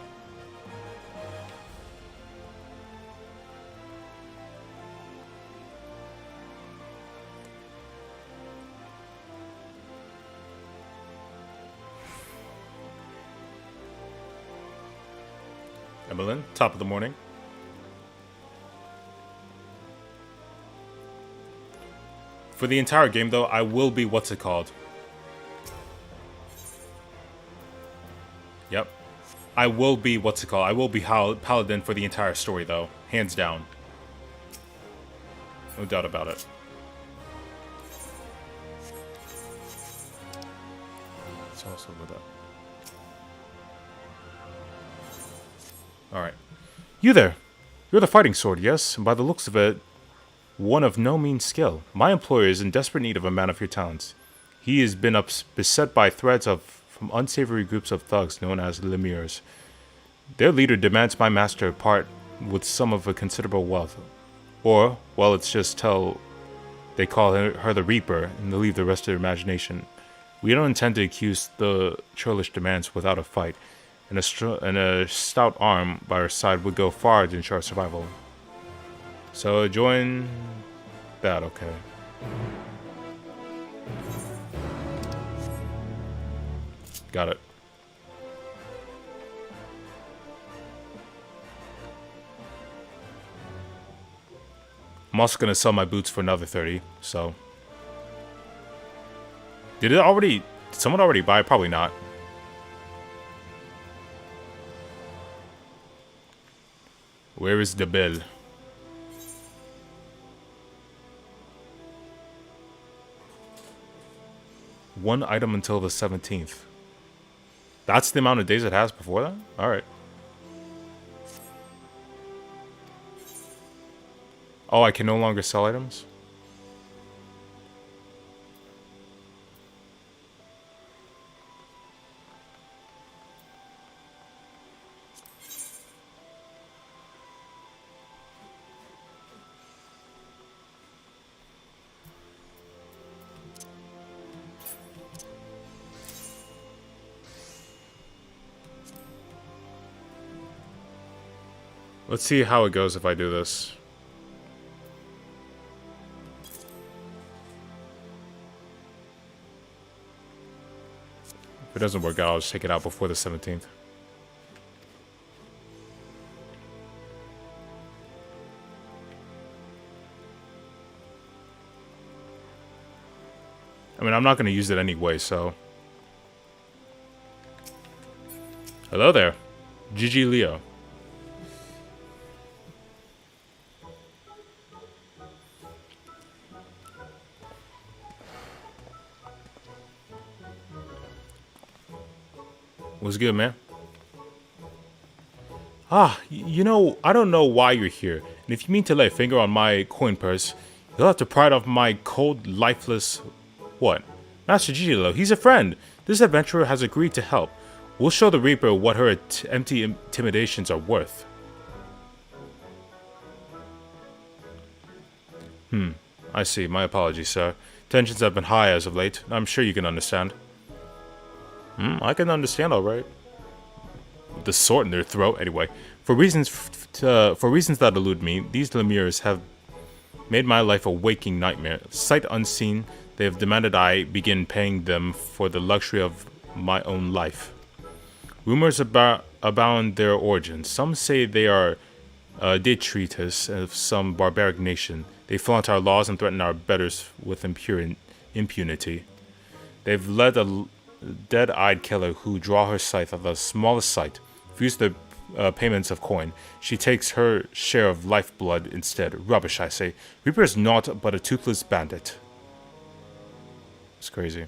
Evelyn, top of the morning. For the entire game, though, I will be what's it called? Yep. I will be what's it called? I will be Paladin for the entire story, though. Hands down. No doubt about it. It's also with that. Alright. You there! You're the fighting sword, yes? And by the looks of it, one of no mean skill. My employer is in desperate need of a man of your talents. He has been beset by threats from unsavory groups of thugs known as Lemirs. Their leader demands my master part with some of a considerable wealth. Or, well, it's just they call her the Reaper and they leave the rest to their imagination. We don't intend to accuse the churlish demands without a fight, and a stout arm by our side would go far to ensure our survival. So join that, okay. Got it. I'm also gonna sell my boots for another 30, so. Did someone already buy it? Probably not. Where is the bill? One item until the 17th. That's the amount of days it has before that? Alright. Oh, I can no longer sell items? Let's see how it goes if I do this. If it doesn't work out, I'll just take it out before the 17th. I mean, I'm not going to use it anyway, so... Hello there. GG Leo. What's good, man? You know, I don't know why you're here. And if you mean to lay a finger on my coin purse, you'll have to pry it off my cold, lifeless... What? Master Gigolo, he's a friend. This adventurer has agreed to help. We'll show the Reaper what her empty intimidations are worth. I see. My apologies, sir. Tensions have been high as of late. I'm sure you can understand. I can understand, all right. The sword in their throat, anyway. For reasons that elude me, these lemures have made my life a waking nightmare. Sight unseen, they have demanded I begin paying them for the luxury of my own life. Rumors abound their origins. Some say they are detritus of some barbaric nation. They flaunt our laws and threaten our betters with impunity. They've led a dead-eyed killer who draw her scythe at the smallest sight, refuse the payments of coin. She takes her share of lifeblood instead. Rubbish, I say. Reaper is naught but a toothless bandit. It's crazy.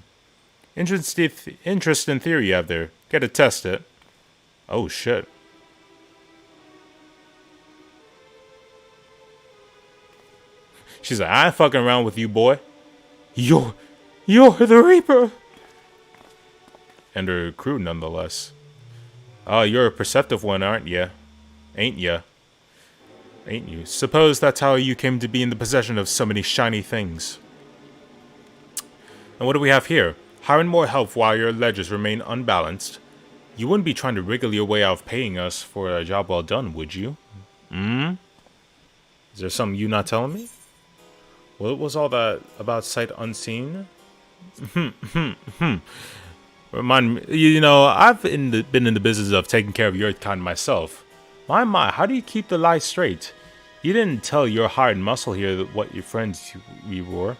Interesting theory you have there. Get to test it. Oh shit. She's like, I ain't fucking around with you, boy. You're the Reaper. And her crew, nonetheless. Oh, you're a perceptive one, aren't ya? Ain't ya? Ain't you? Suppose that's how you came to be in the possession of so many shiny things. And what do we have here? Hiring more help while your ledgers remain unbalanced. You wouldn't be trying to wriggle your way out of paying us for a job well done, would you? Is there something you not telling me? What was all that about sight unseen? Remind me, you know, I've been in the business of taking care of your kind myself. My, how do you keep the lie straight? You didn't tell your hired muscle here what your friends we were.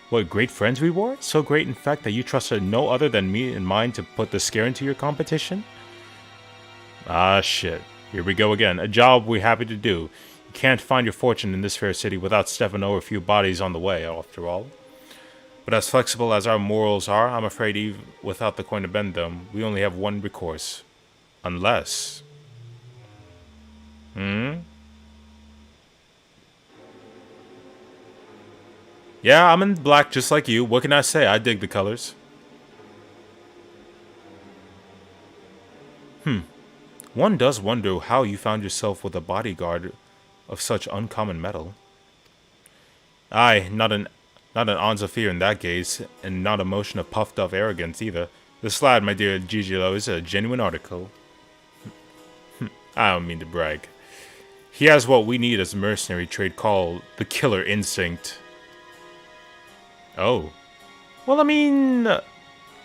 What great friends we were? So great, in fact, that you trusted no other than me and mine to put the scare into your competition? Ah, shit. Here we go again. A job we're happy to do. You can't find your fortune in this fair city without stepping over a few bodies on the way, after all. But as flexible as our morals are, I'm afraid even without the coin to bend them, we only have one recourse. Unless... Yeah, I'm in black just like you. What can I say? I dig the colors. One does wonder how you found yourself with a bodyguard of such uncommon metal. Aye, not an ounce of fear in that gaze, and not a motion of puffed up arrogance either. This lad, my dear Gigolo, is a genuine article. I don't mean to brag. He has what we need as a mercenary trade called the killer instinct. Oh. Well, I mean,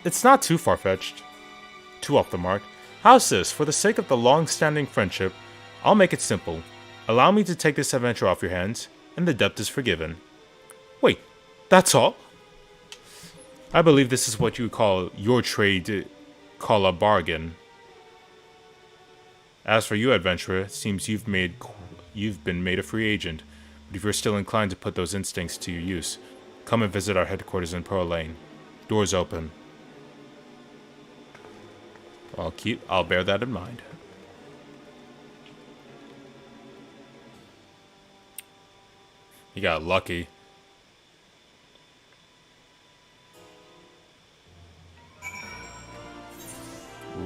it's not too far-fetched. Too off the mark. How's this? For the sake of the long-standing friendship, I'll make it simple. Allow me to take this adventure off your hands, and the debt is forgiven. Wait, that's all? I believe this is what you call your trade, call a bargain. As for you, adventurer, it seems you've been made a free agent. But if you're still inclined to put those instincts to your use, come and visit our headquarters in Pearl Lane. Doors open. I'll bear that in mind. You got lucky.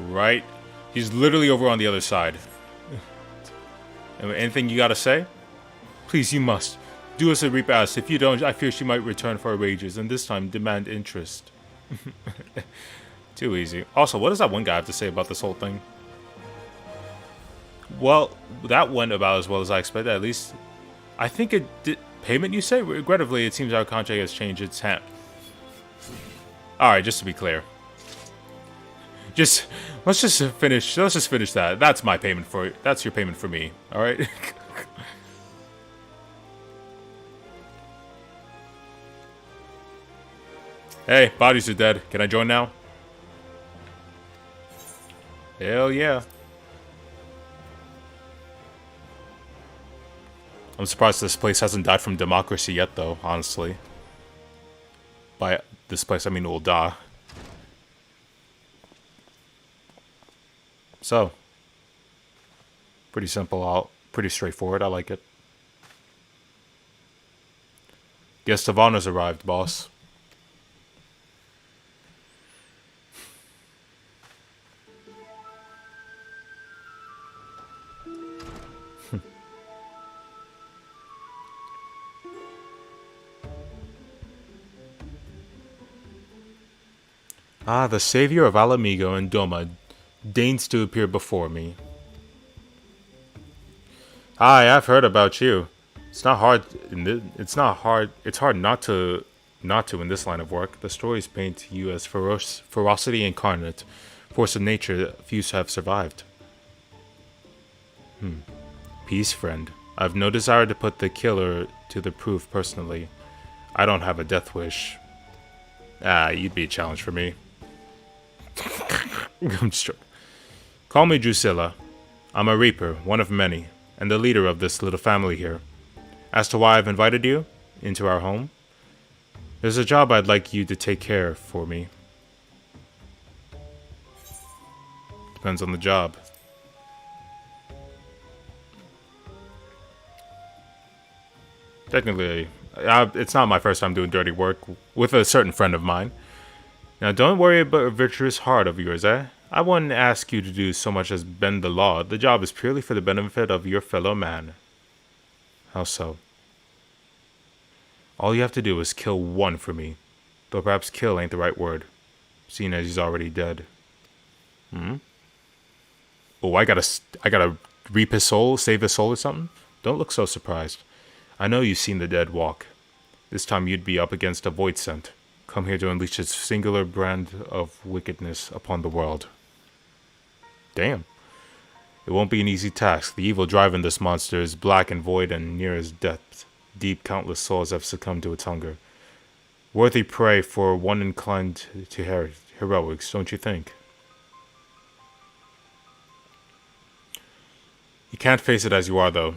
Right? He's literally over on the other side. Anything you gotta say? Please, you must. Do as the Reaper asks. If you don't, I fear she might return for her wages, and this time demand interest. Too easy. Also, what does that one guy have to say about this whole thing? Well, that went about as well as I expected. At least, I think it did. Payment, you say? Regrettably, it seems our contract has changed its hand. All right, just to be clear. Let's just finish that. That's my payment for it. That's your payment for me. All right. Hey, bodies are dead. Can I join now? Hell yeah. I'm surprised this place hasn't died from democracy yet, though, honestly. By this place, I mean Ul'dah. So, pretty simple, pretty straightforward. I like it. Guest of honor's arrived, boss. Ah, the savior of Alamigo and Doma deigns to appear before me. Hi, I've heard about you. It's hard not to in this line of work. The stories paint you as ferocity incarnate, force of nature few have survived. Peace, friend. I've no desire to put the killer to the proof personally. I don't have a death wish. Ah, you'd be a challenge for me. I'm just joking. Call me Drusilla. I'm a Reaper, one of many, and the leader of this little family here. As to why I've invited you into our home, there's a job I'd like you to take care of for me. Depends on the job. Technically, it's not my first time doing dirty work with a certain friend of mine. Now, don't worry about a virtuous heart of yours, eh? I wouldn't ask you to do so much as bend the law. The job is purely for the benefit of your fellow man. How so? All you have to do is kill one for me. Though perhaps kill ain't the right word, seeing as he's already dead. Oh, I gotta reap his soul, save his soul or something? Don't look so surprised. I know you've seen the dead walk. This time you'd be up against a void scent. Come here to unleash its singular brand of wickedness upon the world. Damn. It won't be an easy task. The evil driving this monster is black and void and near its depth. Deep, countless souls have succumbed to its hunger. Worthy prey for one inclined to heroics, don't you think? You can't face it as you are, though.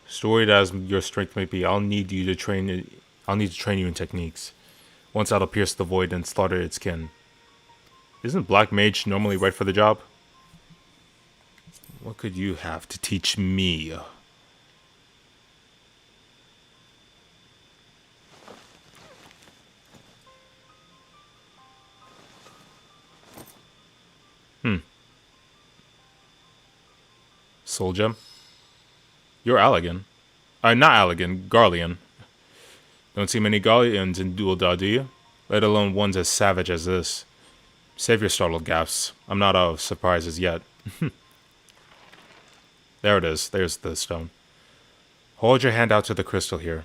Storied as your strength may be, I'll need to train you in techniques. Once that'll pierce the void and slaughter its kin. Isn't Black Mage normally right for the job? What could you have to teach me? Soul Gem? You're Allagan. Not Allagan, Garlean. Don't see many Garleans in Ul'dah, do you? Let alone ones as savage as this. Save your startled gasps. I'm not out of surprises yet. There it is. There's the stone. Hold your hand out to the crystal here.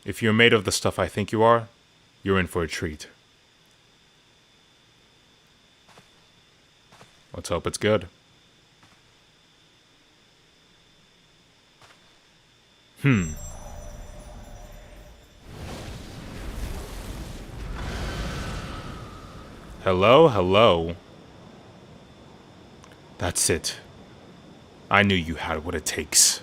If you're made of the stuff I think you are, you're in for a treat. Let's hope it's good. Hello, hello. That's it. I knew you had what it takes.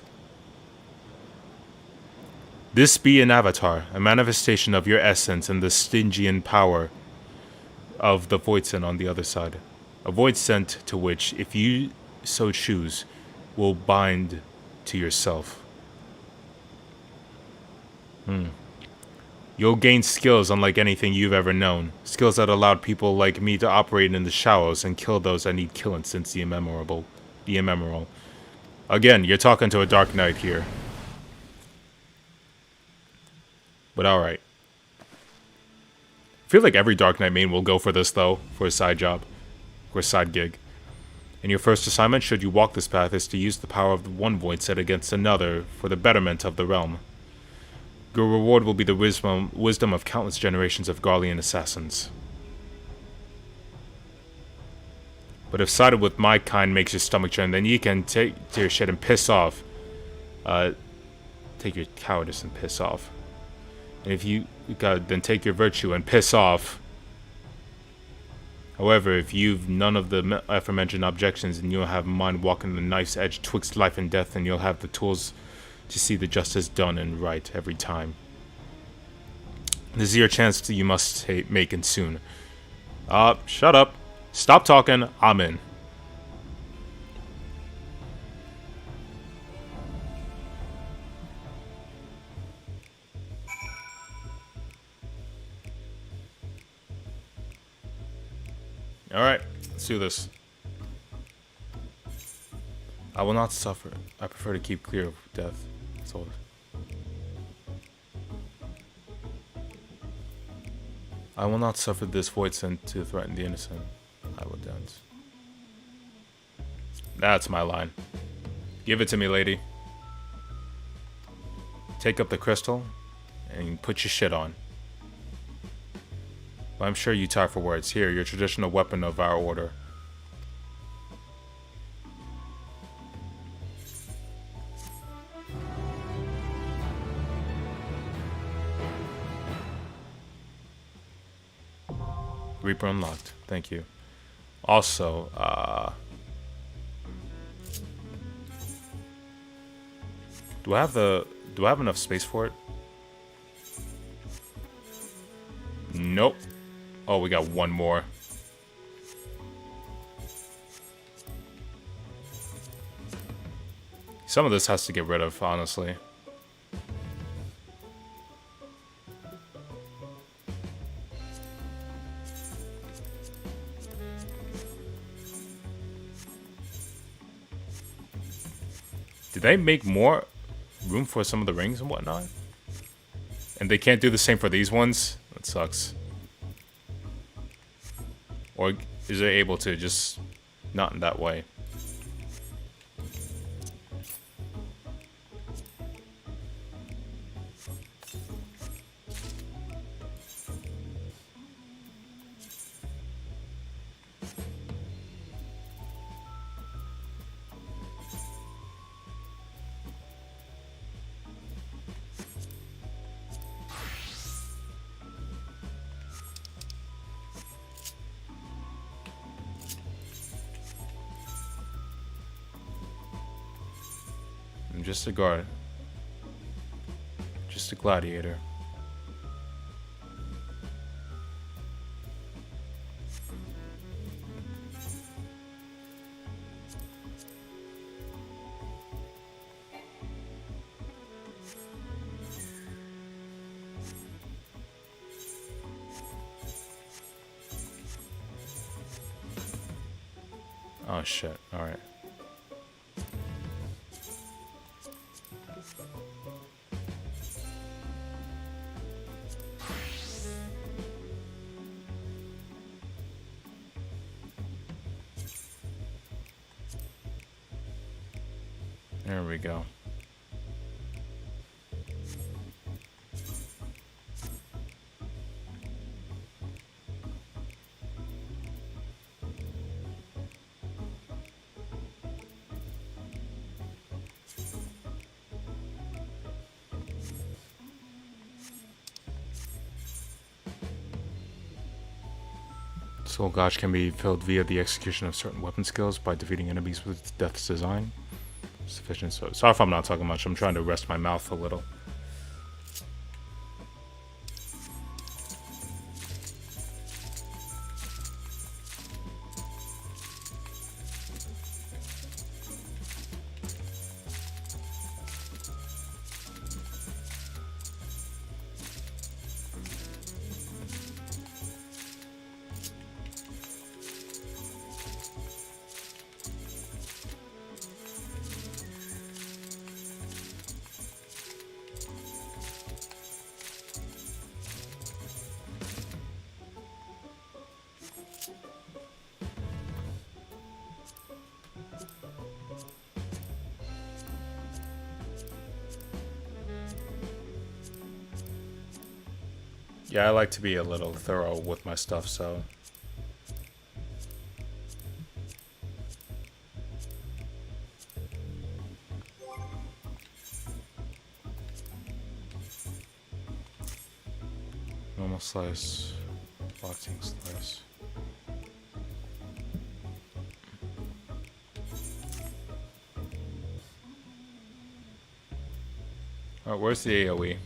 This be an avatar, a manifestation of your essence and the Stygian power of the Voidsent on the other side. A Voidsent to which, if you so choose, will bind to yourself. You'll gain skills unlike anything you've ever known. Skills that allowed people like me to operate in the shallows and kill those that need killing since the immemorable. Again, you're talking to a Dark Knight here. But alright. I feel like every Dark Knight main will go for this, though, for a side job. For a side gig. And your first assignment, should you walk this path, is to use the power of one void set against another for the betterment of the realm. Your reward will be the wisdom of countless generations of Garlean assassins. But if sided with my kind makes your stomach churn, then you can take your shit and piss off. Take your cowardice and piss off. And if you then take your virtue and piss off. However, if you've none of the aforementioned objections, then you'll have mind walking the knife's edge twixt life and death, and you'll have the tools to see the justice done and right every time. This is your chance you must make, and soon. Shut up. Stop talking. I'm in. Alright, let's do this. I will not suffer. I prefer to keep clear of death. That's all. I will not suffer this void sent to threaten the innocent. I will dance. That's my line. Give it to me, lady. Take up the crystal and put your shit on. But I'm sure you tire for words. Here, your traditional weapon of our order. Reaper unlocked. Thank you. Also, do I have enough space for it? Nope. Oh, we got one more. Some of this has to get rid of, honestly. Did they make more room for some of the rings and whatnot? And they can't do the same for these ones? That sucks. Or is it able to, just not in that way? I'm just a guard. Just a gladiator. Oh shit, alright. There we go. Soul Gauge can be filled via the execution of certain weapon skills by defeating enemies with Death's Design. Sufficient. So sorry if I'm not talking much. I'm trying to rest my mouth a little. Yeah, I like to be a little thorough with my stuff, so... Normal slice, boxing slice. Alright, where's the AoE?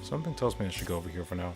Something tells me I should go over here for now.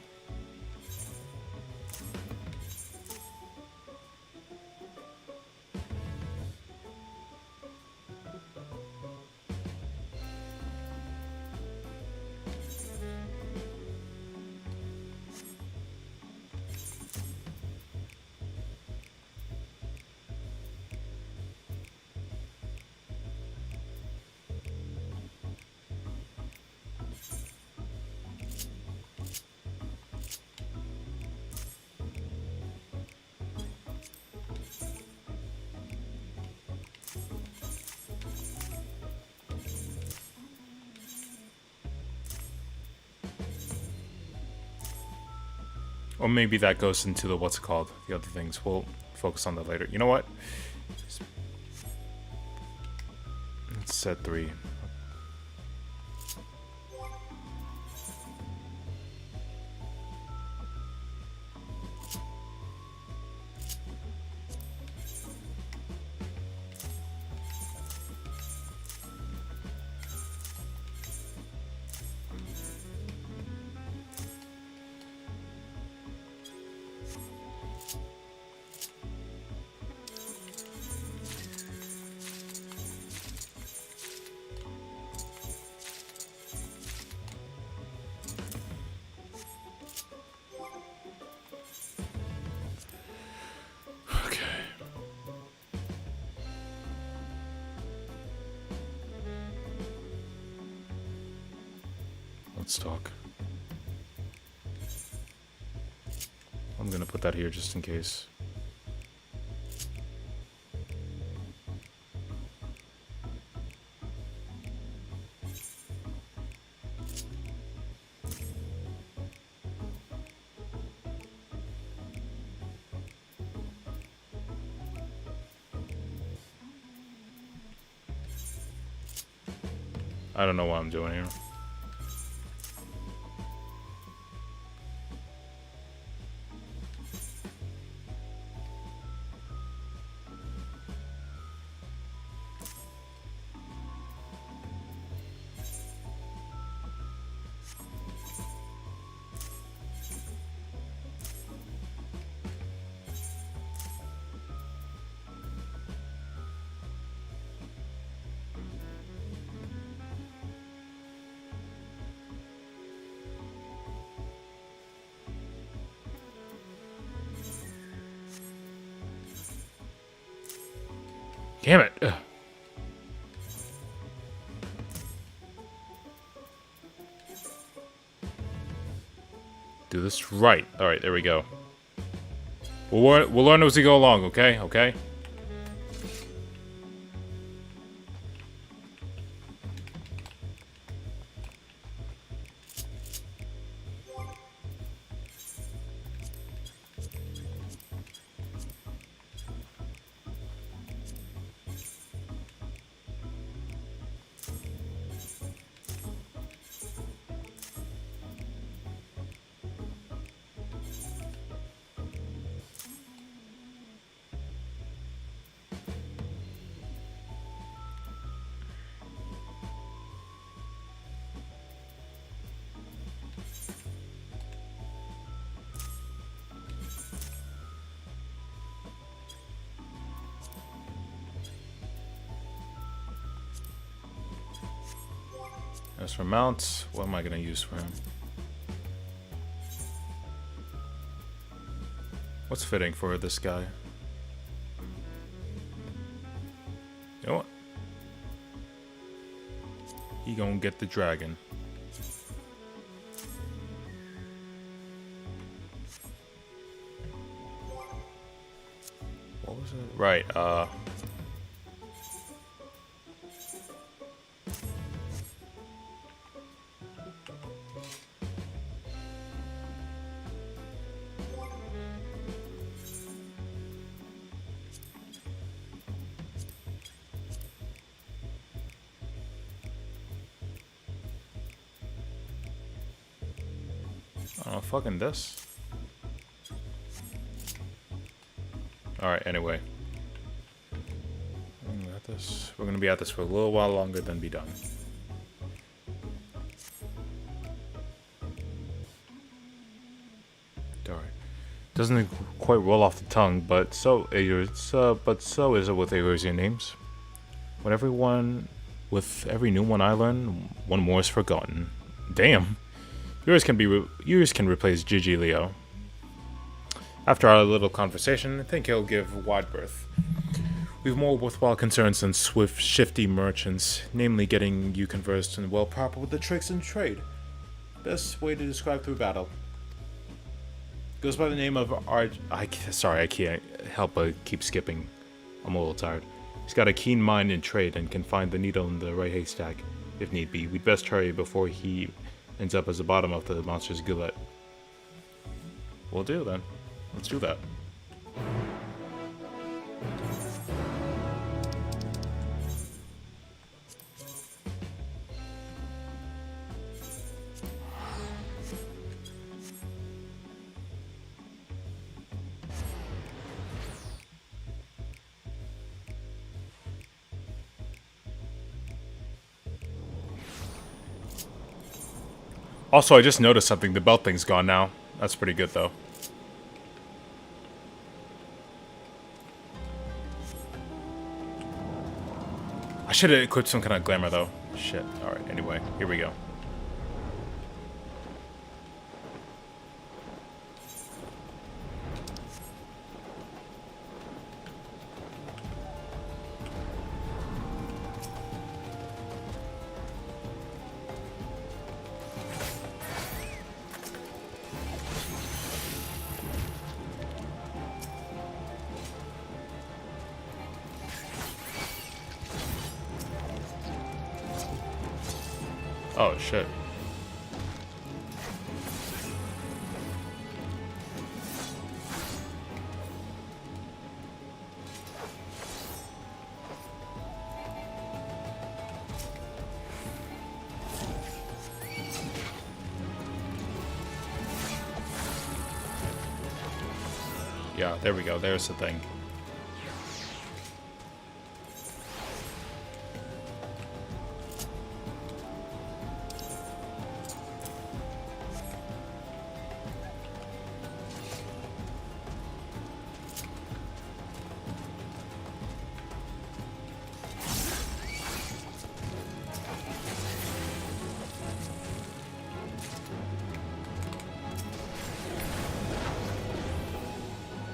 Or maybe that goes into the what's it called, the other things. We'll focus on that later. You know what? Let's set 3. Let's talk. I'm gonna put that here just in case. I don't know what I'm doing here. Damn it. Ugh. Do this right. Alright, there we go. We'll learn as we go along, okay? Okay? As for mounts, what am I gonna use for him? What's fitting for this guy? You know what? He gonna get the dragon. What was it? Right, fucking this. Alright, anyway. We're gonna be at this for a little while longer than be done. Alright. Doesn't quite roll off the tongue, but so is it with Erusian names. With every new one I learn, one more is forgotten. Damn. Yours can replace Gigi Leo. After our little conversation, I think he'll give wide berth. We've more worthwhile concerns than swift, shifty merchants, namely getting you conversed and well proper with the tricks in trade. Best way to describe through battle. Goes by the name of Sorry, I can't help but keep skipping. I'm a little tired. He's got a keen mind in trade and can find the needle in the right haystack, if need be. We'd best hurry before he ends up as the bottom of the monster's gullet. We'll do then. Let's do that. Also, I just noticed something. The belt thing's gone now. That's pretty good, though. I should have equipped some kind of glamour, though. Shit. Alright, anyway. Here we go. Oh, shit. Yeah, there we go. There's the thing.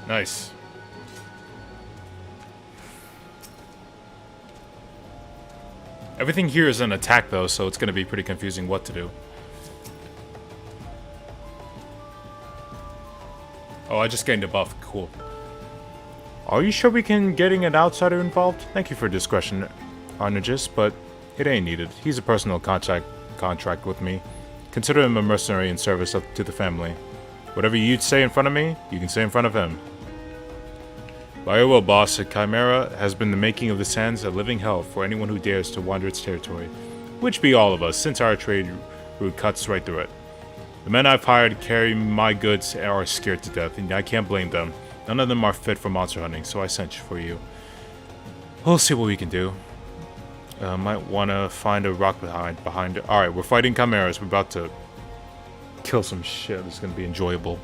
Nice. Everything here is an attack, though, so it's going to be pretty confusing what to do. Oh, I just gained a buff. Cool. Are you sure we can getting an outsider involved? Thank you for discretion, Arnagis, but it ain't needed. He's a personal contract with me. Consider him a mercenary in service to the family. Whatever you'd say in front of me, you can say in front of him. By your will, boss, a chimera has been the making of the sands a living hell for anyone who dares to wander its territory, which be all of us, since our trade route cuts right through it. The men I've hired carry my goods are scared to death, and I can't blame them. None of them are fit for monster hunting, so I sent for you. We'll see what we can do. Might want to find a rock behind it. Alright, we're fighting chimeras. We're about to kill some shit. It's going to be enjoyable.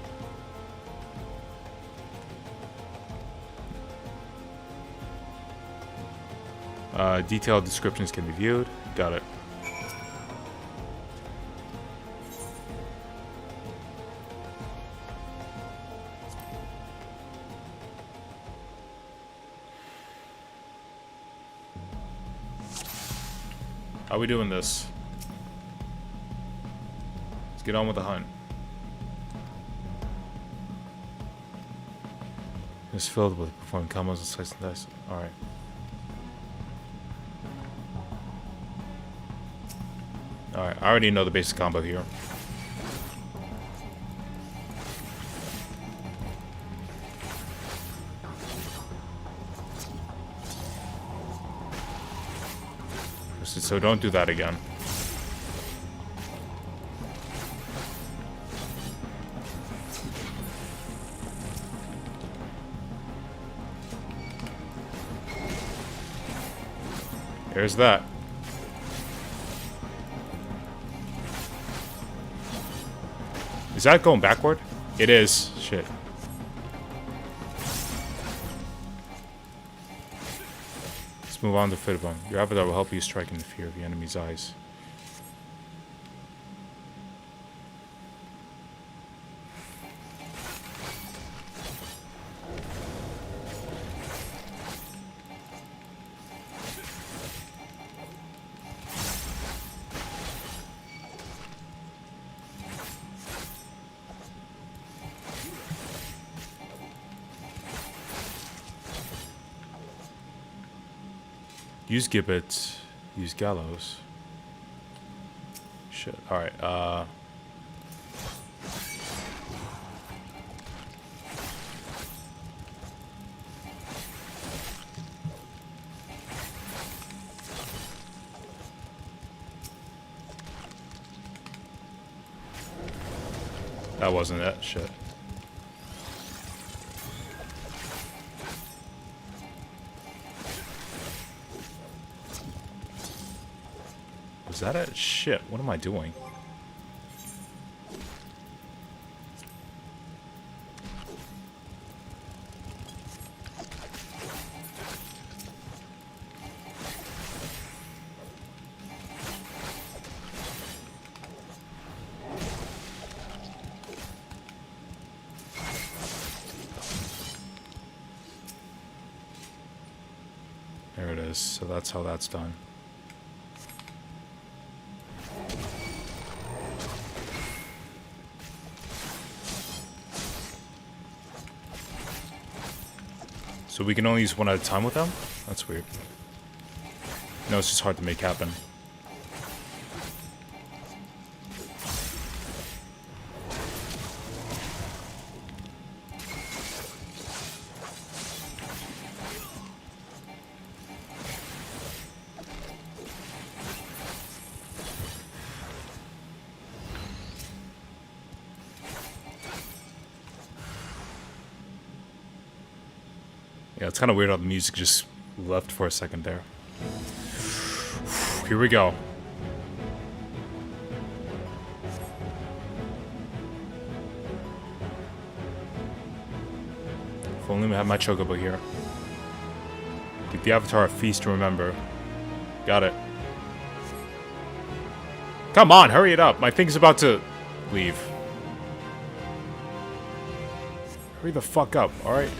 Detailed descriptions can be viewed. Got it. How are we doing this? Let's get on with the hunt. It's filled with performing combos and slice and dice. Alright. Alright, I already know the basic combo here. So don't do that again. There's that. Is that going backward? It is. Shit. Let's move on to Fitbum. Your avatar will help you strike in the fear of the enemy's eyes. Use Gibbet. Use Gallows. Shit. Alright, that wasn't it. Shit. Was that it? Shit, what am I doing? There it is. So that's how that's done. So we can only use one at a time with them? That's weird. No, it's just hard to make happen. Yeah, it's kind of weird how the music just left for a second there. Here we go. If only we had my chocobo here. Give the avatar a feast to remember. Got it. Come on, hurry it up. My thing's about to leave. Hurry the fuck up, alright?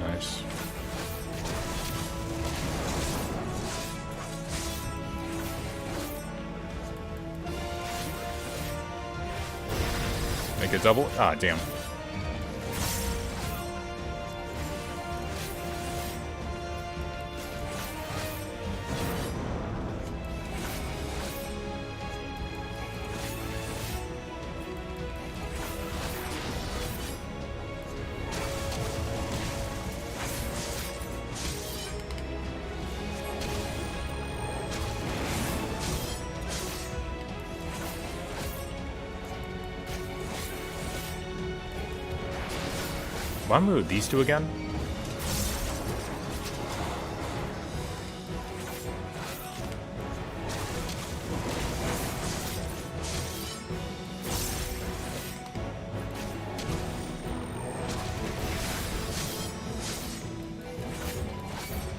Nice. Make it double? Ah, damn. Why move these two again?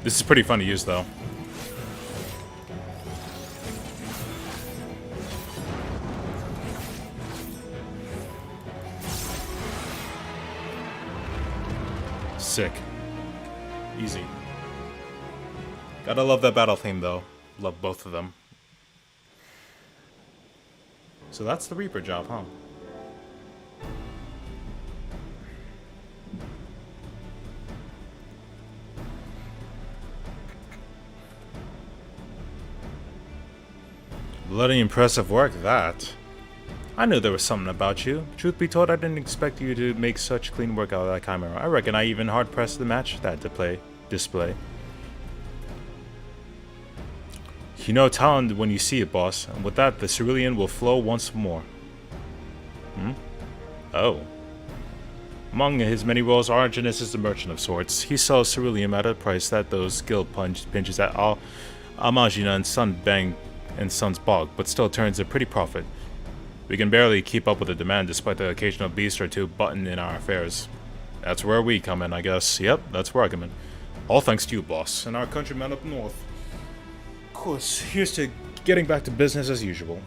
This is pretty fun to use, though. Sick. Easy. Gotta love that battle theme, though. Love both of them. So that's the Reaper job, huh? Bloody impressive work, that. I knew there was something about you. Truth be told, I didn't expect you to make such clean work out of that Chimera. I reckon I even hard-pressed to match that display. You know talent when you see it, boss. And with that, the cerulean will flow once more. Oh. Among his many roles, Arginus is a merchant of sorts. He sells cerulean at a price that those guild pinches at Amagina and Sun Bang and Sun's Bog, but still turns a pretty profit. We can barely keep up with the demand despite the occasional beast or two button in our affairs. That's where we come in, I guess. Yep, that's where I come in. All thanks to you, boss, and our countrymen up north. Of course, here's to getting back to business as usual.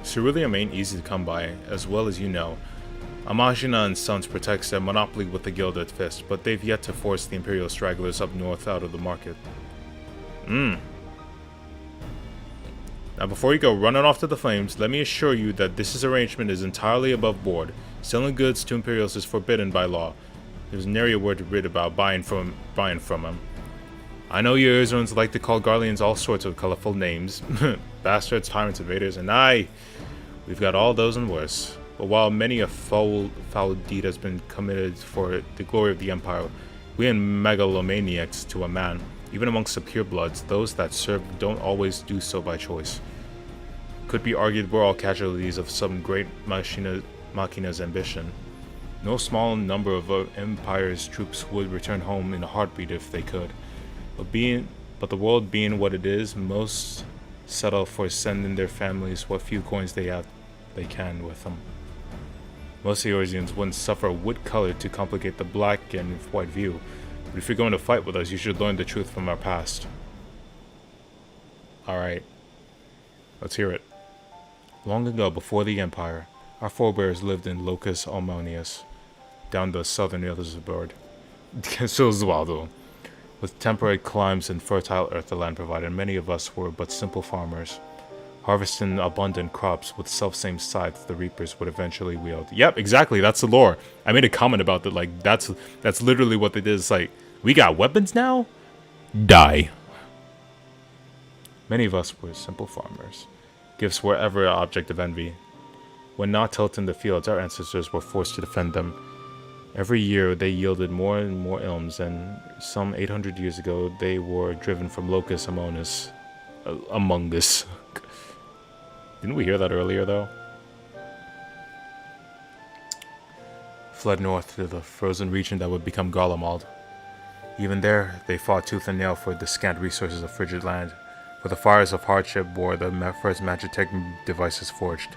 Cerulean ain't easy to come by, as well as you know. Amagina and Sons protects their monopoly with the Gilded Fist, but they've yet to force the Imperial stragglers up north out of the market. Now before you go running off to the flames, let me assure you that this arrangement is entirely above board. Selling goods to Imperials is forbidden by law. There's nary a word to read about buying from them. I know you Arizons like to call Garleans all sorts of colorful names. Bastards, tyrants, invaders, and aye, we've got all those and worse. But while many a foul deed has been committed for the glory of the Empire, we are megalomaniacs to a man. Even amongst the purebloods, those that serve don't always do so by choice. Could be argued we're all casualties of some great machina's ambition. No small number of Empire's troops would return home in a heartbeat if they could. But the world being what it is, most settle for sending their families what few coins they can with them. Most Eorzeans wouldn't suffer a wit color to complicate the black and white view, but if you're going to fight with us, you should learn the truth from our past. Alright, let's hear it. Long ago, before the Empire, our forebears lived in Locus Almonius, down the southern Elizabeth, with temperate climes and fertile earth the land provided. Many of us were but simple farmers, harvesting abundant crops with self-same scythes the reapers would eventually wield. Yep, exactly, that's the lore. I made a comment about that, like, that's literally what they did. It's like, we got weapons now? Die. Many of us were simple farmers. Gifts were ever an object of envy. When not tilting the fields, our ancestors were forced to defend them. Every year they yielded more and more elms, and some 800 years ago they were driven from Locus Among Us. Didn't we hear that earlier, though? Fled north to the frozen region that would become Garlemald. Even there, they fought tooth and nail for the scant resources of frigid land, where the fires of hardship bore the first magitech devices forged.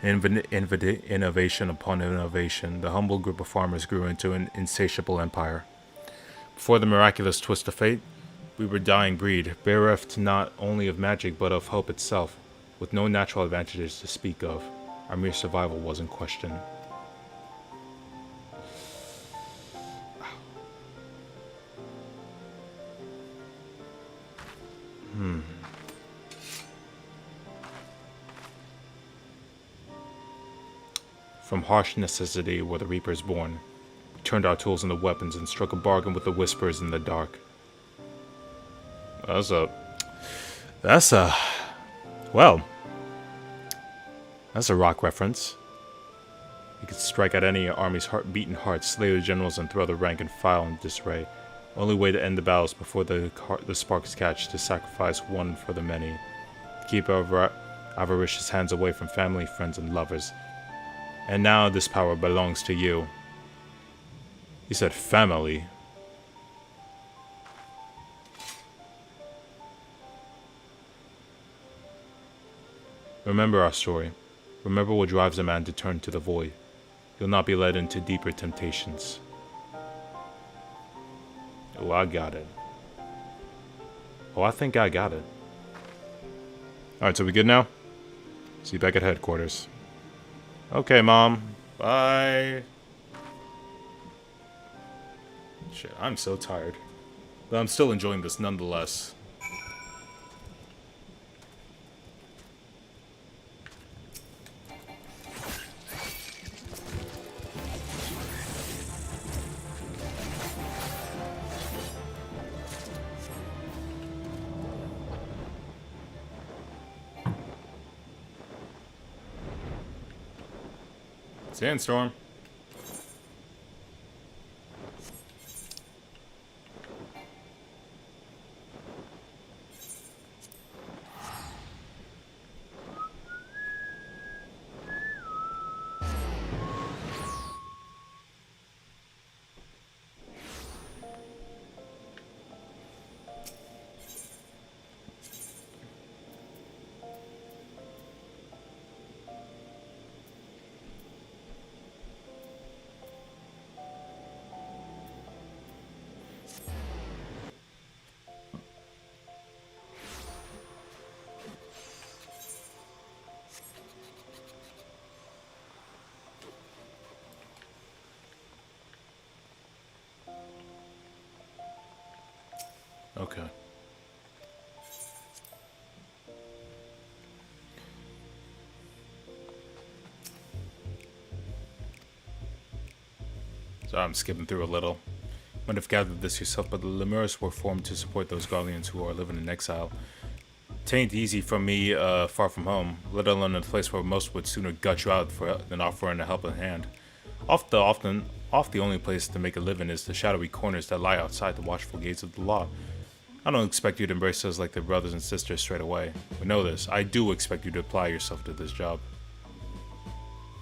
Innovation upon innovation, the humble group of farmers grew into an insatiable empire. Before the miraculous twist of fate, we were a dying breed, bereft not only of magic but of hope itself. With no natural advantages to speak of, our mere survival was in question. From harsh necessity were the Reapers born. We turned our tools into weapons and struck a bargain with the Whispers in the dark. That's a rock reference. You could strike at any army's beaten hearts, slay the generals, and throw the rank and file in disarray. Only way to end the battles before the sparks catch, to sacrifice one for the many. Keep our avaricious hands away from family, friends, and lovers. And now this power belongs to you. He said family. Remember our story. Remember what drives a man to turn to the void. You'll not be led into deeper temptations. Oh, I got it. Oh, I think I got it. Alright, so we good now? See you back at headquarters. Okay, Mom. Bye. Shit, I'm so tired. But I'm still enjoying this nonetheless. Sandstorm. Okay. So I'm skipping through a little. Might have gathered this yourself, but the Lemurs were formed to support those guardians who are living in exile. Tain't easy from me, far from home, let alone in a place where most would sooner gut you out than offering a helping hand. Off the only place to make a living is the shadowy corners that lie outside the watchful gates of the law. I don't expect you to embrace us like the brothers and sisters straight away. We know this. I do expect you to apply yourself to this job.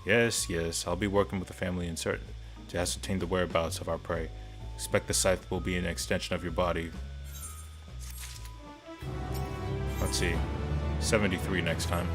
Yes, I'll be working with the family in certain to ascertain the whereabouts of our prey. Expect the scythe will be an extension of your body. Let's see. 73 next time.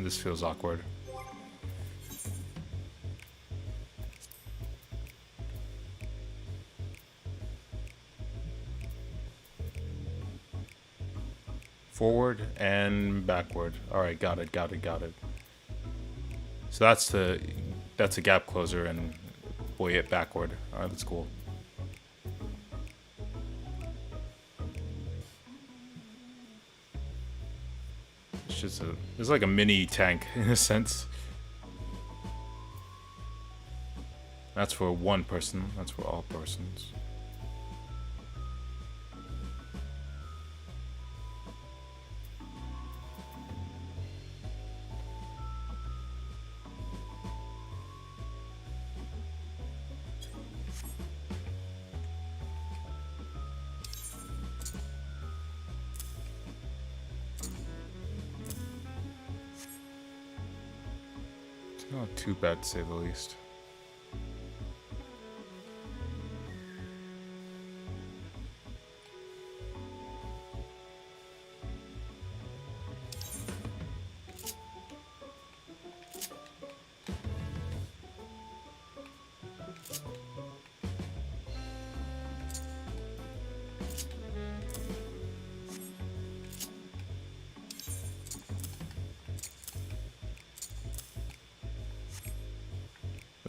This feels awkward. Forward and backward. Alright, got it. So that's a gap closer and boy it backward. Alright, that's cool. It's like a mini tank in a sense. That's for one person. That's for all persons. Not too bad, to say the least.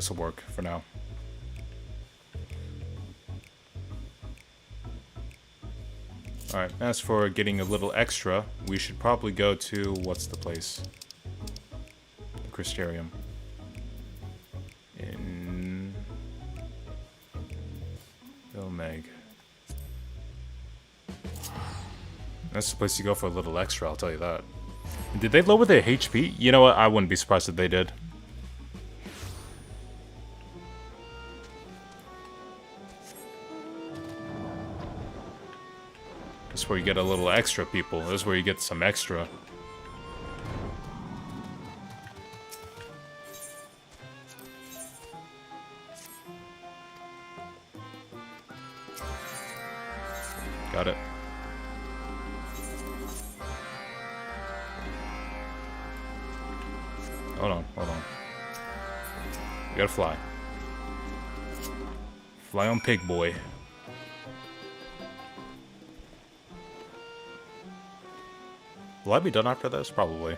This will work for now. Alright, as for getting a little extra, we should probably go to, what's the place? The Crystarium. In... Vilmeg. That's the place to go for a little extra, I'll tell you that. Did they lower their HP? You know what, I wouldn't be surprised if they did. That's where you get a little extra, people. That's where you get some extra. Got it. Hold on, hold on. We gotta fly. Fly on Pig Boy. Will I be done after this? Probably.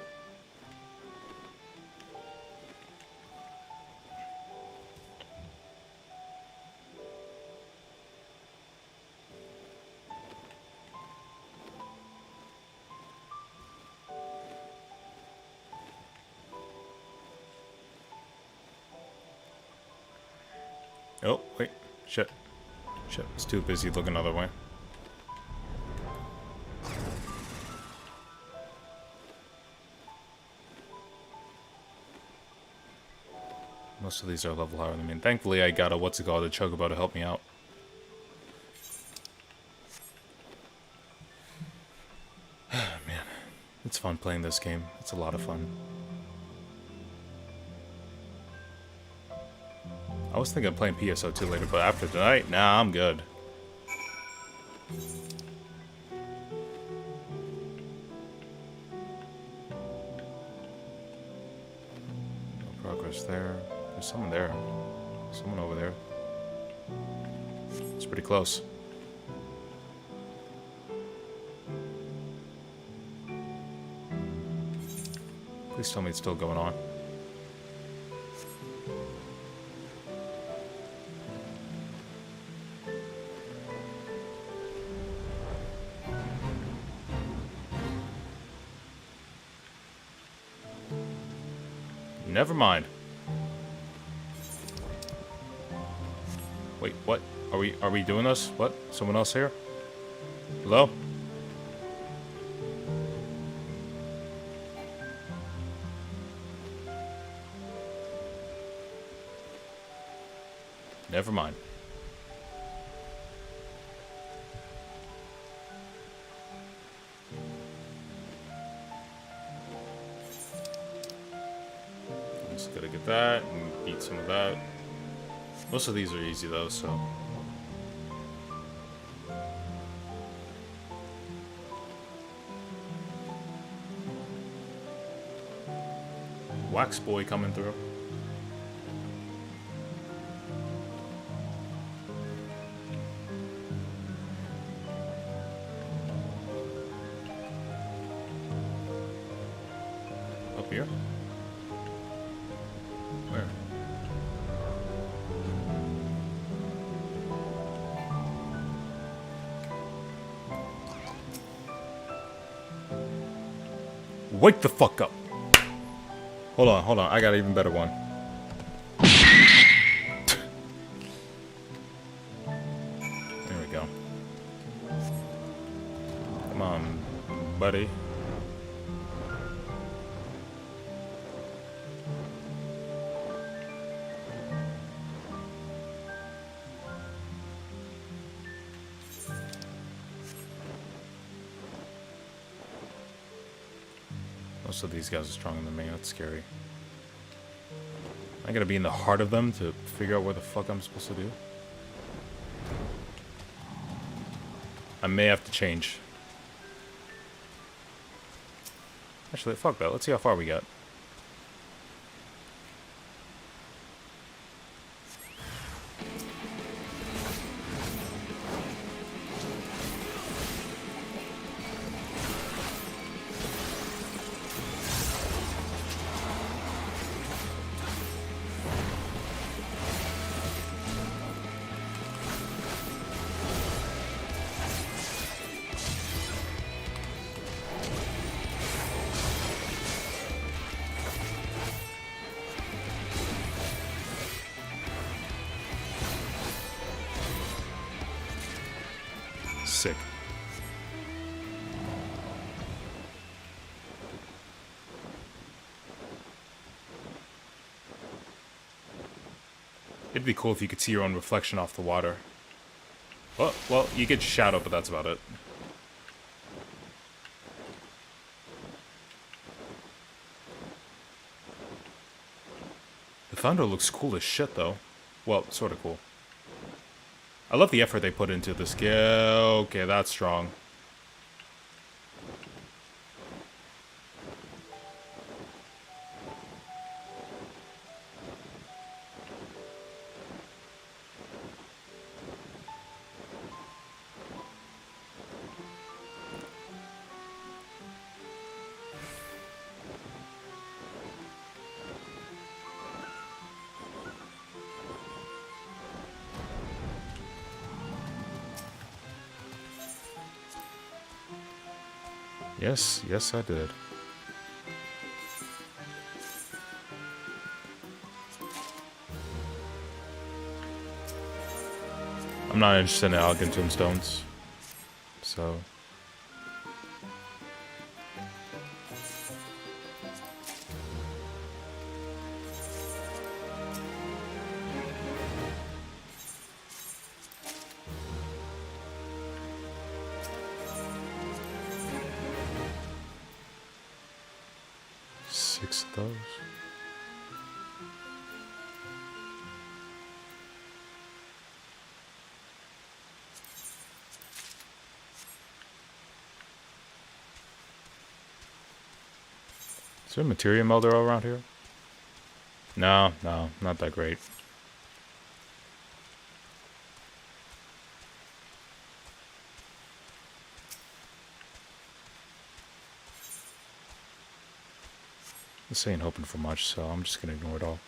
Oh, wait. Shit. Shit, I was too busy looking the other way. Most of these are level higher than me. And thankfully, I got a what's it called, a chocobo to help me out. Man, it's fun playing this game. It's a lot of fun. I was thinking of playing PSO2 later, but after tonight, nah, I'm good. No progress there. There's someone there. Someone over there. It's pretty close. Please tell me it's still going on. Never mind. Wait, what? Are we doing this? What? Someone else here? Hello? Never mind. Just gotta get that and eat some of that. Most of these are easy though, so. Wax boy coming through. Up here? Where? Wake the fuck up. Hold on. I got an even better one. There we go. Come on, buddy. Most of these guys are stronger than me. That's scary. I gotta be in the heart of them to figure out what the fuck I'm supposed to do. I may have to change. Actually, fuck that. Let's see how far we got. sick. It'd be cool if you could see your own reflection off the water. Well, you get shadow, but that's about it. The thunder looks cool as shit, though. Well, sort of cool. I love the effort they put into this. Okay, that's strong. Yes, I did. I'm not interested in Algan tombstones, so. Six of those. Is there a materia melder around here? No, not that great. This ain't hoping for much, so I'm just gonna ignore it all.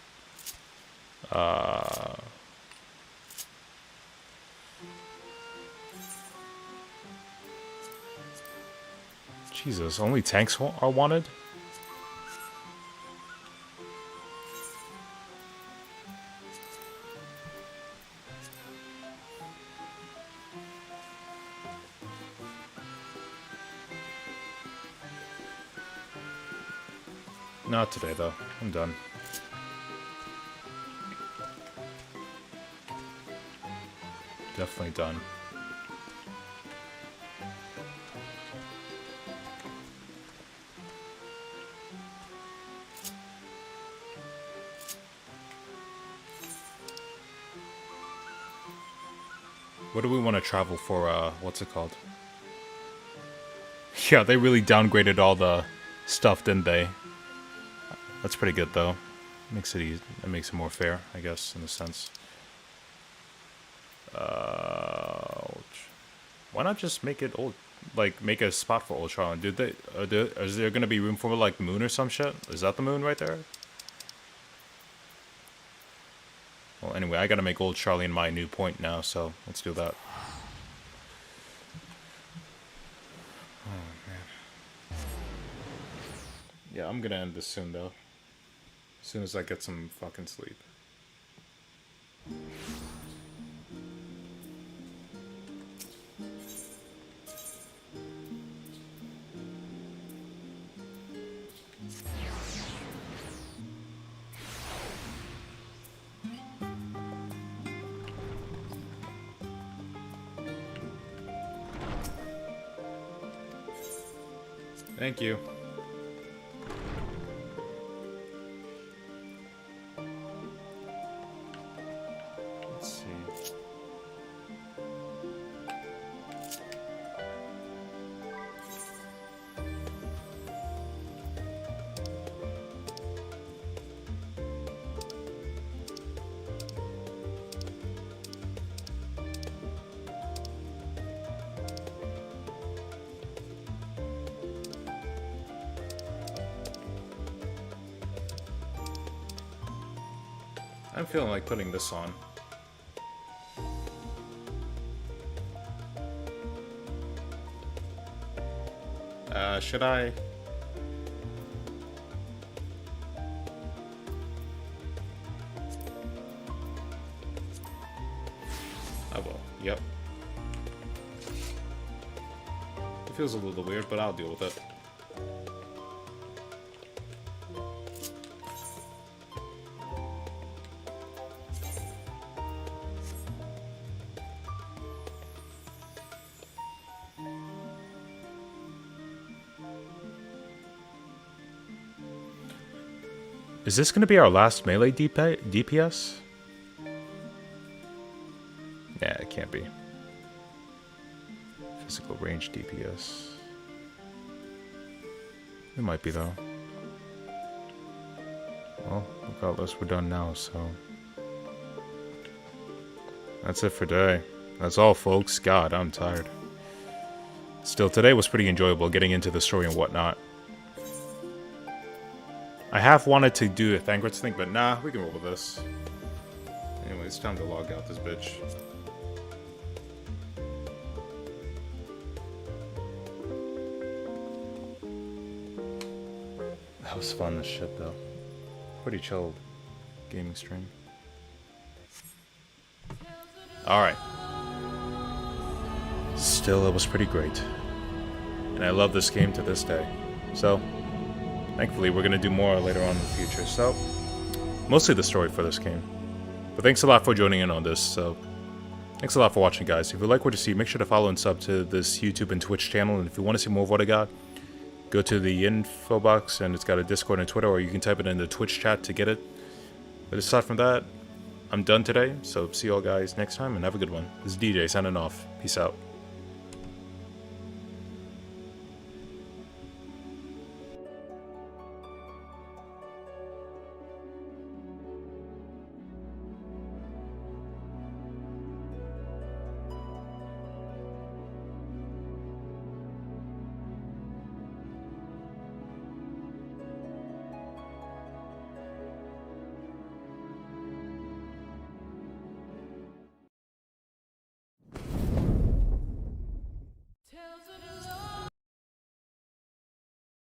Jesus, only tanks are wanted? Not today, though. I'm done. Definitely done. What do we want to travel for, what's it called? Yeah, they really downgraded all the stuff, didn't they? That's pretty good, though. Makes it easy. It makes it more fair, I guess, in a sense. Why not just make it old? Like, make a spot for Old Charlotte? Is there gonna be room for, like, the moon or some shit? Is that the moon right there? Well, anyway, I gotta make Old Charlie my new point now, so let's do that. Oh, man. Yeah, I'm gonna end this soon, though. As soon as I get some fucking sleep. Thank you. Let's see. I'm feeling like putting this on. Should I? I will. Yep. feels a little weird, but I'll deal with it. Is this going to be our last melee DPS? Yeah, it can't be. Physical range DPS. It might be though. Well, regardless, we're done now, so... That's it for today. That's all, folks. God, I'm tired. Still, today was pretty enjoyable, getting into the story and whatnot. I have wanted to do a Thankrits thing, but nah, we can roll with this. Anyway, it's time to log out this bitch. That was fun as shit, though. Pretty chill gaming stream. Alright. Still, it was pretty great. And I love this game to this day. So, thankfully, we're going to do more later on in the future. So, mostly the story for this game. But thanks a lot for joining in on this. So, thanks a lot for watching, guys. If you like what you see, make sure to follow and sub to this YouTube and Twitch channel. And if you want to see more of what I got, go to the info box and it's got a Discord and Twitter, or you can type it in the Twitch chat to get it. But aside from that, I'm done today. So, see you all guys next time and have a good one. This is DJ signing off. Peace out.